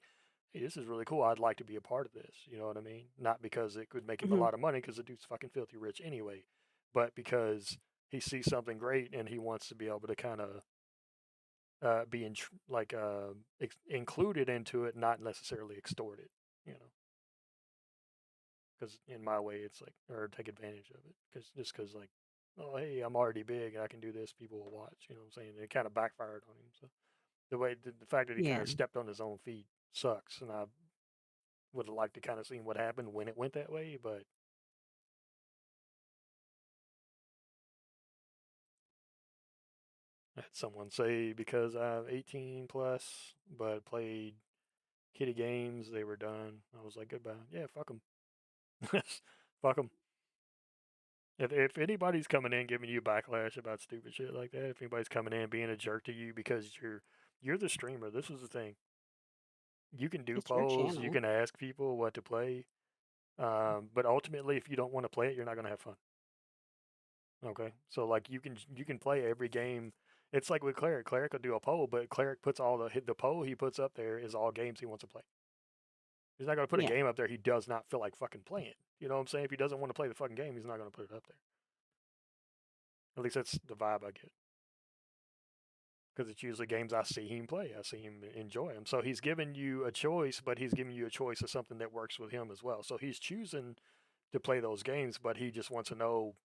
hey, this is really cool. I'd like to be a part of this. You know what I mean? Not because it could make him a Hmm. lot of money because the dude's fucking filthy rich anyway, but because he sees something great and he wants to be able to kind of being like included into it, not necessarily extorted, you know. Because in my way, it's like or take advantage of it. Because just because like, oh hey, I'm already big and I can do this, people will watch. You know what I'm saying? It kind of backfired on him. So the fact that he kind Yeah. of stepped on his own feet sucks, and I would have liked to kind of seen what happened when it went that way, but. I had someone say because I'm 18 plus, but played kitty games, they were done. I was like, goodbye. Yeah, fuck them. Fuck them. If anybody's coming in giving you backlash about stupid shit like that, if anybody's coming in being a jerk to you because you're the streamer, this is the thing. You can do It's your polls, you channel. can ask people what to play, but ultimately, if you don't want to play it, you're not gonna have fun. Okay, so like you can play every game. It's like with Cleric. Cleric will do a poll, but Cleric puts all the poll he puts up there is all games he wants to play. He's not gonna put a Yeah. game up there he does not feel like fucking playing. You know what I'm saying? If he doesn't want to play the fucking game, he's not gonna put it up there. At least that's the vibe I get. Because it's usually games I see him play. I see him enjoy them. So he's giving you a choice, but he's giving you a choice of something that works with him as well. So he's choosing to play those games, but he just wants to know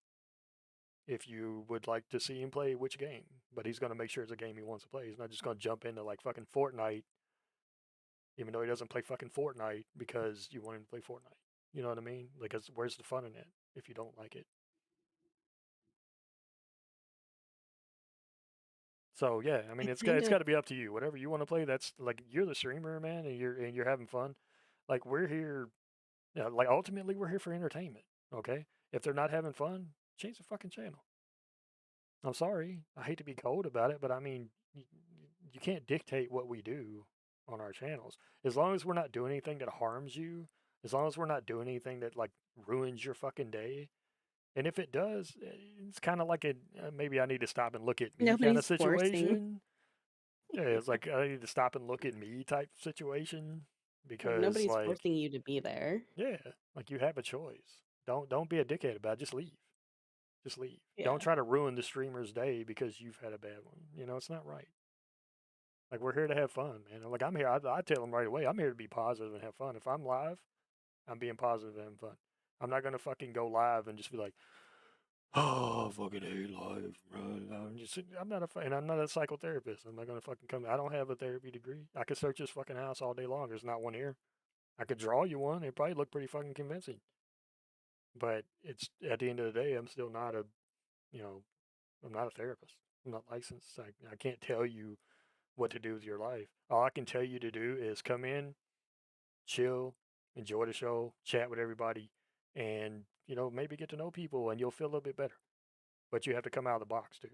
if you would like to see him play which game. But he's going to make sure it's a game he wants to play. He's not just going to jump into like fucking Fortnite, even though he doesn't play fucking Fortnite because you want him to play Fortnite. You know what I mean? Because where's the fun in it if you don't like it? So yeah, I I mean kind it's of got to be up to you. Whatever you want to play, that's like you're the streamer, man, and you're having fun. Like we're here, like ultimately we're here for entertainment. Okay, if they're not having fun, change the fucking channel. I'm sorry, I hate to be cold about it, but I mean you can't dictate what we do on our channels. As long as we're not doing anything that harms you, as long as we're not doing anything that like ruins your fucking day, and if it does, it's kind of like a maybe I need to stop and look at me kind of nobody's forcing. situation. Yeah, it's like I need to stop and look at me type situation Like because nobody's like forcing you to be there. yeah, like you have a choice. Don't be a dickhead about it. Just leave. Just leave. Don't Yeah. try to ruin the streamer's day because you've had a bad one. You know, it's not right. Like we're here to have fun, man. Like I'm here. I tell them right away. I'm here to be positive and have fun. If I'm live, I'm being positive and having fun. I'm not gonna fucking go live and just be like, oh, I fucking hate life, bro. I'm not and I'm not a psychotherapist. I'm not gonna fucking come. I don't have a therapy degree. I could search this fucking house all day long. There's not one here. I could draw you one. It probably look pretty fucking convincing. But it's at the end of the day, I'm still not a, you know, I'm not a therapist. I'm not licensed. I can't tell you what to do with your life. All I can tell you to do is come in, chill, enjoy the show, chat with everybody, and maybe get to know people, and you'll feel a little bit better. But you have to come out of the box too.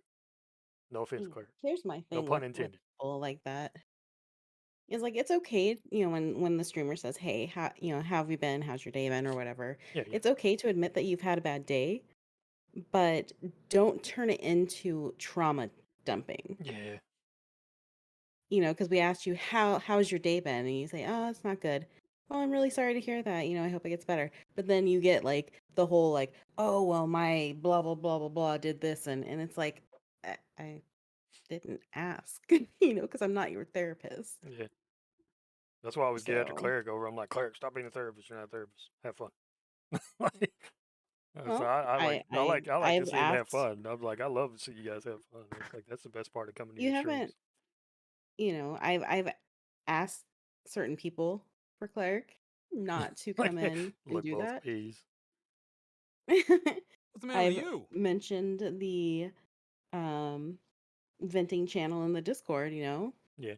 No offense, Claire. Here's my No thing pun with intended. people like that. Is like it's okay, when the streamer says, "Hey, how have you been? How's your day been?" or whatever. Yeah, yeah, It's okay to admit that you've had a bad day, but don't turn it into trauma dumping. yeah, Because we asked you how's your day been, and you say, "Oh, it's not good." Well, I'm really sorry to hear that. I hope it gets better. But then you get like the whole like, "Oh, well, my blah blah blah blah blah did this," and it's like, I didn't ask, because I'm not your therapist. yeah. That's why I always get at the So, cleric over. I'm like, cleric, stop being a therapist. You're not a therapist. Have fun. Like, so well, I like I I I like I like to I've see him have asked. fun. I'm like, I love to see you guys have fun. It's like that's the best part of coming to You your haven't, streams. I've asked certain people for cleric not to Like, come in and look do both that. ways. What's the matter with I've you? mentioned the um venting channel in the Discord, Yeah.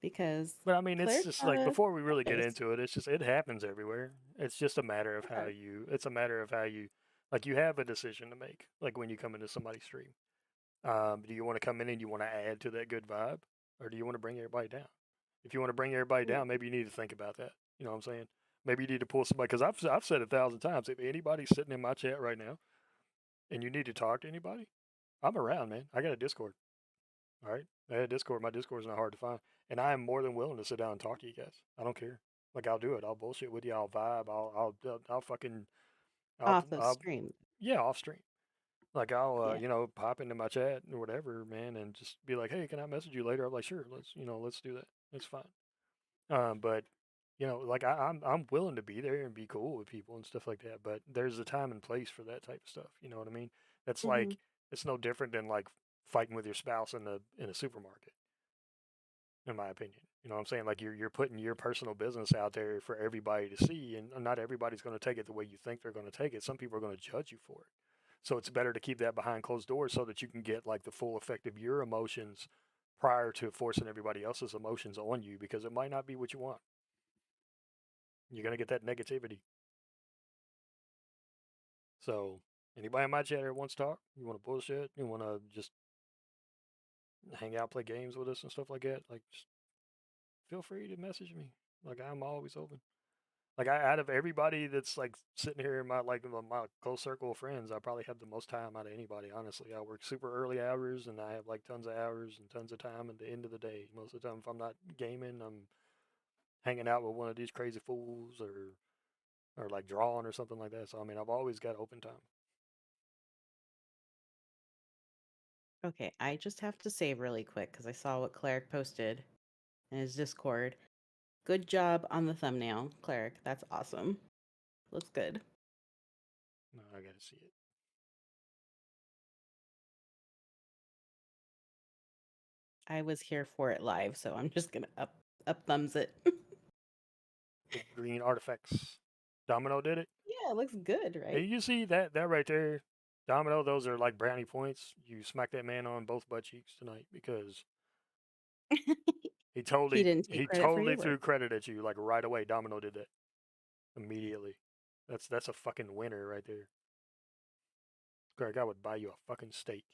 because But I mean, it's cleric's just not like a before we really get therapist. into it, it's just it happens everywhere. It's just a matter of how Sure. you. It's a matter of how you, like you have a decision to make. Like when you come into somebody's stream, do you want to come in and you want to add to that good vibe, or do you want to bring everybody down? If you want to bring everybody Mm. down, maybe you need to think about that. You know what I'm saying? Maybe you need to pull somebody because I've said 1,000 times. If anybody's sitting in my chat right now and you need to talk to anybody, I'm around, man. I got a Discord. All right. I had Discord. My Discord's not hard to find. And I am more than willing to sit down and talk to you guys. I don't care. Like I'll do it. I'll bullshit with you. I'll vibe. I'll fucking Off of I'll stream. yeah, off stream. Like I'll Yeah. pop into my chat or whatever, man, and just be like, hey, can I message you later? I'm like, sure, let's do that. It's fine. But like I'm willing to be there and be cool with people and stuff like that. But there's a time and place for that type of stuff. You know what I mean? That's Hmm. like it's no different than like fighting with your spouse in a supermarket, in my opinion. You know what I'm saying? Like you're putting your personal business out there for everybody to see, and not everybody's going to take it the way you think they're going to take it. Some people are going to judge you for it. So it's better to keep that behind closed doors so that you can get like the full effect of your emotions prior to forcing everybody else's emotions on you because it might not be what you want. You're going to get that negativity. So anybody in my chat here wants to talk, you want to bullshit, you want to just hang out, play games with us and stuff like that, like just feel free to message me. Like I'm always open. Like out of everybody that's like sitting here in my close circle of friends, I probably have the most time out of anybody. Honestly, I work super early hours, and I have like tons of hours and tons of time at the end of the day. Most of the time, if I'm not gaming, I'm hanging out with one of these crazy fools or like drawing or something like that. So I mean, I've always got open time. Okay, I just have to say really quick because I saw what Cleric posted in his Discord. Good job on the thumbnail, Cleric. That's awesome. Looks good. No, I gotta see it. I was here for it live, so I'm just gonna up thumbs it. Big green artifacts. Domino did it. Yeah, it looks good, Hey, right? you see that right there? Domino, those are like brownie points. You smack that man on both butt cheeks tonight because He He totally didn't take he credit for totally your work. threw credit at you like right away. Domino did that immediately. That's a fucking winner right there. Greg, I would buy you a fucking steak.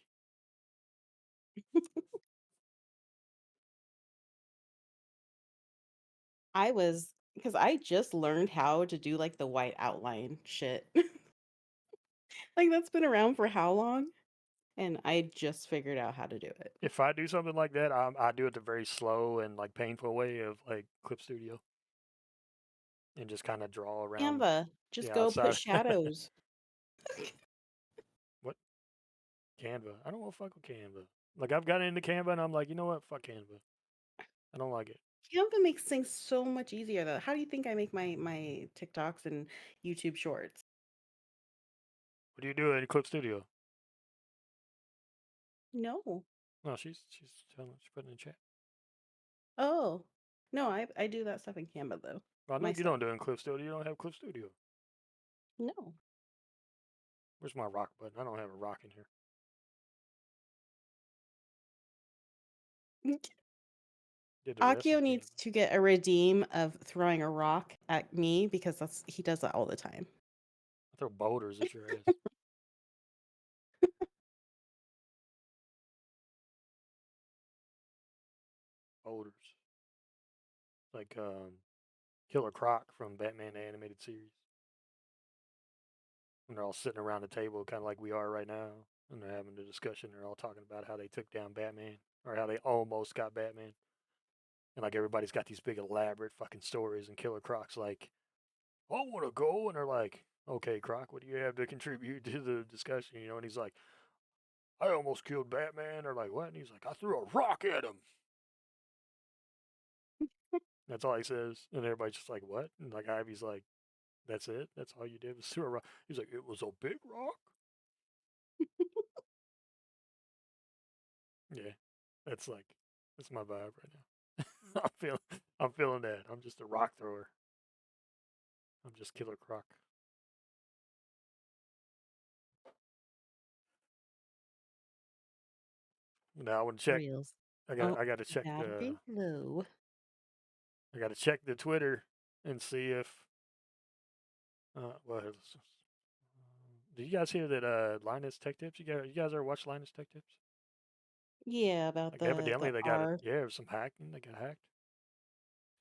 I was because I just learned how to do like the white outline shit. Like that's been around for how long? And I just figured out how to do it. If I do something like that, I do it the very slow and like painful way of like Clip Studio and just kind of draw around Canva, just the go put outside. shadows. What Canva? I don't want to fuck with Canva. Like I've got into Canva and I'm like, you know what? Fuck Canva. I don't like it. Canva makes things so much easier though. How do you think I make my TikToks and YouTube shorts? What do you do in Clip Studio? No. No, she's telling she's putting in chat. Oh. No, I do that stuff in Canva though. Well, I know My you stuff. don't do it in Cliff Studio. You don't have Cliff Studio. No. Where's my rock button? I don't have a rock in here. Did the rest Akio of needs Canva. to get a redeem of throwing a rock at me because he does that all the time. I throw boulders at your ass. Boulders. Like Killer Croc from Batman the Animated Series. And they're all sitting around the table, kind of like we are right now, and they're having a discussion. They're all talking about how they took down Batman, or how they almost got Batman. And like everybody's got these big elaborate fucking stories, and Killer Croc's like, I want to go, and they're like, okay, Croc, what do you have to contribute to the discussion? You know, and he's like, I almost killed Batman. They're like, what? And he's like, I threw a rock at him. That's all he says, and everybody's just like, what? And like Ivy's like, that's it. That's all you did was throw a rock. He's like, it was a big rock. Yeah, that's like that's my vibe right now. I'm feeling that. I'm just a rock thrower. I'm just Killer Croc. Now I want to check. Reels. I got Oh, I got to check the battery low. I got to check the Twitter and see if what is. Did you guys hear that Linus Tech Tips? You guys ever watch Linus Tech Tips? Yeah, about Like evidently the they got it. R. Yeah, there was some hacking. They got hacked.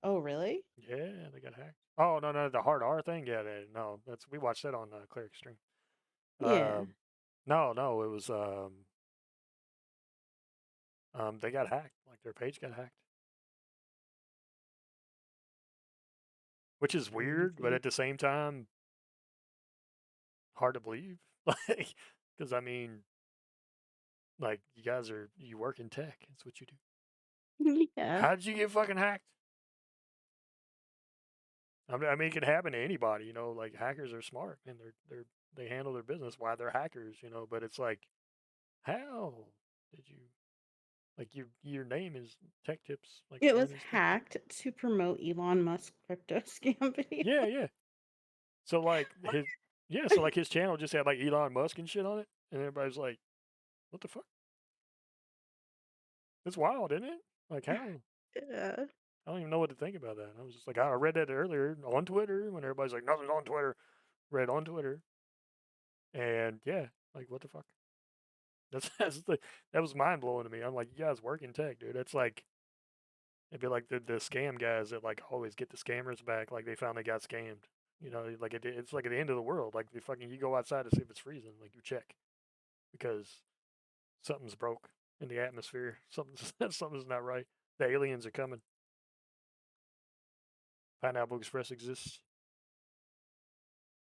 Oh, really? Yeah, they got hacked. Oh no, the hard R thing. Yeah, no, that's we watched that on Cleric Stream. Yeah. No, it was they got hacked. Like their page got hacked, which is weird, but Crazy. at the same time, hard to believe. Like, because I mean, like you work in tech. That's what you do. Yeah. How did you get fucking hacked? I mean, it can happen to anybody. You know, like hackers are smart and they handle their business. Why they're hackers? You know, but it's like, how did you? Like your name is Tech Tips, like It was Linus Tech Tips. hacked to promote Elon Musk crypto scam video. Yeah, yeah. So like so like his channel just had like Elon Musk and shit on it, and everybody's like, "What the fuck? That's wild, isn't it? Like how? Yeah. I don't even know what to think about that." I was just like, I read that earlier on Twitter when everybody's like, "Nothing's on Twitter." Read on Twitter, and yeah, like what the fuck? That was mind blowing to me. I'm like, you guys work in tech, dude. That's like it'd be like the scam guys that like always get the scammers back, like they found they got scammed. You know, like it's like at the end of the world. Like the fucking you go outside to see if it's freezing, like you check because something's broke in the atmosphere. Something's not right. The aliens are coming. Pineapple Express exists.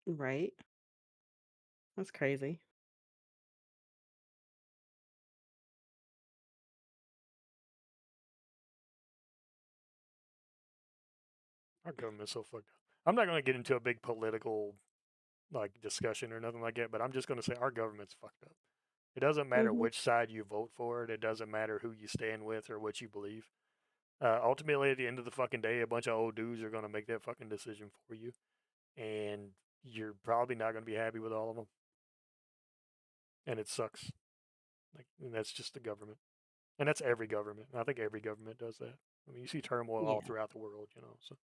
Right. That's crazy. Our government's so fucked up. I'm not going to get into a big political like discussion or nothing like that, but I'm just going to say our government's fucked up. It doesn't matter Hmm. which side you vote for. It doesn't matter who you stand with or what you believe. Ultimately, at the end of the fucking day, a bunch of old dudes are going to make that fucking decision for you, and you're probably not going to be happy with all of them, and it sucks. Like, and that's just the government. And that's every government. And I think every government does that. I mean, you see turmoil all Yeah. throughout the world, you know. So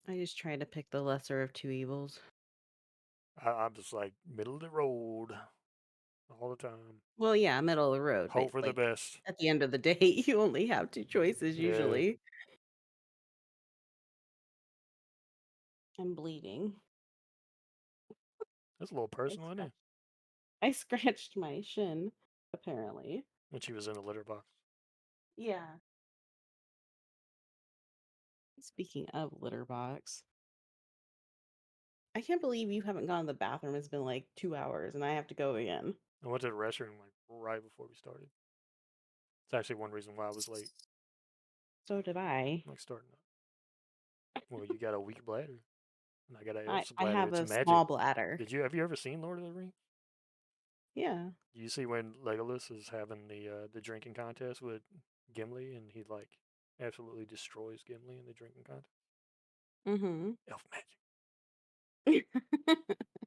I just try to pick the lesser of two evils. I'm just like middle of the road all the time. Well, yeah, middle of the road, but Hope for the like best. at the end of the day, you only have two choices Yeah, usually. I'm bleeding. that's a little I personal, isn't it? scratched, I scratched my shin, apparently. When she was in a litter box. Yeah. Speaking of litter box, I can't believe you haven't gone to the bathroom. It's been like 2 hours and I have to go again. I went to the restroom like right before we started. It's actually one reason why I was late. So did I. I'm like starting up. Well, you got a weak bladder, and I got a I, Elsa I bladder. have It's a magic. small bladder. Have you ever seen Lord of the Rings? Yeah. You see when Legolas is having the drinking contest with Gimli, and he like absolutely destroys Gimli in the drinking contest. Mm-hmm. Elf magic.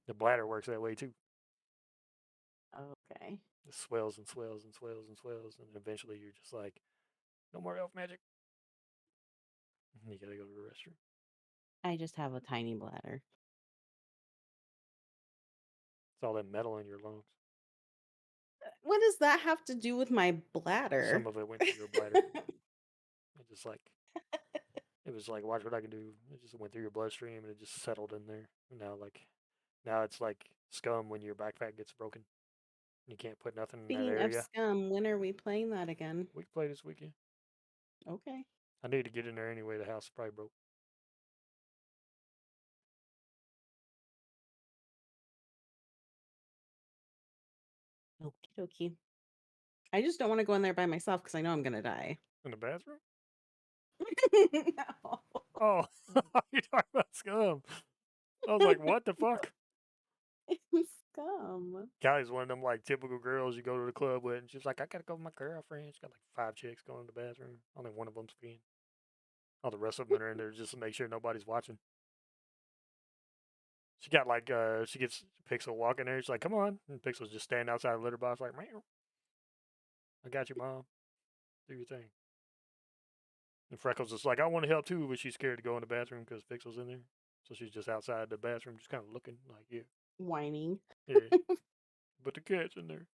The bladder works that way too. Okay. It swells and swells and swells and swells, and eventually you're just like, no more elf magic. And you gotta go to the restroom. I just have a tiny bladder. It's all that metal in your lungs. What does that have to do with my bladder? Some of it went through your bladder. It just like it was like, watch what I can do. It just went through your bloodstream and it just settled in there. And now it's like scum when your backpack gets broken. You can't put nothing in that Speaking of area. scum, when are we playing that again? We can play this weekend. Okay. I need to get in there anyway. The house is probably broke. Okie dokie. I just don't want to go in there by myself because I know I'm gonna die. In the bathroom? No. Oh, you're talking about scum. I was like, what the fuck? Scum. Callie's one of them like typical girls you go to the club with, and she's like, I gotta go with my girlfriend. She's got like 5 chicks going to the bathroom. Only one of them's peeing. All the rest of them are in there just to make sure nobody's watching. She got like, she gets Pixel walking there. She's like, come on. And Pixel's just standing outside the litter box, like, meow. I got you, mom. Do your thing. And Freckles is like, I want to help too, but she's scared to go in the bathroom because Pixel's in there. So she's just outside the bathroom, just kind of looking like, yeah, Whining. yeah. But the cat's in there.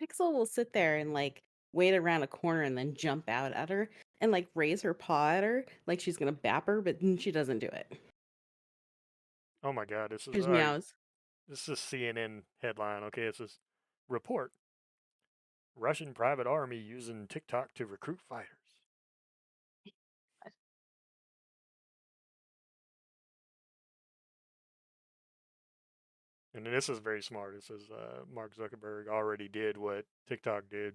Pixel will sit there and like wait around a corner and then jump out at her and like raise her paw at her like she's gonna bap her, but she doesn't do it. Oh my God, this She is just all right. meows. This is a CNN headline. Okay, it says report: Russian private army using TikTok to recruit fighters. And this is very smart. It says Mark Zuckerberg already did what TikTok did,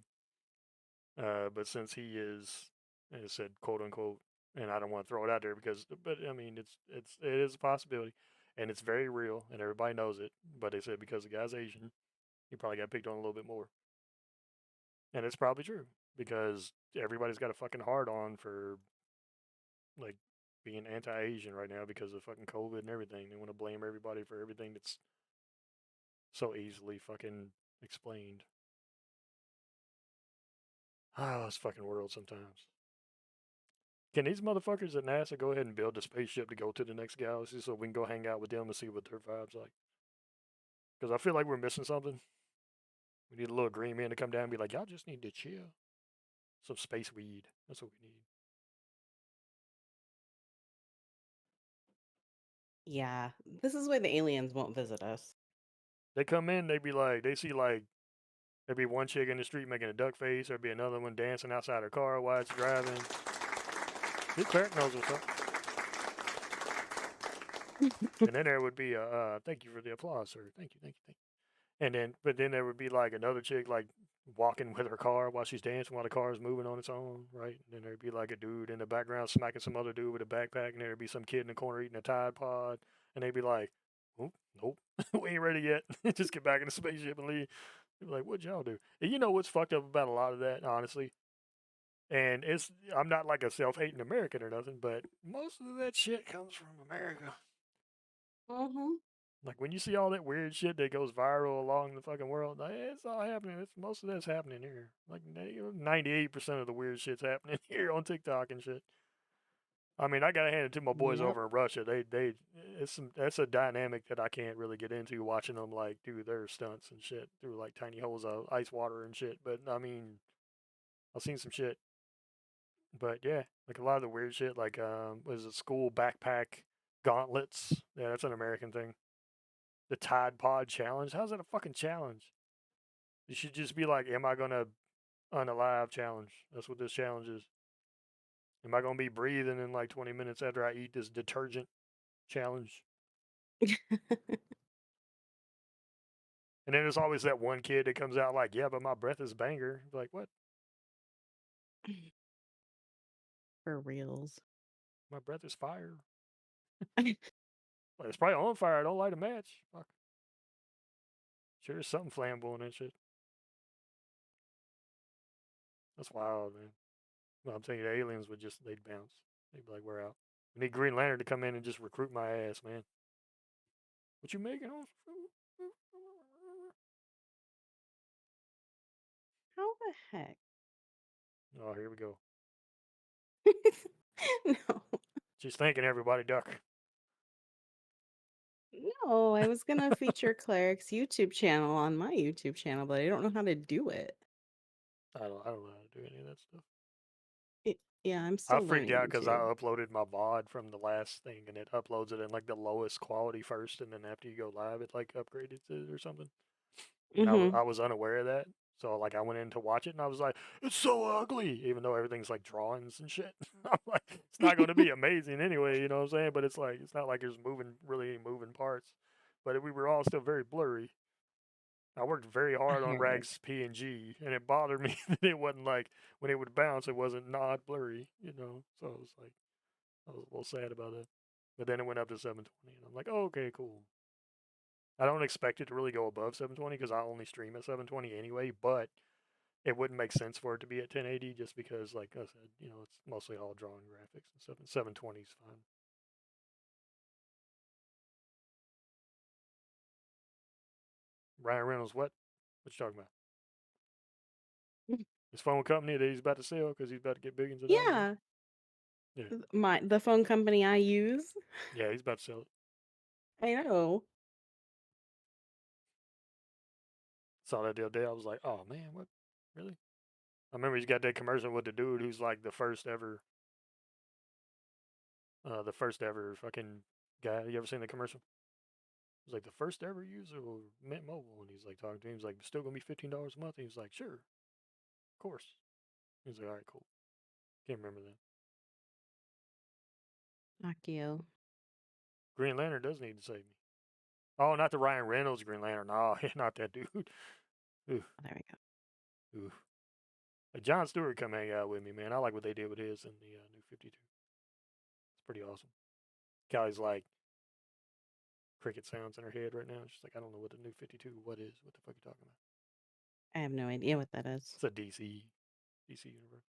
but since he is, and it said quote unquote, and I don't want to throw it out there because, but I mean, it is a possibility, and it's very real, and everybody knows it. But they said because the guy's Asian, he probably got picked on a little bit more, and it's probably true because everybody's got a fucking hard on for like being anti-Asian right now because of fucking COVID and everything. They want to blame everybody for everything that's so easily fucking explained. Oh, this fucking world sometimes. Can these motherfuckers at NASA go ahead and build a spaceship to go to the next galaxy so we can go hang out with them and see what their vibe's like? Because I feel like we're missing something. We need a little green man to come down and be like, y'all just need to chill. Some space weed. That's what we need. Yeah. This is why the aliens won't visit us. They come in, they be like, they see like, there'd be one chick in the street making a duck face. There'd be another one dancing outside her car while it's driving. Big Clerk knows what's up. And then there would be a, thank you for the applause, sir. Thank you, thank you, thank you. And then, but then there would be like another chick like walking with her car while she's dancing while the car is moving on its own, right? And then there'd be like a dude in the background smacking some other dude with a backpack, and there'd be some kid in the corner eating a Tide Pod, and they'd be like, "Oh, nope, we ain't ready yet. Just get back in the spaceship and leave." They'd be like, "What'd y'all do?" And you know what's fucked up about a lot of that, honestly? And it's I'm not like a self-hating American or nothing, but most of that shit comes from America. Mm-hmm. Like when you see all that weird shit that goes viral along the fucking world, like, it's all happening. It's most of that's happening here. Like 98% of the weird shit's happening here on TikTok and shit. I mean, I gotta hand it to my boys Yep. over in Russia. That's a dynamic that I can't really get into watching them like do their stunts and shit through like tiny holes of ice water and shit. But I mean, I've seen some shit. But yeah, like a lot of the weird shit, like was it school backpack gauntlets? Yeah, that's an American thing. The Tide Pod challenge. How's that a fucking challenge? You should just be like, am I gonna unalive challenge? That's what this challenge is. Am I gonna be breathing in like 20 minutes after I eat this detergent challenge? And then there's always that one kid that comes out like, yeah, but my breath is banger. Like, what? For reals. My breath is fire. Like, it's probably on fire. I don't light a match. Fuck. Sure, there's something flammable in that shit. That's wild, man. Well, I'm telling you, the aliens would just, they'd bounce. They'd be like, we're out. We need Green Lantern to come in and just recruit my ass, man. What you making on? How the heck? Oh, here we go. No. She's thanking everybody, duck. No, I was gonna feature Cleric's YouTube channel on my YouTube channel, but I don't know how to do it. I don't know how to do any of that stuff. Yeah, I'm I still freaked learning out because I YouTube. uploaded my VOD from the last thing and it uploads it in like the lowest quality first, and then after you go live, it like upgraded it or something. And Mm-hmm. I was unaware of that. So like I went in to watch it and I was like, it's so ugly, even though everything's like drawings and shit. I'm like, it's not going to be amazing anyway, you know what I'm saying? But it's like it's not like there's really moving parts, but we were all still very blurry. I worked very hard on Heck. Rag's PNG, and it bothered me that it wasn't like when it would bounce, it wasn't not blurry, you know. So it was like I was a little sad about that. But then it went up to 720, and I'm like, oh, okay, cool. I don't expect it to really go above 720 because I only stream at 720 anyway. But it wouldn't make sense for it to be at 1080 just because, like I said, you know, it's mostly all drawing graphics and stuff. And 720 is fine. Ryan Reynolds, what? What you talking about? His phone company that he's about to sell because he's about to get billions of dollars. Yeah, Yeah, the phone company I use. yeah, he's about to sell it. I know. Saw that the other day. I was like, oh man, what? Really? I remember he's got that commercial with the dude who's like the first ever fucking guy. You ever seen the commercial? He's like the first ever user of Mint Mobile, and he's like talking to him. He's like, still gonna be $15 a month. And he's like, sure, of course. He's like, all right, cool. Can't remember that. Akio. Green Lantern does need to save me. Oh, not the Ryan Reynolds Green Lantern. No, not that dude. Ooh, Oh, there we go. ooh. John Stewart come hang out with me, man. I like what they did with his in the New 52. It's pretty awesome. Callie's like cricket sounds in her head right now. She's like, I don't know what the New 52 what is. What the fuck are you talking about? I have no idea what that is. It's a DC universe.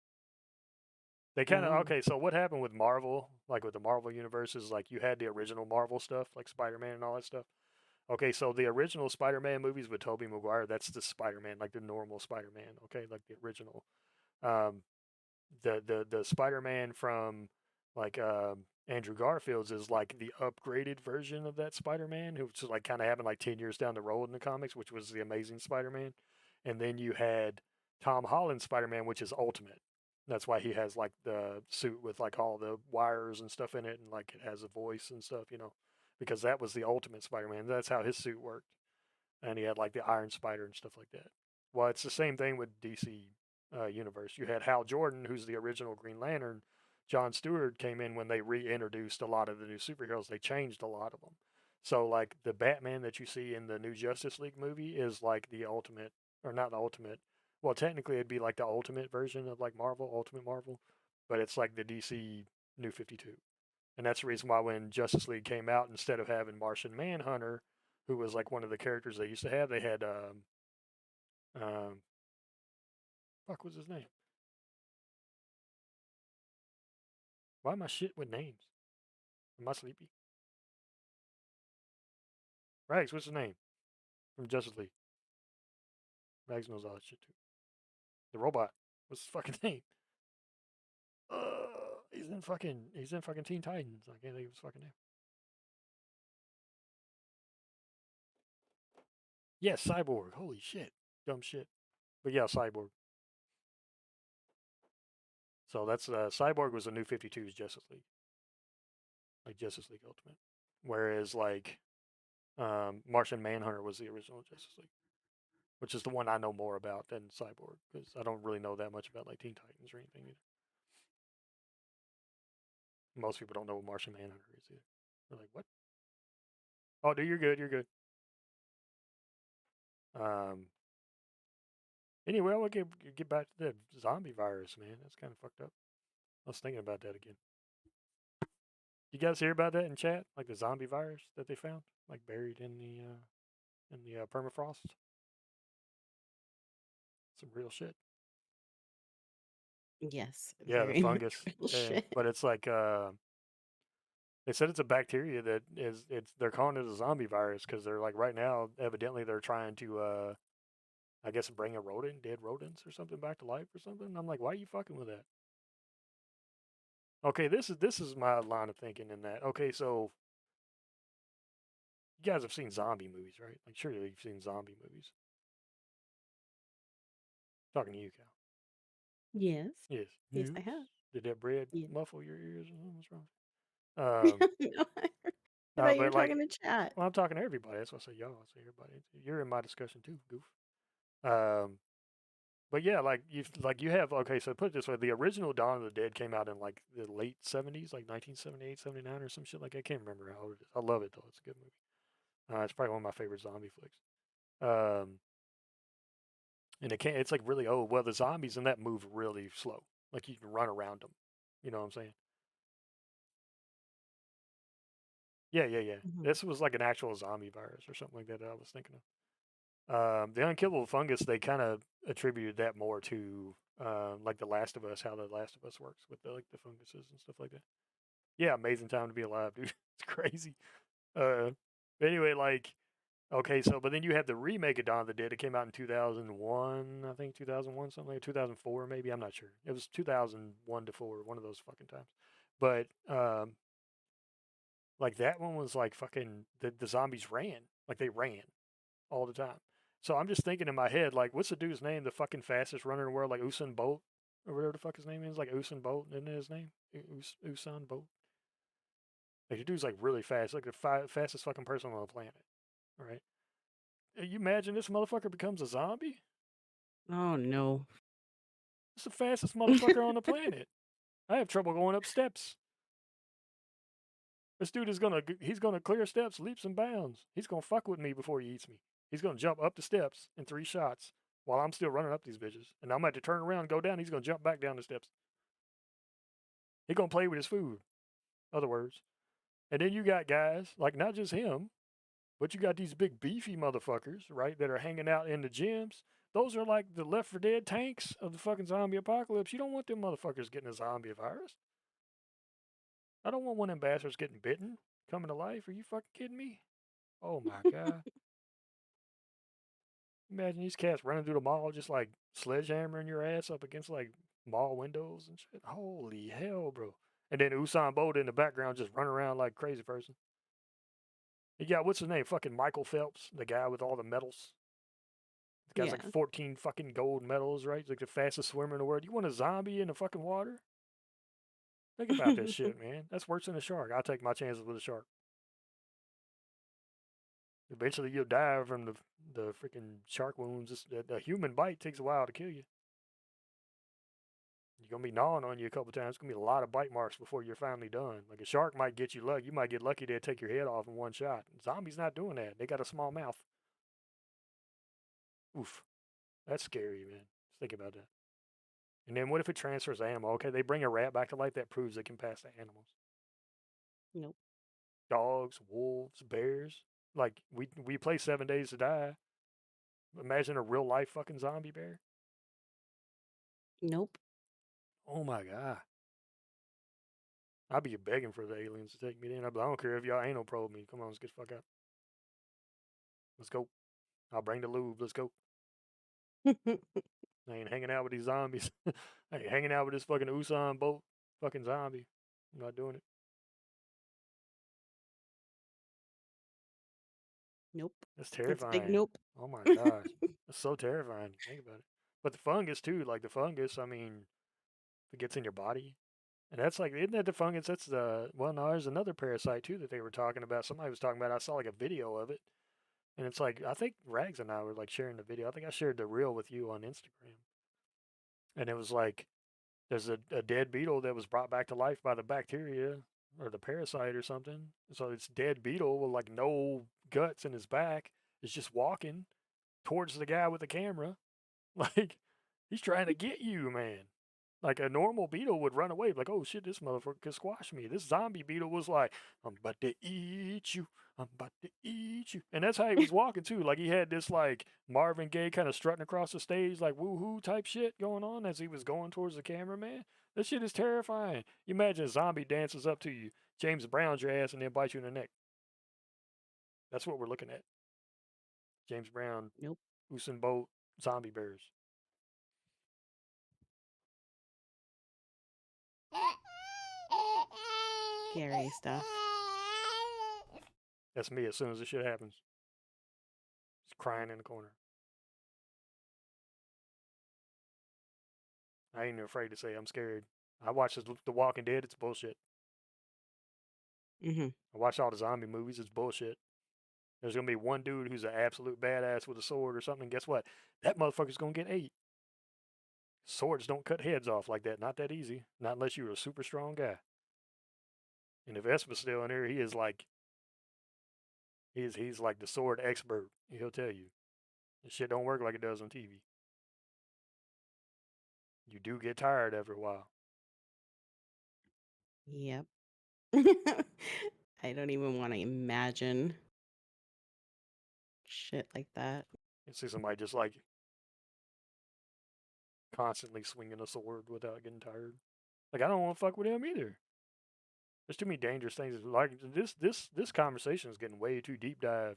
They kind of Oh. okay. So what happened with Marvel, like with the Marvel universe, is like you had the original Marvel stuff, like Spider-Man and all that stuff. Okay, so the original Spider-Man movies with Tobey Maguire, that's the Spider-Man, like the normal Spider-Man. Okay, like the original. Um, the Spider-Man from like Andrew Garfield's is like the upgraded version of that Spider-Man, which is like kind of happened like 10 years down the road in the comics, which was the Amazing Spider-Man, and then you had Tom Holland's Spider-Man, which is Ultimate. That's why he has like the suit with like all the wires and stuff in it, and like it has a voice and stuff, you know, because that was the Ultimate Spider-Man. That's how his suit worked, and he had like the Iron Spider and stuff like that. Well, it's the same thing with DC universe. You had Hal Jordan, who's the original Green Lantern. John Stewart came in when they reintroduced a lot of the new superheroes. They changed a lot of them. So, like the Batman that you see in the new Justice League movie is like the ultimate, or not the ultimate. Well, technically, it'd be like the ultimate version of like Marvel, Ultimate Marvel, but it's like the DC New 52. And that's the reason why when Justice League came out, instead of having Martian Manhunter, who was like one of the characters they used to have, they had um fuck was his name? Why am I shit with names? Am I sleepy? Rags, what's his name? From Justice League. Rags knows all that shit too. The robot. What's his fucking name? He's in fucking Teen Titans. I can't think of his fucking name. Yes, Cyborg. Holy shit. Dumb shit. But yeah, Cyborg. So that's Cyborg was the new 52's Justice League. Like Justice League Ultimate. Whereas like Martian Manhunter was the original Justice League, which is the one I know more about than Cyborg because I don't really know that much about like Teen Titans or anything either. Most people don't know what Martian Manhunter is either. They're like, what? Oh, dude, you're good. You're good. Um. Anyway, I want to get back to the zombie virus, man. That's kind of fucked up. I was thinking about that again. You guys hear about that in chat? Like the zombie virus that they found, like buried in the in the permafrost. Some real shit. Yes, Yeah, the very much fungus. real Yeah, shit. but it's like they said it's a bacteria that is it's they're calling it a zombie virus because they're like right now evidently they're trying to I guess bring a rodent, dead rodents or something back to life or something. I'm like, why are you fucking with that? Okay, this is my line of thinking in that. Okay, so you guys have seen zombie movies, right? Like surely you've seen zombie movies. Talking to you, Cal. Yes. Yes. Yes, Yes. I have. Did that bread Yeah. muffle your ears or something? What's wrong? No, I thought you were But like, talking to chat. well, I'm talking to everybody. That's why I say y'all. I say everybody. You're in my discussion too, goof. Um, but yeah, like you have okay. So put it this way: the original Dawn of the Dead came out in like the late '70s, like 1978, '79, or some shit like that. I can't remember how old it is. I love it though. It's a good movie. It's probably one of my favorite zombie flicks. Um, and it's like really old. Well, the zombies in that move really slow. Like you can run around them. You know what I'm saying? Yeah, yeah, yeah. Mhm. This was like an actual zombie virus or something like that, I was thinking of. The unkillable fungus, they kind of attributed that more to like The Last of Us, how The Last of Us works with the like the funguses and stuff like that. Yeah, amazing time to be alive, dude. It's crazy. Uh, but anyway, like okay, so but then you have the remake of Dawn of the Dead. It came out in 2001, I think 2001, something like 2004, maybe. I'm not sure. It was 2001 to four, one of those fucking times. But like that one was like fucking the zombies ran, like they ran all the time. So I'm just thinking in my head, like, what's the dude's name? The fucking fastest runner in the world, like Usain Bolt or whatever the fuck his name is, like Usain Bolt, isn't it his name? Usain Bolt. Like the dude's like really fast, like the fastest fucking person on the planet. All right. You imagine this motherfucker becomes a zombie? Oh no. It's the fastest motherfucker on the planet. I have trouble going up steps. This dude is he's gonna clear steps leaps and bounds. He's gonna fuck with me before he eats me. He's gonna jump up the steps in 3 shots while I'm still running up these bitches. And I'm about to turn around and go down. He's gonna jump back down the steps. He gonna play with his food. Other words. And then you got guys like not just him, but you got these big beefy motherfuckers, right, that are hanging out in the gyms. Those are like the Left 4 Dead tanks of the fucking zombie apocalypse. You don't want them motherfuckers getting a zombie virus. I don't want one of them bastards getting bitten, coming to life. Are you fucking kidding me? Oh my god. Imagine these cats running through the mall just like sledgehammering your ass up against like mall windows and shit. Holy hell, bro. And then Usain Bolt in the background just running around like a crazy person. You got, what's his name? Fucking Michael Phelps, the guy with all the medals. The guy's like Yeah. 14 fucking gold medals, right? He's like the fastest swimmer in the world. You want a zombie in the fucking water? Think about that shit, man. That's worse than a shark. I'll take my chances with a shark. Eventually you'll die from the freaking shark wounds. The human bite takes a while to kill you. You're gonna be gnawing on you a couple times. It's gonna be a lot of bite marks before you're finally done. Like a shark might get you lucky. You might get lucky they'll take your head off in one shot. Zombies not doing that. They got a small mouth. Oof. That's scary, man. Just think about that. And then what if it transfers to animal? Okay, they bring a rat back to life. That proves it can pass to animals. Nope. Dogs, wolves, bears. Like we play 7 Days to Die. Imagine a real life fucking zombie bear. Nope. Oh my god. I'd be begging for the aliens to take me in. I don't care if y'all anal probe me. Come on, let's get the fuck out. Let's go. I'll bring the lube. Let's go. I ain't hanging out with these zombies. I ain't hanging out with this fucking Usain Bolt fucking zombie. I'm not doing it. Nope. That's That's a big terrifying. nope. Oh my gosh. That's so terrifying. Think about it. But the fungus too, like the fungus, I mean, it gets in your body. And that's like, isn't that the fungus? That's the, well, no, there's another parasite too that they were talking about. Somebody was talking about, I saw like a video of it. And it's like, I think Rags and I were like sharing the video. I think I shared the reel with you on Instagram. And it was like, there's a dead beetle that was brought back to life by the bacteria or the parasite or something. So it's dead beetle with like no guts in his back. Is just walking towards the guy with the camera. Like he's trying to get you, man. Like a normal beetle would run away, like, oh shit, this motherfucker could squash me. This zombie beetle was like, I'm about to eat you. I'm about to eat you. And that's how he was walking too. Like he had this like Marvin Gaye kind of strutting across the stage, like woohoo type shit going on as he was going towards the cameraman. That shit is terrifying. You imagine a zombie dances up to you, James Brown's your ass, and then bites you in the neck. That's what we're looking at. James Brown, Nope. Usain Bolt, zombie bears. Scary stuff. That's me as soon as this shit happens. Just crying in the corner. I ain't even afraid to say I'm scared. I watch The Walking Dead. It's bullshit. Hmm. I watch all the zombie movies. It's bullshit. There's gonna be one dude who's an absolute badass with a sword or something. Guess what? That motherfucker's gonna get ate. Swords don't cut heads off like that. Not that easy. Not unless you're a super strong guy. And if Espa's still in there, he is like he's like the sword expert. He'll tell you. This shit don't work like it does on TV. You do get tired after a while. Yep. I don't even want to imagine shit like that. You see somebody just like constantly swinging a sword without getting tired. Like I don't want to fuck with him either. There's too many dangerous things. Like this conversation is getting way too deep dive.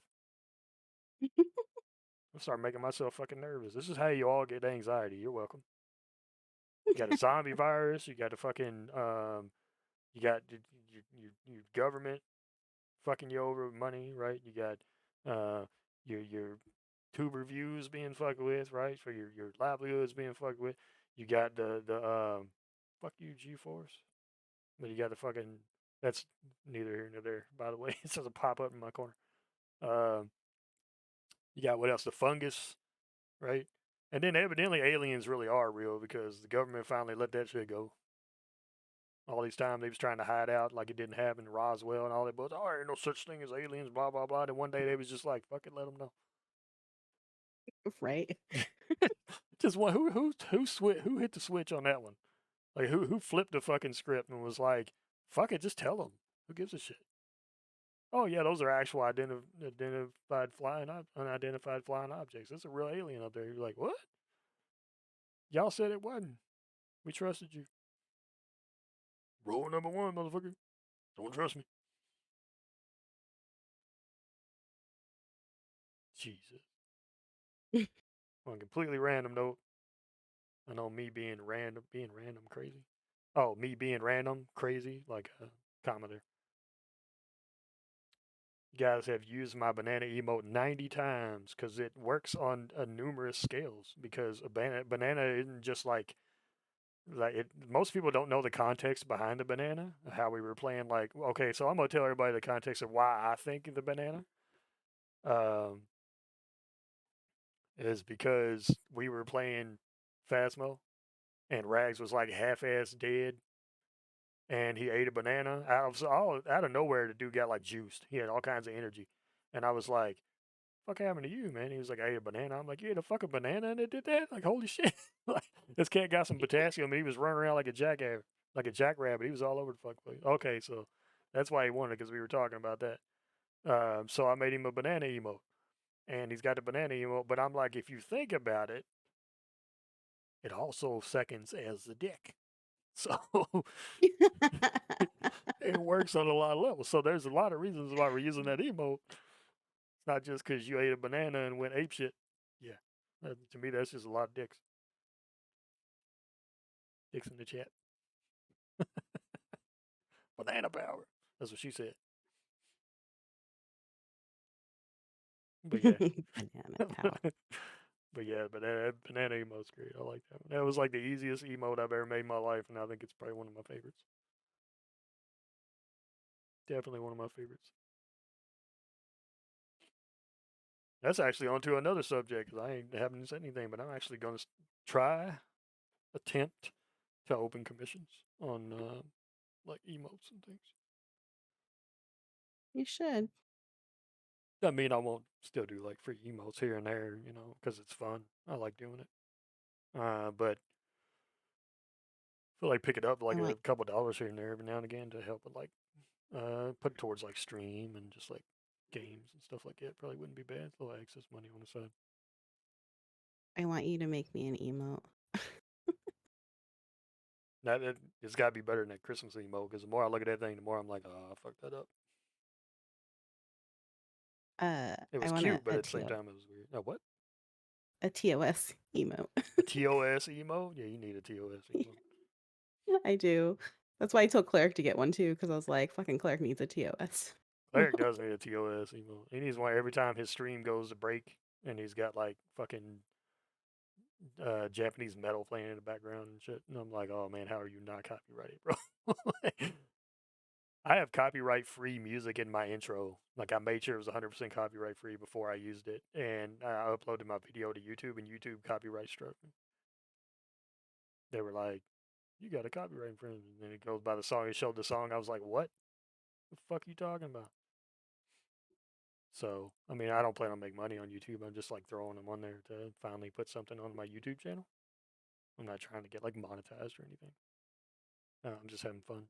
I'm starting making myself fucking nervous. This is how you all get anxiety. You're welcome. You got a zombie virus. You got a fucking you got your government fucking you over with money, right? You got your tube reviews being fucked with, right? For your livelihoods being fucked with. You got the fuck you G Force, but you got the fucking that's neither here nor there. By the way, it says a pop up in my corner. Um, you got what else? The fungus, right? And then evidently aliens really are real because the government finally let that shit go. All these times they was trying to hide out like it didn't happen in Roswell and all that, but oh, there ain't no such thing as aliens, blah blah blah. Then one day they was just like, fuck it, let them know. Right? Just one who hit the switch on that one? Like who flipped the fucking script and was like, fuck it, just tell them. Who gives a shit? Oh yeah, those are actual unidentified flying objects. That's a real alien up there. You're like, what? Y'all said it wasn't. We trusted you. Rule number one, motherfucker. Don't trust me. Jesus. On a completely random note, I know me being random crazy. Oh, me being random crazy, like a commenter. You guys have used my banana emote 90 times because it works on numerous scales. Because a banana isn't just like it. Most people don't know the context behind the banana. How we were playing. Like, okay, so I'm gonna tell everybody the context of why I think of the banana. Um, is because we were playing Phasmo and Rags was like half-ass dead, and he ate a banana out of nowhere. The dude got like juiced. He had all kinds of energy, and I was like, "Fuck happened to you, man?" He was like, "I ate a banana." I'm like, "You ate a fucking banana and it did that?" Like, holy shit! Like, this cat got some potassium and he was running around like a jackrabbit. He was all over the fuck place. Okay, so that's why he won it because we were talking about that. So I made him a banana emote, and he's got a banana emote. But I'm like, if you think about it, it also seconds as the dick. So it works on a lot of levels. So there's a lot of reasons why we're using that emote. It's not just because you ate a banana and went ape shit. Yeah. To me, that's just a lot of dicks. Dicks in the chat. Banana power. That's what she said. But yeah. Banana power. But yeah, but that banana emote's great. I like that one. That was like the easiest emote I've ever made in my life, and I think it's probably one of my favorites. Definitely one of my favorites. That's actually onto another subject because haven't said anything, but I'm actually going to attempt to open commissions on like emotes and things. You should. Doesn't mean I won't still do like free emotes here and there, because it's fun. I like doing it. But So like pick it up I like a want couple dollars here and there every now and again to help it like put it towards like stream and just like games and stuff like that. Probably wouldn't be bad. A little excess money on the side. you to make me an emote. That it's got to be better than that Christmas emo because the more I look at that thing, the more I'm like, oh, I fucked that up. It I was want cute, but at the same time, it was weird. Oh, what? a TOS emote. A TOS emo? Yeah, you need a TOS emo. I do. That's why I told Cleric to get one too, because I was like, fucking Cleric needs a TOS. Cleric does need a TOS emo. He needs one every time his stream goes to break and he's got like fucking Japanese metal playing in the background and shit. And I'm like, oh man, how are you not copyrighted, bro? I have copyright free music in my intro. Like I made sure it was 100% copyright free before I used it, and I uploaded my video to YouTube, and YouTube copyright struck me. They were like, "You got a copyright infringement," and then it goes by the song. It showed the song. I was like, "What? The fuck are you talking about?" So I mean, I don't plan on making money on YouTube. I'm just like throwing them on there to finally put something on my YouTube channel. I'm not trying to get like monetized or anything. I'm just having fun.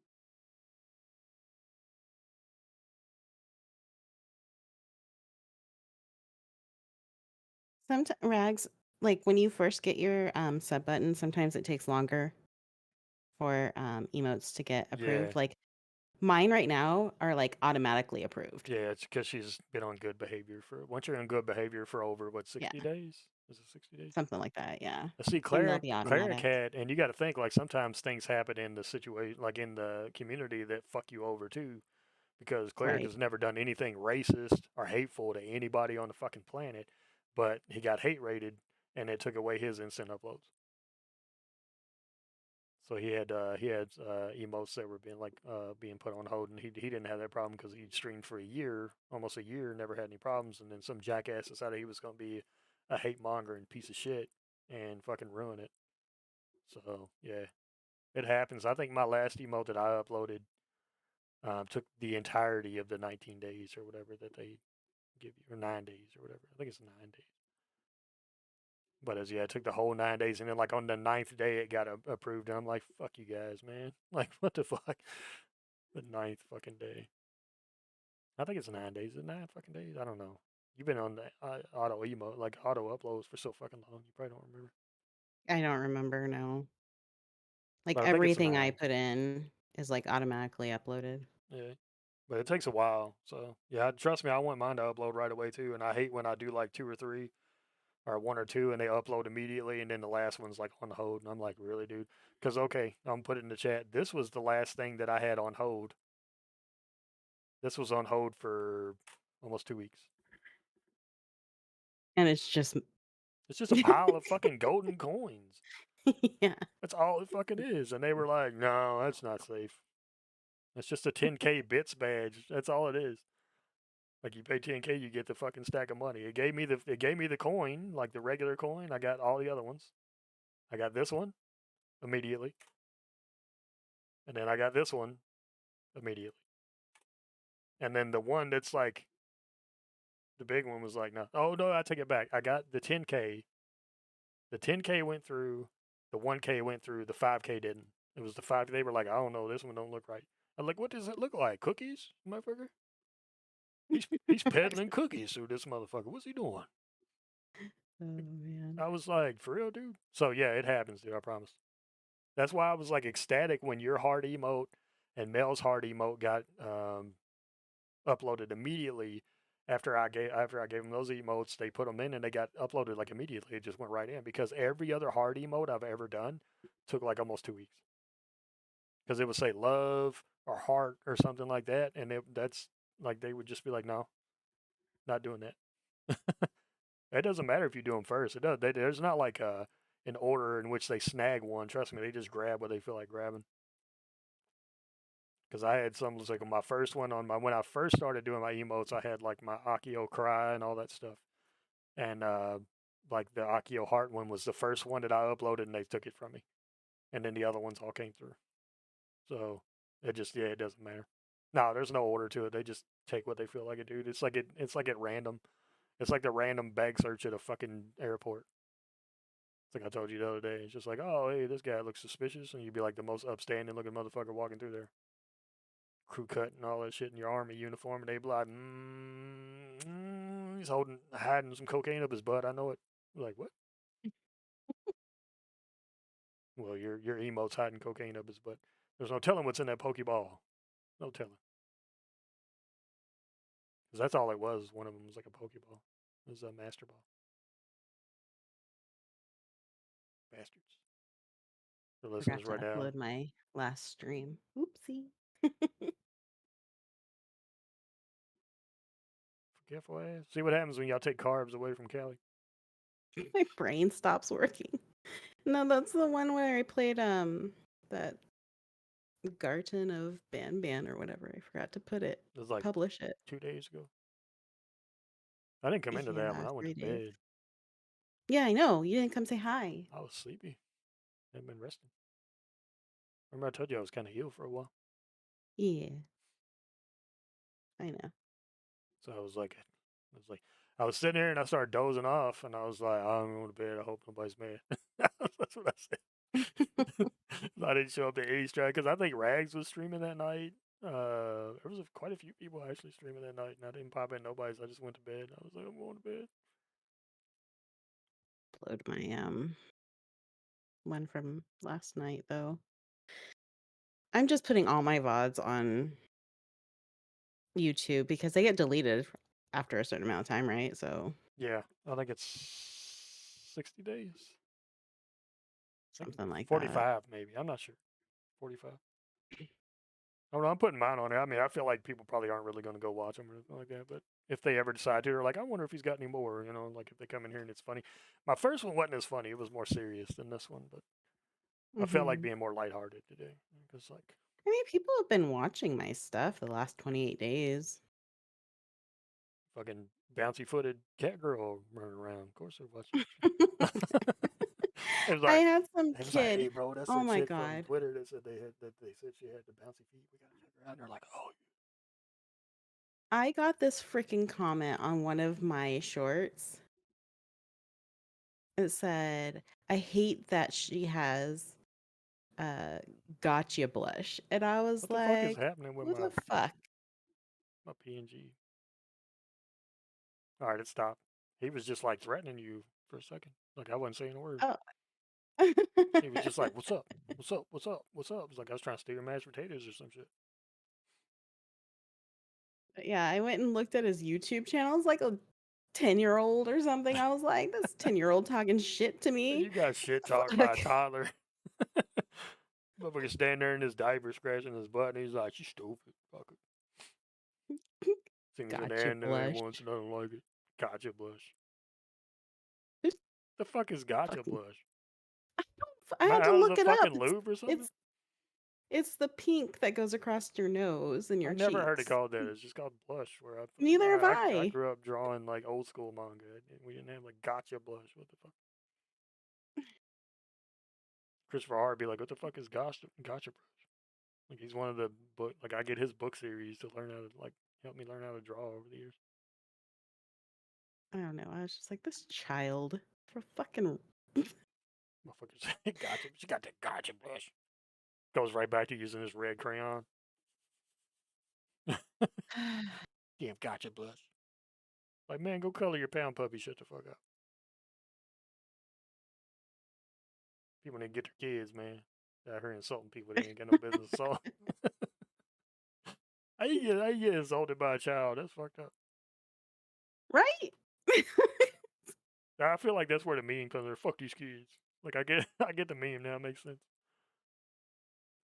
Sometimes Rags, like when you first get your sub button, sometimes it takes longer for emotes to get Yeah, approved. Like mine right now are like automatically approved. yeah. It's because she's been on good behavior for. Once you're in good behavior for over what Yeah, 60 days? Is it 60 days? something like that. Yeah, See, then they'll cleric be cleric automatic. had, and you got to think like sometimes things happen in the situation, like in the community that fuck you over too, because cleric Right. has never done anything racist or hateful to anybody on the fucking planet, but he got hate rated, and it took away his instant uploads. So he had emotes that were being put on hold, and he didn't have that problem because he streamed for a year, almost a year, never had any problems, and then some jackass decided he was going to be a hate monger and piece of shit and fucking ruin it. So yeah, it happens. I think my last emote that I uploaded took the entirety of the 19 days or whatever that they give you, or 9 days or whatever. I think it's 9 days. But as yeah, it took the whole 9 days, and then like on the ninth day, it got approved, and I'm like, "Fuck you guys, man! Like, what the fuck?" The ninth fucking day. I think it's 9 days. Is it 9 fucking days? I don't know. You've been on the auto emote, like auto uploads, for so fucking long. You probably don't remember. I don't remember now. Like But I think it's everything I 9. put in is like automatically uploaded. Yeah. But it takes a while. So yeah, trust me, I want mine to upload right away too. And I hate when I do like 2 or 3 or 1 or 2 and they upload immediately and then the last one's like on hold. And I'm like, really, dude? Because okay, I'm putting in the chat. This was the last thing that I had on hold. This was on hold for almost 2 weeks. And it's just It's just a pile of fucking golden coins. yeah. That's all it fucking is. And they were like, no, that's not safe. It's just a 10K bits badge. That's all it is. Like you pay 10K, you get the fucking stack of money. It gave me the coin, like the regular coin. I got all the other ones. I got this one immediately, and then I got this one immediately, and then the one that's like the big one was like no. Oh no, I take it back. I got the 10K. The 10K went through. The 1K went through. The 5K didn't. It was the 5. They were like, I don't know, this one don't look right. I'm like, what does it look like? Cookies, motherfucker? He's peddling cookies through this motherfucker. What's he doing? Oh man. I was like, for real, dude. So yeah, it happens, dude. I promise. That's why I was like ecstatic when your heart emote and Mel's heart emote got uploaded immediately after I gave them those emotes. They put them in and they got uploaded like immediately. It just went right in because every other heart emote I've ever done took like almost 2 weeks because it would say love or heart or something like that, and that's like they would just be like, no, not doing that. It doesn't matter if you do them first. It does. There's not like an order in which they snag one. Trust me, they just grab what they feel like grabbing. Because I had some, like on my first one on my when I first started doing my emotes, I had like my Akio cry and all that stuff, and like the Akio heart one was the first one that I uploaded, and they took it from me, and then the other ones all came through. So it just yeah, it doesn't matter. No, there's no order to it. They just take what they feel like it, dude. It's like at random. It's like the random bag search at a fucking airport. It's like I told you the other day. It's just like, oh, hey, this guy looks suspicious, and you'd be like the most upstanding looking motherfucker walking through there, crew cut and all that shit in your army uniform, and they'd be like, he's hiding some cocaine up his butt. I know it. Like what? Well, your emote's hiding cocaine up his butt. There's no telling what's in that pokeball. No telling. Because that's all it was. One of them was like a pokeball. It was a master ball. Bastards. The listeners Forgot to right now. upload my last stream. Oopsie. Forgetful ass. See what happens when y'all take carbs away from Cali. My brain stops working. No, that's the one where I played that Garten of Ban or whatever. I forgot to It was like publish it. 2 days ago. I didn't come into that when Yeah, I went to 3 days. bed. Yeah, I know. You didn't come say hi. I was sleepy. Hadn't been resting. Remember I told you I was kind of healed for a while. Yeah, I know. So I was sitting there and I started dozing off, and I was like, I'm going to bed. I hope nobody's mad. That's what I said. I didn't show up to any strike because I think Rags was streaming that night. There was quite a few people actually streaming that night, and I didn't pop in nobody, so I just went to bed. I was like, I'm going to bed. Upload my one from last night though. I'm just putting all my VODs on YouTube because they get deleted after a certain amount of time, right? So Yeah, I think it's 60 days. I think something like that. 45 maybe. I'm not sure. 45. Oh no, I'm putting mine on there. I mean, I feel like people probably aren't really going to go watch them or anything like that. But if they ever decide to, they're like, I wonder if he's got any more. You know, like if they come in here and it's funny. My first one wasn't as funny. It was more serious than this one. But I felt like Hmm. being more lighthearted today because like I mean, people have been watching my stuff the last 28 days. fucking bouncy footed cat girl running around. Of course they're watching that shit. it was I like had some it was like, hey kid. bro, that's Oh that my chick from God. Twitter that said they said she had the bouncy feet. We gotta check her out. And they're like, oh, I got this freaking comment on one of my shorts. It said, I hate that she has uh gotcha blush. And I was what the fuck is like, happening with who my the fuck? PNG? All right, it stopped. He was just like threatening you for a second. Like I wasn't saying a word. Oh. He was just like, "What's up? What's up? What's up? What's up?" It's like I was trying to steal your mashed potatoes or some shit. Yeah, I went and looked at his YouTube channel. It's like a 10-year-old or something. I was like, this 10-year-old talking shit to me. You got shit The talked by a fuck? toddler. Motherfucker stand there in his diaper scratching his butt, and he's like, "You stupid, fuck it." Seems an Gotcha ad there blush. once and I don't like it. Gotcha blush. Just The fuck is gotcha fucking. blush? I My had to house a look it up. fucking lube or something? It's the pink that goes across your nose and your I've never heard it cheeks. called that. It's just called blush. Where Neither have I I. grew up drawing like old school manga. And we didn't have like gotcha blush. What the fuck? Christopher Hart be like, "What the fuck is gotcha blush?" Like he's one of the book. Like I get his book series to learn how to like help me learn how to draw over the years. I don't know. I was just like, this child for fucking. Motherfuckers, gotcha. She got that gotcha blush. Goes right back to using this red crayon. Damn gotcha blush. Like man, go color your pound puppy. Shut the fuck up. People need to get their kids, man. Out here insulting people they ain't got no business assaulting. How you get insulted by a child? That's fucked up. Right? I feel like that's where the meme comes from. Fuck these kids. Like I get I get the meme now. It makes sense.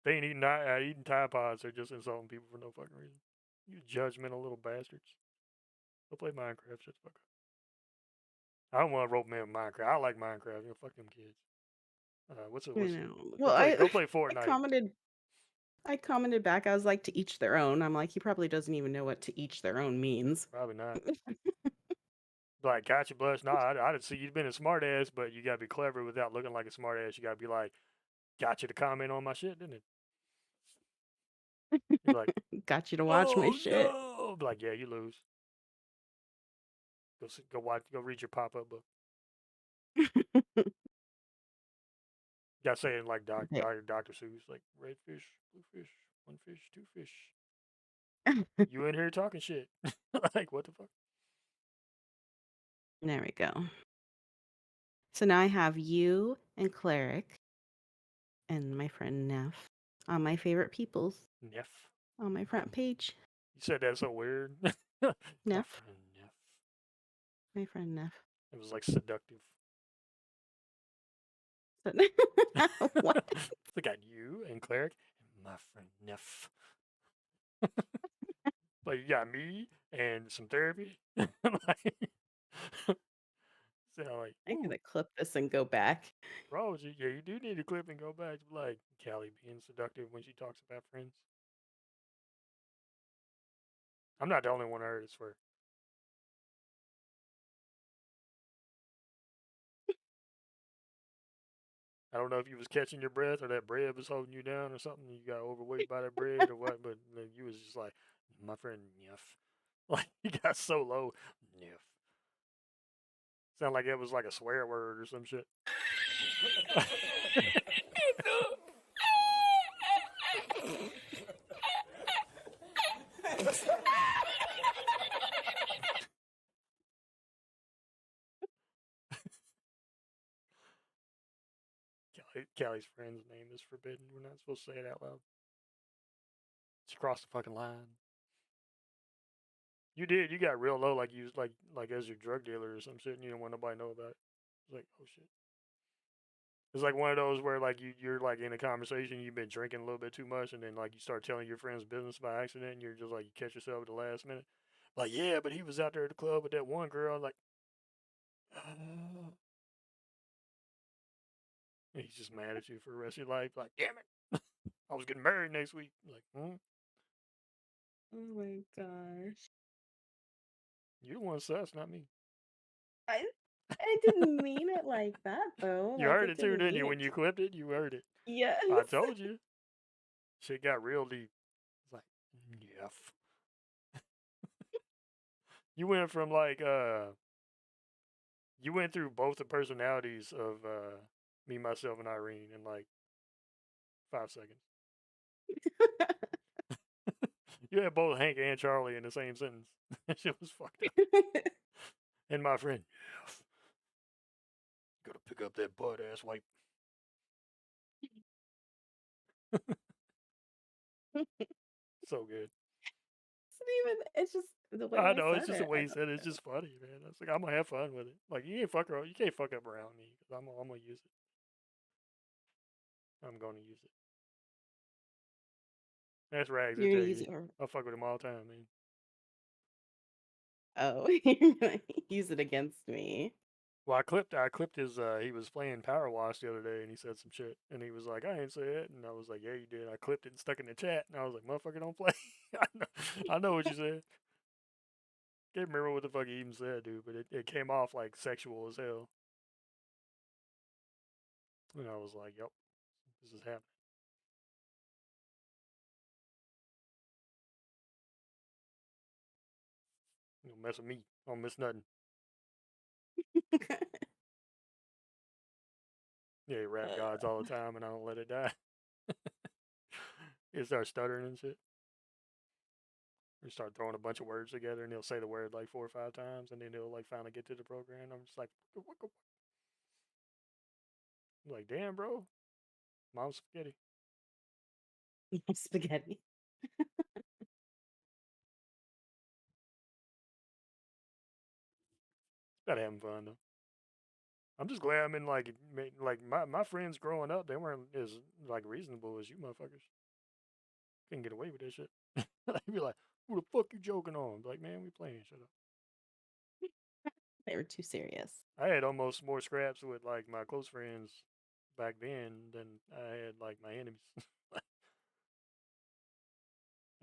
They ain't eating Tide Pods. They're just insulting people for no fucking reason. You judgmental little bastards. Go play Minecraft. Shut the fuck up. I don't want to rope me in Minecraft. I like Minecraft. You know, fuck them kids. You know. Go Well, play I go play I Fortnite. commented I commented back. I was like, to each their own. I'm like, he probably doesn't even know what to each their own means. Probably not. Like gotcha blush. No, I'd see you've been a smart ass, but you gotta be clever without looking like a smart ass. You gotta be like, gotcha to comment on my shit, didn't it? You're like, Got you to watch my oh shit. no. Be like, yeah, you lose. Go read your pop up book. Got to say it like Okay. Dr. Seuss, like red fish, blue fish, one fish, two fish. You in here talking shit? Like what the fuck? There we go. So now I have you and Cleric and my friend Neff on my favorite peoples Neff. on my front page. You said that so weird. My Neff, friend Neff. my friend Neff. It was like seductive. So- what? I got you and Cleric and my friend Neff. Like you got me and some therapy. Like, sound like, I ooh, gotta clip this and go back. bro, yeah, you do need to clip and go back to like Callie being seductive when she talks about friends. I'm not the only one I heard, I swear. I don't know if you was catching your breath or that bread was holding you down or something. You got overweight by that bread or what, but you was just like, my friend Neff. Like, you got so low. Neff. Sound like it was like a swear word or some shit. Callie's friend's name is forbidden. We're not supposed to say it out loud. She crossed the fucking line. You did. You got real low, like you was like as your drug dealer or some shit, and you don't want nobody to know about it. It's like, oh shit. It's like one of those where like you're like in a conversation, you've been drinking a little bit too much, and then like you start telling your friend's business by accident, and you're just like you catch yourself at the last minute, like yeah, but he was out there at the club with that one girl, like, and he's just mad at you for the rest of your life, like damn it, I was getting married next week, like, Oh my gosh. you're the one sus, not me. I I didn't mean it like that though. You Like heard I it too, didn't didn't mean you? it. When you clipped it, you heard it. Yes. I told you, shit got real deep. It's like, yeah. You went from like you went through both the personalities of me, myself, and Irene in like 5 seconds. You had both Hank and Charlie in the same sentence. That shit was fucked up. And my friend, gotta pick up that butt ass wipe. So good. It's just the way I I know it's said just the it. way I he don't said it. It's know. just funny, man. It's like I'm gonna have fun with it. Like you can't fuck around. You can't fuck up around me because I'm gonna use it. I'm gonna use it. That's Rags. I You're tell gonna use you, it for I fuck with him all the time, man. oh, you're gonna use it against me. Well, I clipped his. He was playing Power Wash the other day, and he said some shit, and he was like, "I ain't say it," and I was like, "Yeah, you did." I clipped it and stuck it in the chat, and I was like, "Motherfucker, don't play." I know what you said. Can't remember what the fuck he even said, dude, but it came off like sexual as hell, and I was like, "Yep, this is happening." You don't mess with me. I don't miss nothing. Yeah, he rap gods all the time, and I don't let it die. He starts stuttering and shit. He start throwing a bunch of words together, and he'll say the word like 4 or 5 times, and then he'll like finally get to the program. I'm just like, like, damn, bro, mom's spaghetti. Spaghetti. About having fun though. I'm just glad I'm in like my friends growing up. They weren't as like reasonable as you motherfuckers. Couldn't get away with this shit. They'd be like, "Who the fuck you joking on?" Like, man, we playing. Shut up. They were too serious. I had almost more scraps with like my close friends back then than I had like my enemies.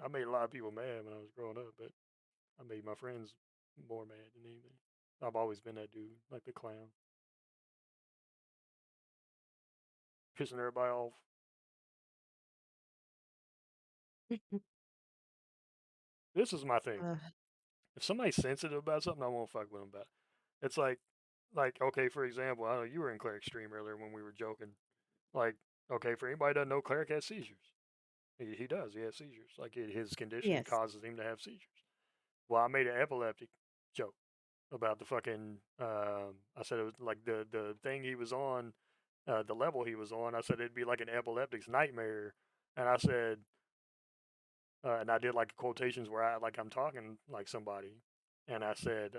I made a lot of people mad when I was growing up, but I made my friends more mad than anything. I've always been that dude, like the clown, pissing everybody off. This is my thing. Ugh. If somebody's sensitive about something, I won't fuck with them about it. It's like okay, for example, I know you were in Cleric's stream earlier when we were joking. Like, okay, for anybody that doesn't know, Cleric has seizures. He does. He has seizures. Like his condition Yes. causes him to have seizures. Well, I made an epileptic joke about the fucking. I said it was like the thing he was on, the level he was on. I said it'd be like an epileptic's nightmare, and I said, and I did like quotations where I'm talking like somebody, and I said,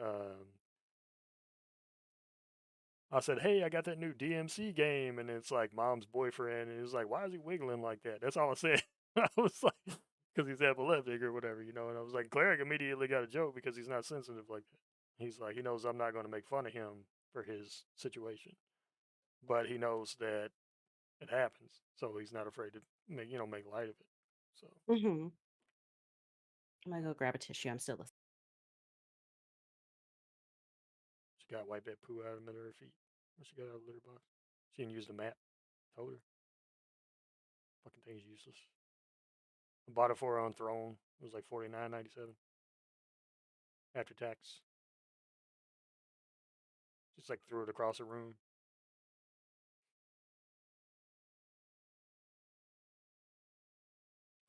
hey, I got that new DMC game, and it's like mom's boyfriend, and it was like, why is he wiggling like that? That's all I said. I was like, because he's epileptic or whatever, you know. And I was like, Cleric immediately got a joke because he's not sensitive like that. He's like, he knows I'm not going to make fun of him for his situation, but he knows that it happens, so he's not afraid to make light of it. So I'm gonna go grab a tissue. I'm still listening. she got to wipe that poo out of the middle of her feet when she got out of the litter box. She didn't use the mat. Told her, fucking thing's useless. I bought it for her on Throne. It was like $49.97 after tax. Just like threw it across the room.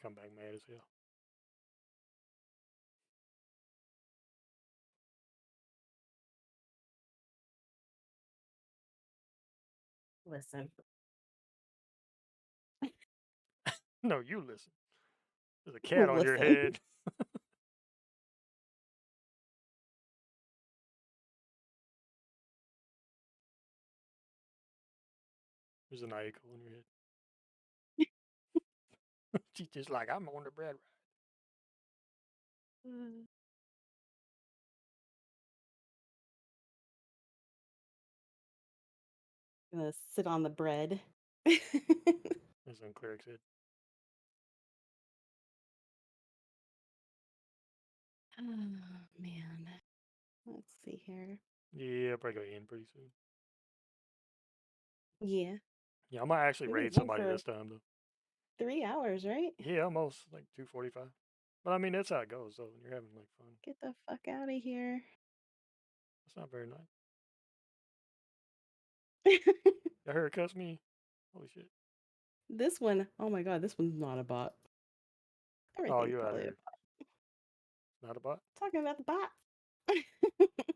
Come back mad as hell. Listen. No, you listen. There's a cat on your Listen. head. There's an icicle on your head. She's just like, I'm on the bread ride. Gonna sit on the bread. That's on Cleric's head. Oh man. Let's see here. Yeah, I'll probably go in pretty soon. Yeah. Yeah, I might actually We've been raid going somebody for this time though. 3 hours, right? Yeah, almost like 2:45. But I mean, that's how it goes though. When you're having like fun, Get the fuck out of here. that's not very nice. I heard her cuss me. Holy shit. This one, oh my god, this one's not a bot. Oh, Everything's you out of probably a here. Not a bot. talking about the bot.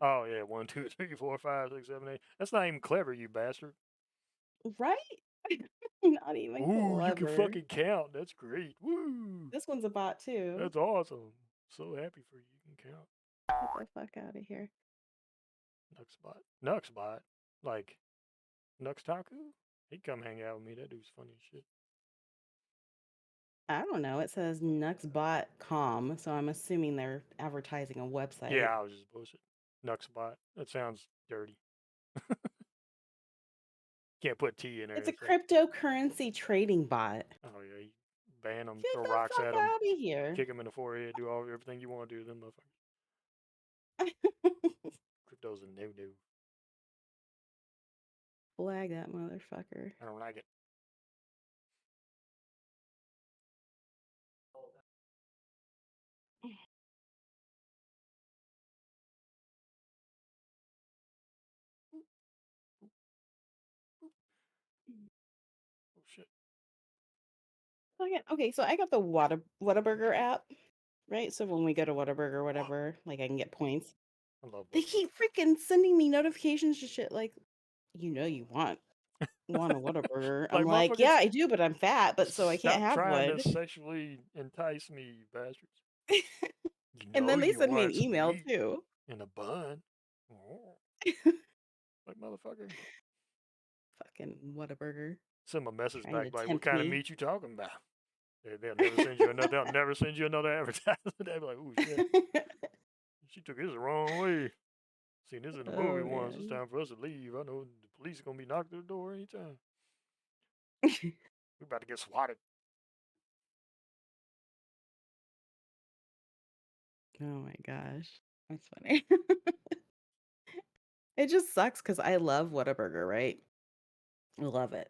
Oh yeah, 1, 2, 3, 4, 5, 6, 7, 8. That's not even clever, you bastard. Right? Not even Ooh, you can clever. fucking count. That's great. Woo. This one's a bot too. That's awesome. So happy for you. You can count. Get the fuck out of here. Nuxbot. Nuxbot? Like Nuxtaku? He'd come hang out with me. That dude's funny as shit. I don't know. It says nuxbot.com, so I'm assuming they're advertising a website. Yeah, I was just bullshit. Nuxbot. That sounds dirty. Can't put T in there. It's a That's cryptocurrency trading bot. oh yeah, you ban them, Get throw the rocks fuck at them, out of here. kick them in the forehead, do everything you want to do to them motherfuckers. Crypto's a no-no. Flag that motherfucker. I don't like it. Oh shit. Okay, so I got the Whataburger app, right? So when we go to Whataburger or whatever, like I can get points. I love They Whataburger. keep freaking sending me notifications to shit like, you want a Whataburger. I'm Like like, yeah, motherfuckers, I do, but I'm fat, but so I can't stop have trying to one. sexually entice me, you bastards. You And know then they you send me an want some email meat too. in a bun. Oh. Like motherfucker. Fucking Whataburger. Send a message Trying to back like, what tempt kind of me. meat you talking about? They'll never send you another. They'll never send you another advertisement. They'll be like, "Ooh shit, she took this the wrong way." Seen this in the movie Oh once. It's man. time for us to leave. I know the police are gonna be knocking at the door anytime. We're about to get swatted. Oh my gosh. That's funny. It just sucks because I love Whataburger, right? I love it.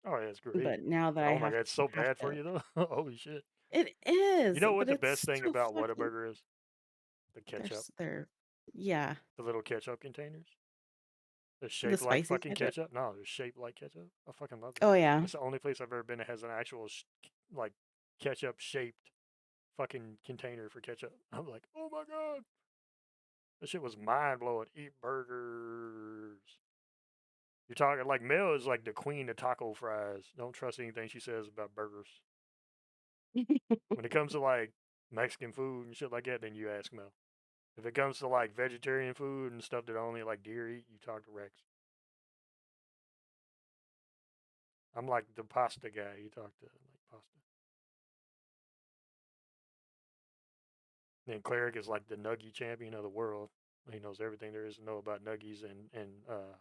Oh yeah, it's great. But now that But I oh my god, it's so have bad for to you though. Holy shit. it You is, know what but the best it's thing so about fucking Whataburger is? The ketchup. they're yeah. The little ketchup containers. They're The shaped like spicy fucking ketchup. ketchup. No, they're shaped like ketchup. I fucking love them. Oh yeah. That's the only place I've ever been that has an actual like ketchup shaped fucking container for ketchup. I'm like, oh my god, that shit was mind blowing. Eat burgers. You're talking like Mel is like the queen of taco fries. Don't trust anything she says about burgers. When it comes to like Mexican food and shit like that, then you ask Mel. If it comes to like vegetarian food and stuff that only like deer eat, you talk to Rex. I'm like the pasta guy. You talk to like pasta. Then Cleric is like the nugget champion of the world. He knows everything there is to know about nuggies and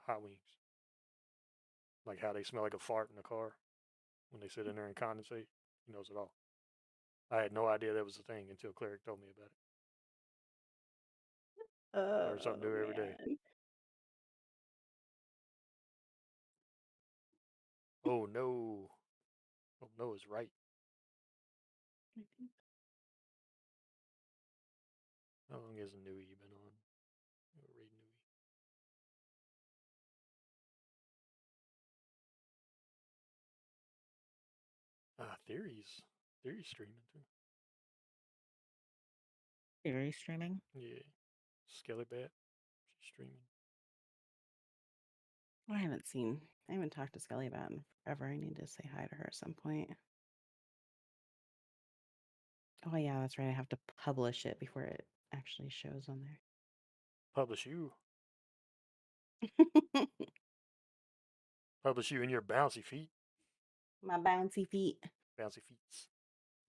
hot wings. Like how they smell like a fart in the car when they sit in there and condensate. He knows it all. I had no idea that was a thing until Cleric told me about it. Learn something Oh new every day. man. Oh no. Oh no is right. How long has Nui been on? Read Nui. Theories. Theories streaming too. Theory streaming. Yeah. Skellybat. She's streaming. I haven't talked to Skelly about in forever. I need to say hi to her at some point. Oh yeah, that's right. I have to publish it before it actually shows on Publish you. there. Publish you in your bouncy feet. My bouncy feet. Bouncy feet.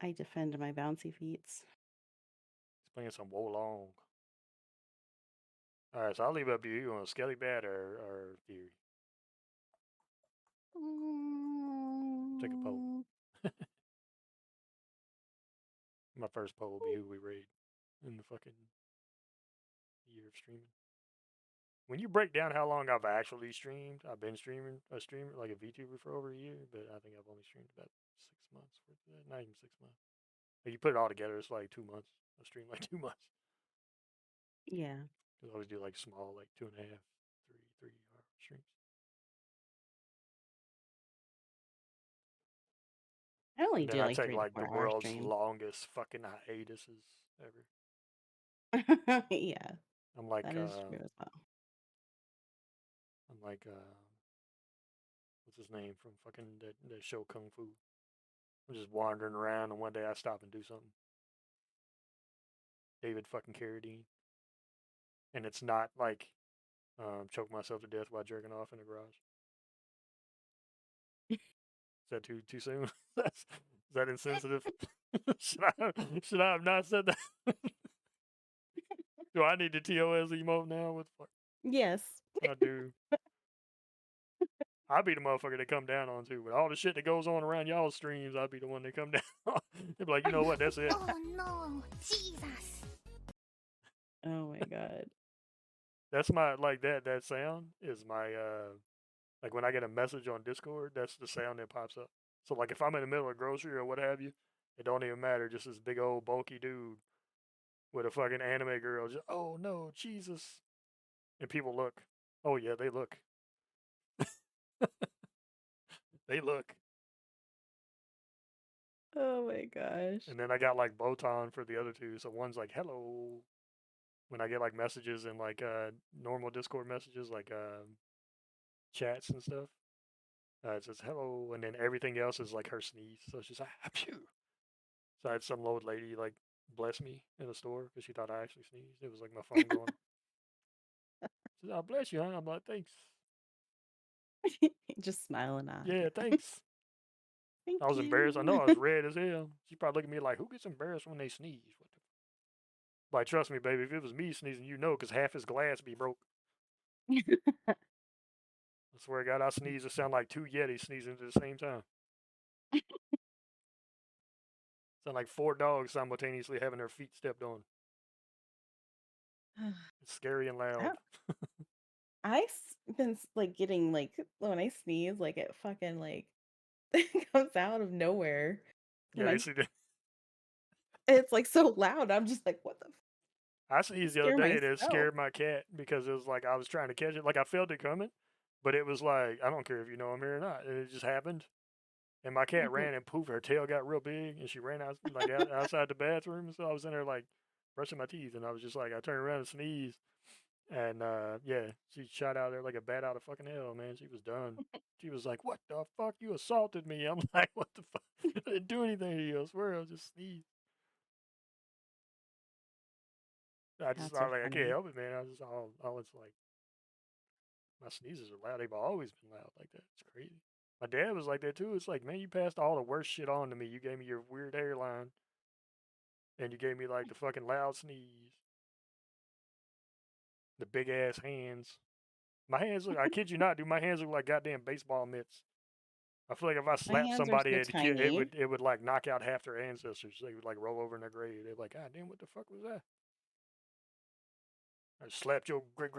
I defend my bouncy feet. He's playing some Wolong. Alright, so I'll leave it up to you. You want Skellybat or Theory? Take a poll. My first poll will be who we raid in the fucking year of streaming. When you break down how long I've actually streamed, I've been streaming a streamer like a VTuber for over a year, but I think I've only streamed about 6 months worth of that. Not even 6 months. Like you put it all together, it's like 2 months. I stream like 2 months. Yeah. Because I always do like small, like 2.5, 3 hour streams. I only And then do I like take 3 to like the 4 hour world's streams. longest fucking hiatuses ever. Yeah, I'm like, that is true as well. I'm like, what's his name from fucking that show Kung Fu? I'm just wandering around, and one day I stop and do something. David fucking Carradine, and it's not like choke myself to death while jerking off in the garage. Is that too soon? Is that insensitive? should I have not said that? Do I need to TOS emote now? What the fuck? Yes. I do. I'd be the motherfucker that come down on too. But all the shit that goes on around y'all streams, I'd be the one that come down on. They'd be like, you know what? That's it. Oh no, Jesus. Oh my god. That's my like that sound is my like when I get a message on Discord, that's the sound that pops up. So like if I'm in the middle of grocery or what have you, it don't even matter. Just this big old bulky dude with a fucking anime girl. Just oh no, Jesus. And people look. Oh yeah, they look. They look. Oh my gosh. And then I got like Botan for the other two. So one's like hello. When I get like messages and like normal Discord messages, like chats and stuff, it says hello, and then everything else is like her sneeze. So she's like, pew. So I had some old lady like bless me in the store because she thought I actually sneezed. It was like my phone going. She said, "I bless you, huh?" I'm like, "Thanks." Just smile and nod. Yeah, thanks. Thank I was embarrassed. I know you. I was red as hell. She probably looked at me like, "Who gets embarrassed when they sneeze?" What the? Like, trust me, baby. If it was me sneezing, you know, because half his glass be broke. I swear to God, I sneeze. It sound like two Yetis sneezing at the same time. Sound like four dogs simultaneously having their feet stepped on. It's scary and loud. Been like getting like when I sneeze, like it fucking like it comes out of nowhere. Yeah, And you see that? it's like so loud. I'm just like, what the I sneezed the other Scare day and it myself. scared my cat because it was like I was trying to catch it. Like I felt it coming, but it was like, I don't care if you know I'm here or not. And it just happened. And my cat Mhm. ran and poof, her tail got real big and she ran out outside the bathroom. So I was in there like brushing my teeth and I was just like, I turned around and sneezed. And yeah, she shot out there like a bat out of fucking hell, man. She was done. She was like, "What the fuck? You assaulted me." I'm like, "What the fuck? I didn't do anything to you. I swear, I just sneezed." Cats I are like, I can't funny. help it, man. I was like, my sneezes are loud. They've always been loud like that. It's crazy. My dad was like that too. It's like, man, you passed all the worst shit on to me. You gave me your weird hairline, and you gave me like the fucking loud sneeze, the big ass hands. My hands look. I kid you not, dude. My hands look like goddamn baseball mitts. I feel like if I My slapped hands are somebody, so tiny. it would like knock out half their ancestors. They would like roll over in their grave. They're like, God damn, what the fuck was that? I slapped your great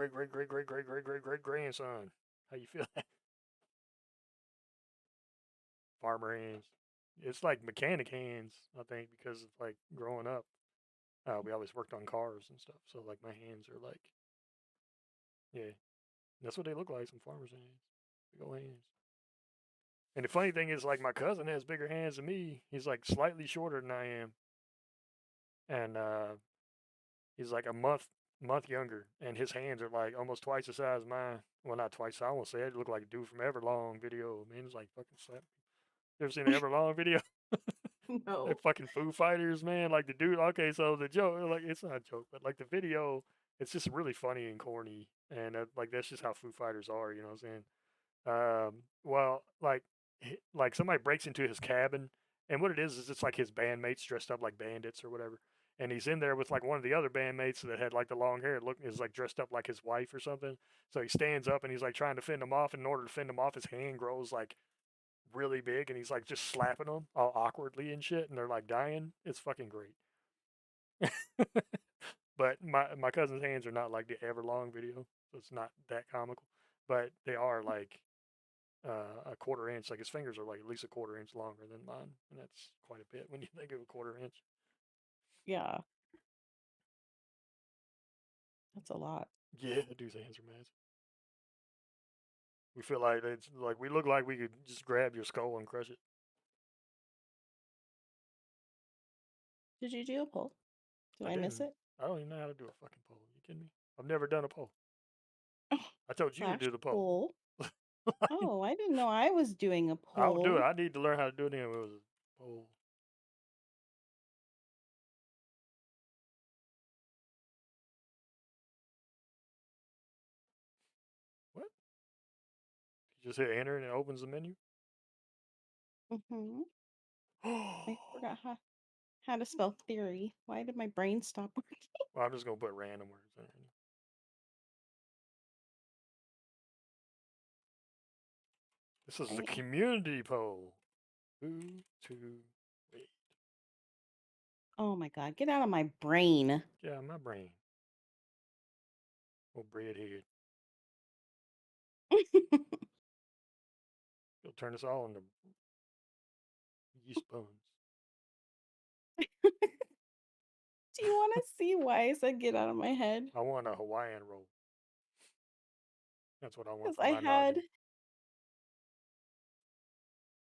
grandson. How you feel? Farmer hands. It's like mechanic hands, I think, because of like growing up. We always worked on cars and stuff, so like my hands are like, yeah, that's what they look like. Some farmers' hands, big old hands. And the funny thing is, like my cousin has bigger hands than me. He's like slightly shorter than I am, and he's like a month younger, and his hands are like almost twice the size of mine. Well, not twice. I won't say it. Look like a dude from Everlong video. Man, it's like fucking slap. You ever seen the Everlong video? They're No. fucking Foo Fighters, man. Like the dude. Okay, so the joke, like it's not a joke, but like the video, it's just really funny and corny, and like that's just how Foo Fighters are. You know what I'm saying? Well, like somebody breaks into his cabin, and what it is it's like his bandmates dressed up like bandits or whatever, and he's in there with like one of the other bandmates that had like the long hair, look is like dressed up like his wife or something. So he stands up and he's like trying to fend him off, and in order to fend him off, his hand grows like really big, and he's like just slapping them all awkwardly and shit, and they're like dying. It's fucking great. But my cousin's hands are not like the Everlong video, so it's not that comical. But they are like a quarter inch. Like his fingers are like at least a quarter inch longer than mine, and that's quite a bit when you think of a quarter inch. Yeah, that's a lot. Yeah, dude's hands are massive. We feel like it's like we look like we could just grab your skull and crush it. Did you do a poll? Did I I miss didn't. it? I don't even know how to do a fucking poll. You kidding me? I've never done a poll. I told you to Slash do the poll. poll. Oh, I didn't know I was doing a I'll do it. poll. I need to learn how to do it anyway. It was a poll. What? You just hit enter and it opens the menu. Hmm. Well, I forgot how to spell theory. Why did my brain stop working? I'm just gonna put random words in. This is the Right. community poll. Who to wait? Oh my god, get out of my brain. Yeah, my brain. Oh, breadhead. You'll turn us all into yeast buns. Do you want to see why I said get out of my head? I want a Hawaiian roll. That's what I want Because for my noggin.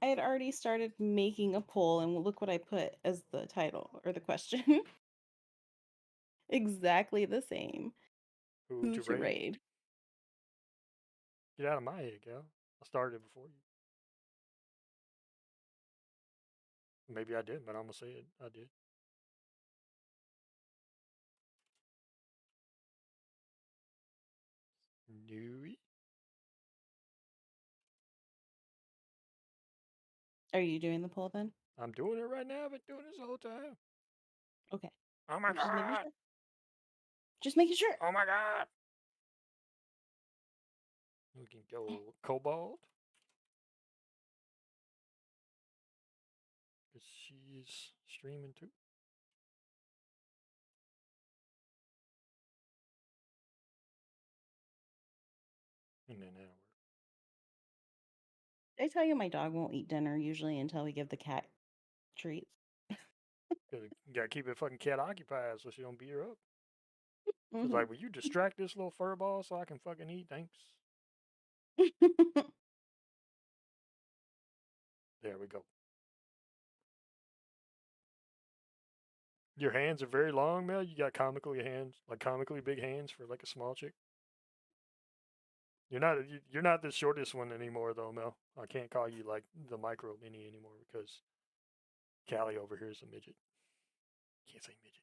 I had already started making a poll, and look what I put as the title or the question. Exactly the same. Who Who to to raid? raid? Get out of my head, gal. I started it before you. Maybe I did, but I'm gonna say it. I did. Newey. Are you doing the poll then? I'm doing it right now. I've been doing this the whole time. Okay. Oh my Just making god. sure. Just making sure. Oh my god. We can go Cobalt. Because she's streaming too. And then that'll work. Did I tell you my dog won't eat dinner usually until we give the cat treats? Gotta keep it fucking cat occupied so she don't beat her up. She's like, will you distract this little fur ball so I can fucking eat? Thanks. There we go. Your hands are very long, Mel. You got comically big hands for like a small chick. You're not the shortest one anymore though, Mel. I can't call you like the micro mini anymore because Callie over here is a midget. Can't say midget.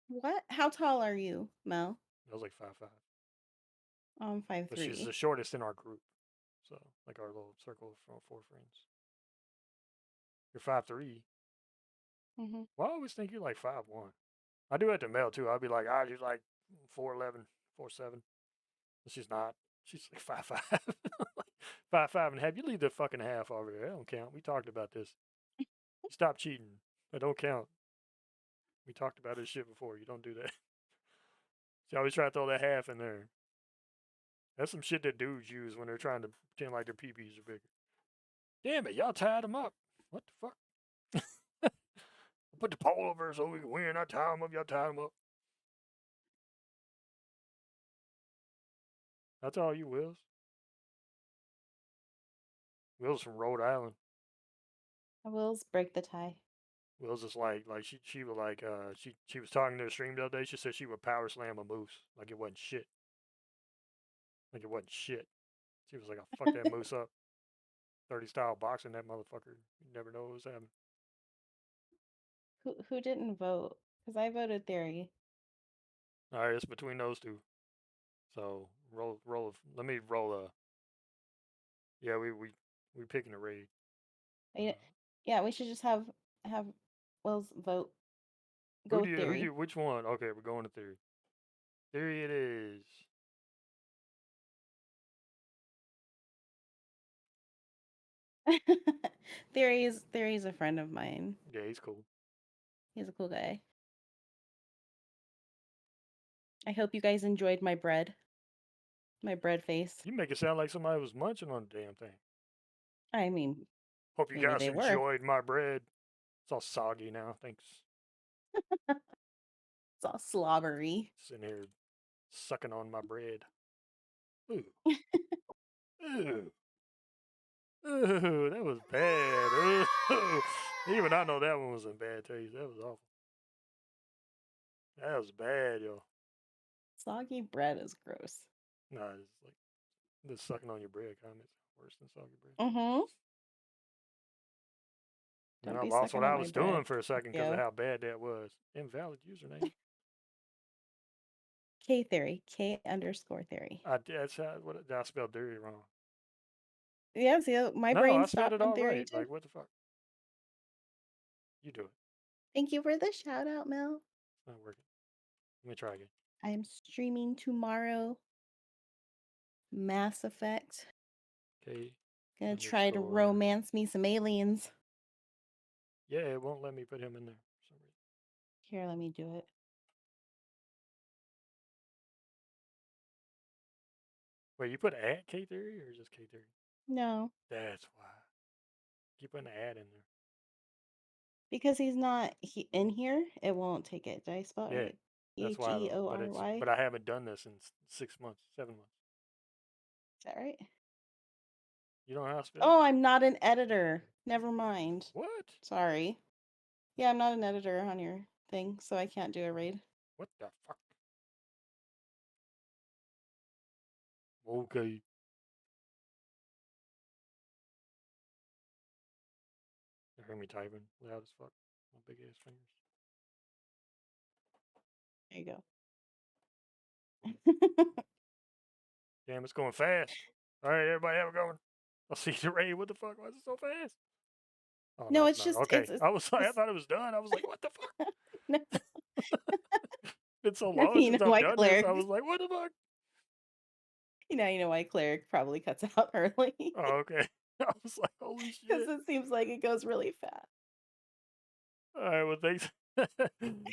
What? How tall are you, Mel? I was like 5'5", I'm but she's the 5'3". shortest in our group. So like our little circle of four friends. You're 5'3". Mm-hmm. Well, I always think you're like 5'1". I do it to Mel too. I'll be like, she's like 4'11", 4'7". But she's not. She's like 5'5". 5'5" and a half. You leave the fucking half over there. That don't count. We talked about this. Stop cheating. That don't count. We talked about this shit before. You don't do that. She always try to throw that half in there. That's some shit that dudes use when they're trying to pretend like their peepees are bigger. Damn it, y'all tied them up. What the fuck? I put the pole over so we can win. I tie them up. Y'all tie them up. That's all you, Wills. Will's from Rhode Island. I will break the tie. Will's just like she was like she was talking to the stream the other day. She said she would power slam a moose like it wasn't shit. Like it wasn't shit. She was like, I'll fuck that moose up. 30 style boxing that motherfucker. You never know what was happening. Who didn't vote? Because I voted Theory. All right, it's between those two. So roll. Let me roll a. Yeah, we picking a raid. Yeah, we should just have Will's vote. Go with Theory. Which one? Okay, we're going to Theory. Theory it is. Theory's a friend of mine. Yeah, he's cool. He's a cool guy. I hope you guys enjoyed my bread. My bread face. You make it sound like somebody was munching on the damn thing. I mean, hope you maybe guys they were. enjoyed my bread. It's all soggy now. Thanks. It's all slobbery. Sitting here sucking on my bread. Ooh. Ooh. Ooh, that was bad. Ooh. Even I know that one was in bad taste. That was awful. That was bad, yo. Soggy bread is gross. Nah, it's like the sucking on your bread comments worse than soggy bread. Mm-hmm. And I lost what I was doing for a second because of how bad that was. Invalid username. K Theory. K_Theory. That's how I spelled theory wrong. Yeah, see, my brain stopped it all Theory right. too. Like, what the fuck? You do it. Thank you for the shout out, Mel. It's not working. Let me try again. I am streaming tomorrow. Mass Effect. Okay. Gonna try to romance me some aliens. Yeah, it won't let me put him in there for some reason. Here, let me do it. Wait, you put at K Theory or just K Theory? No. That's why. Keep putting an ad in there. Because he's not in here, it won't take it. Did I spell it right? That's why. Heory. But I haven't done this in 6 months, 7 months. Is that right? You don't know how to spell? Oh, I'm not an editor. Never mind. What? Sorry. Yeah, I'm not an editor on your thing, so I can't do a raid. What the fuck? Okay. You heard me typing loud as fuck. My big ass fingers. There you go. Damn, it's going fast. All right, everybody have a good one. I'll see you raid. What the fuck? Why is it so fast? Oh, no, it's not. just okay. it's I thought it was done. I was like, what the fuck? No. It's so long since I've done Cleric, this. I was like, what the fuck? You know why Cleric probably cuts out early. Oh, okay. I was like, holy shit. Because it seems like it goes really fast. All right, well, thanks.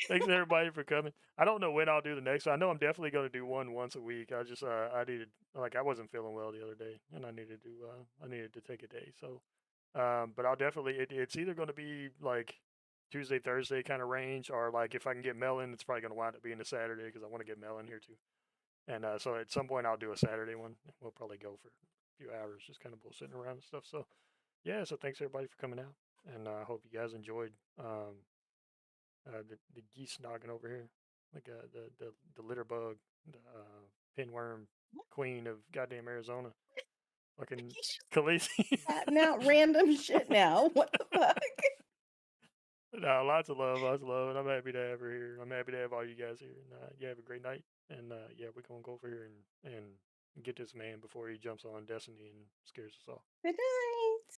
Thanks everybody for coming. I don't know when I'll do the next one. I know I'm definitely going to do one once a week. I just I needed, like, I wasn't feeling well the other day, and I needed to take a day. So, but I'll definitely it's either going to be like Tuesday, Thursday kind of range, or like if I can get Melon, it's probably gonna wind up being a Saturday because I want to get Melon here too. And so at some point I'll do a Saturday one. We'll probably go for a few hours, just kind of bullshitting around and stuff. So yeah, so thanks everybody for coming out, and I hope you guys enjoyed the geese noggin over here, like the litter bug, the pinworm queen of goddamn Arizona, fucking Khaleesi. Chatting out random shit now. What the fuck? No, lots of love, and I'm happy to have her here. I'm happy to have all you guys here, and you have a great night. And yeah, we're gonna go over here and get this man before he jumps on Destiny and scares us all. Good night.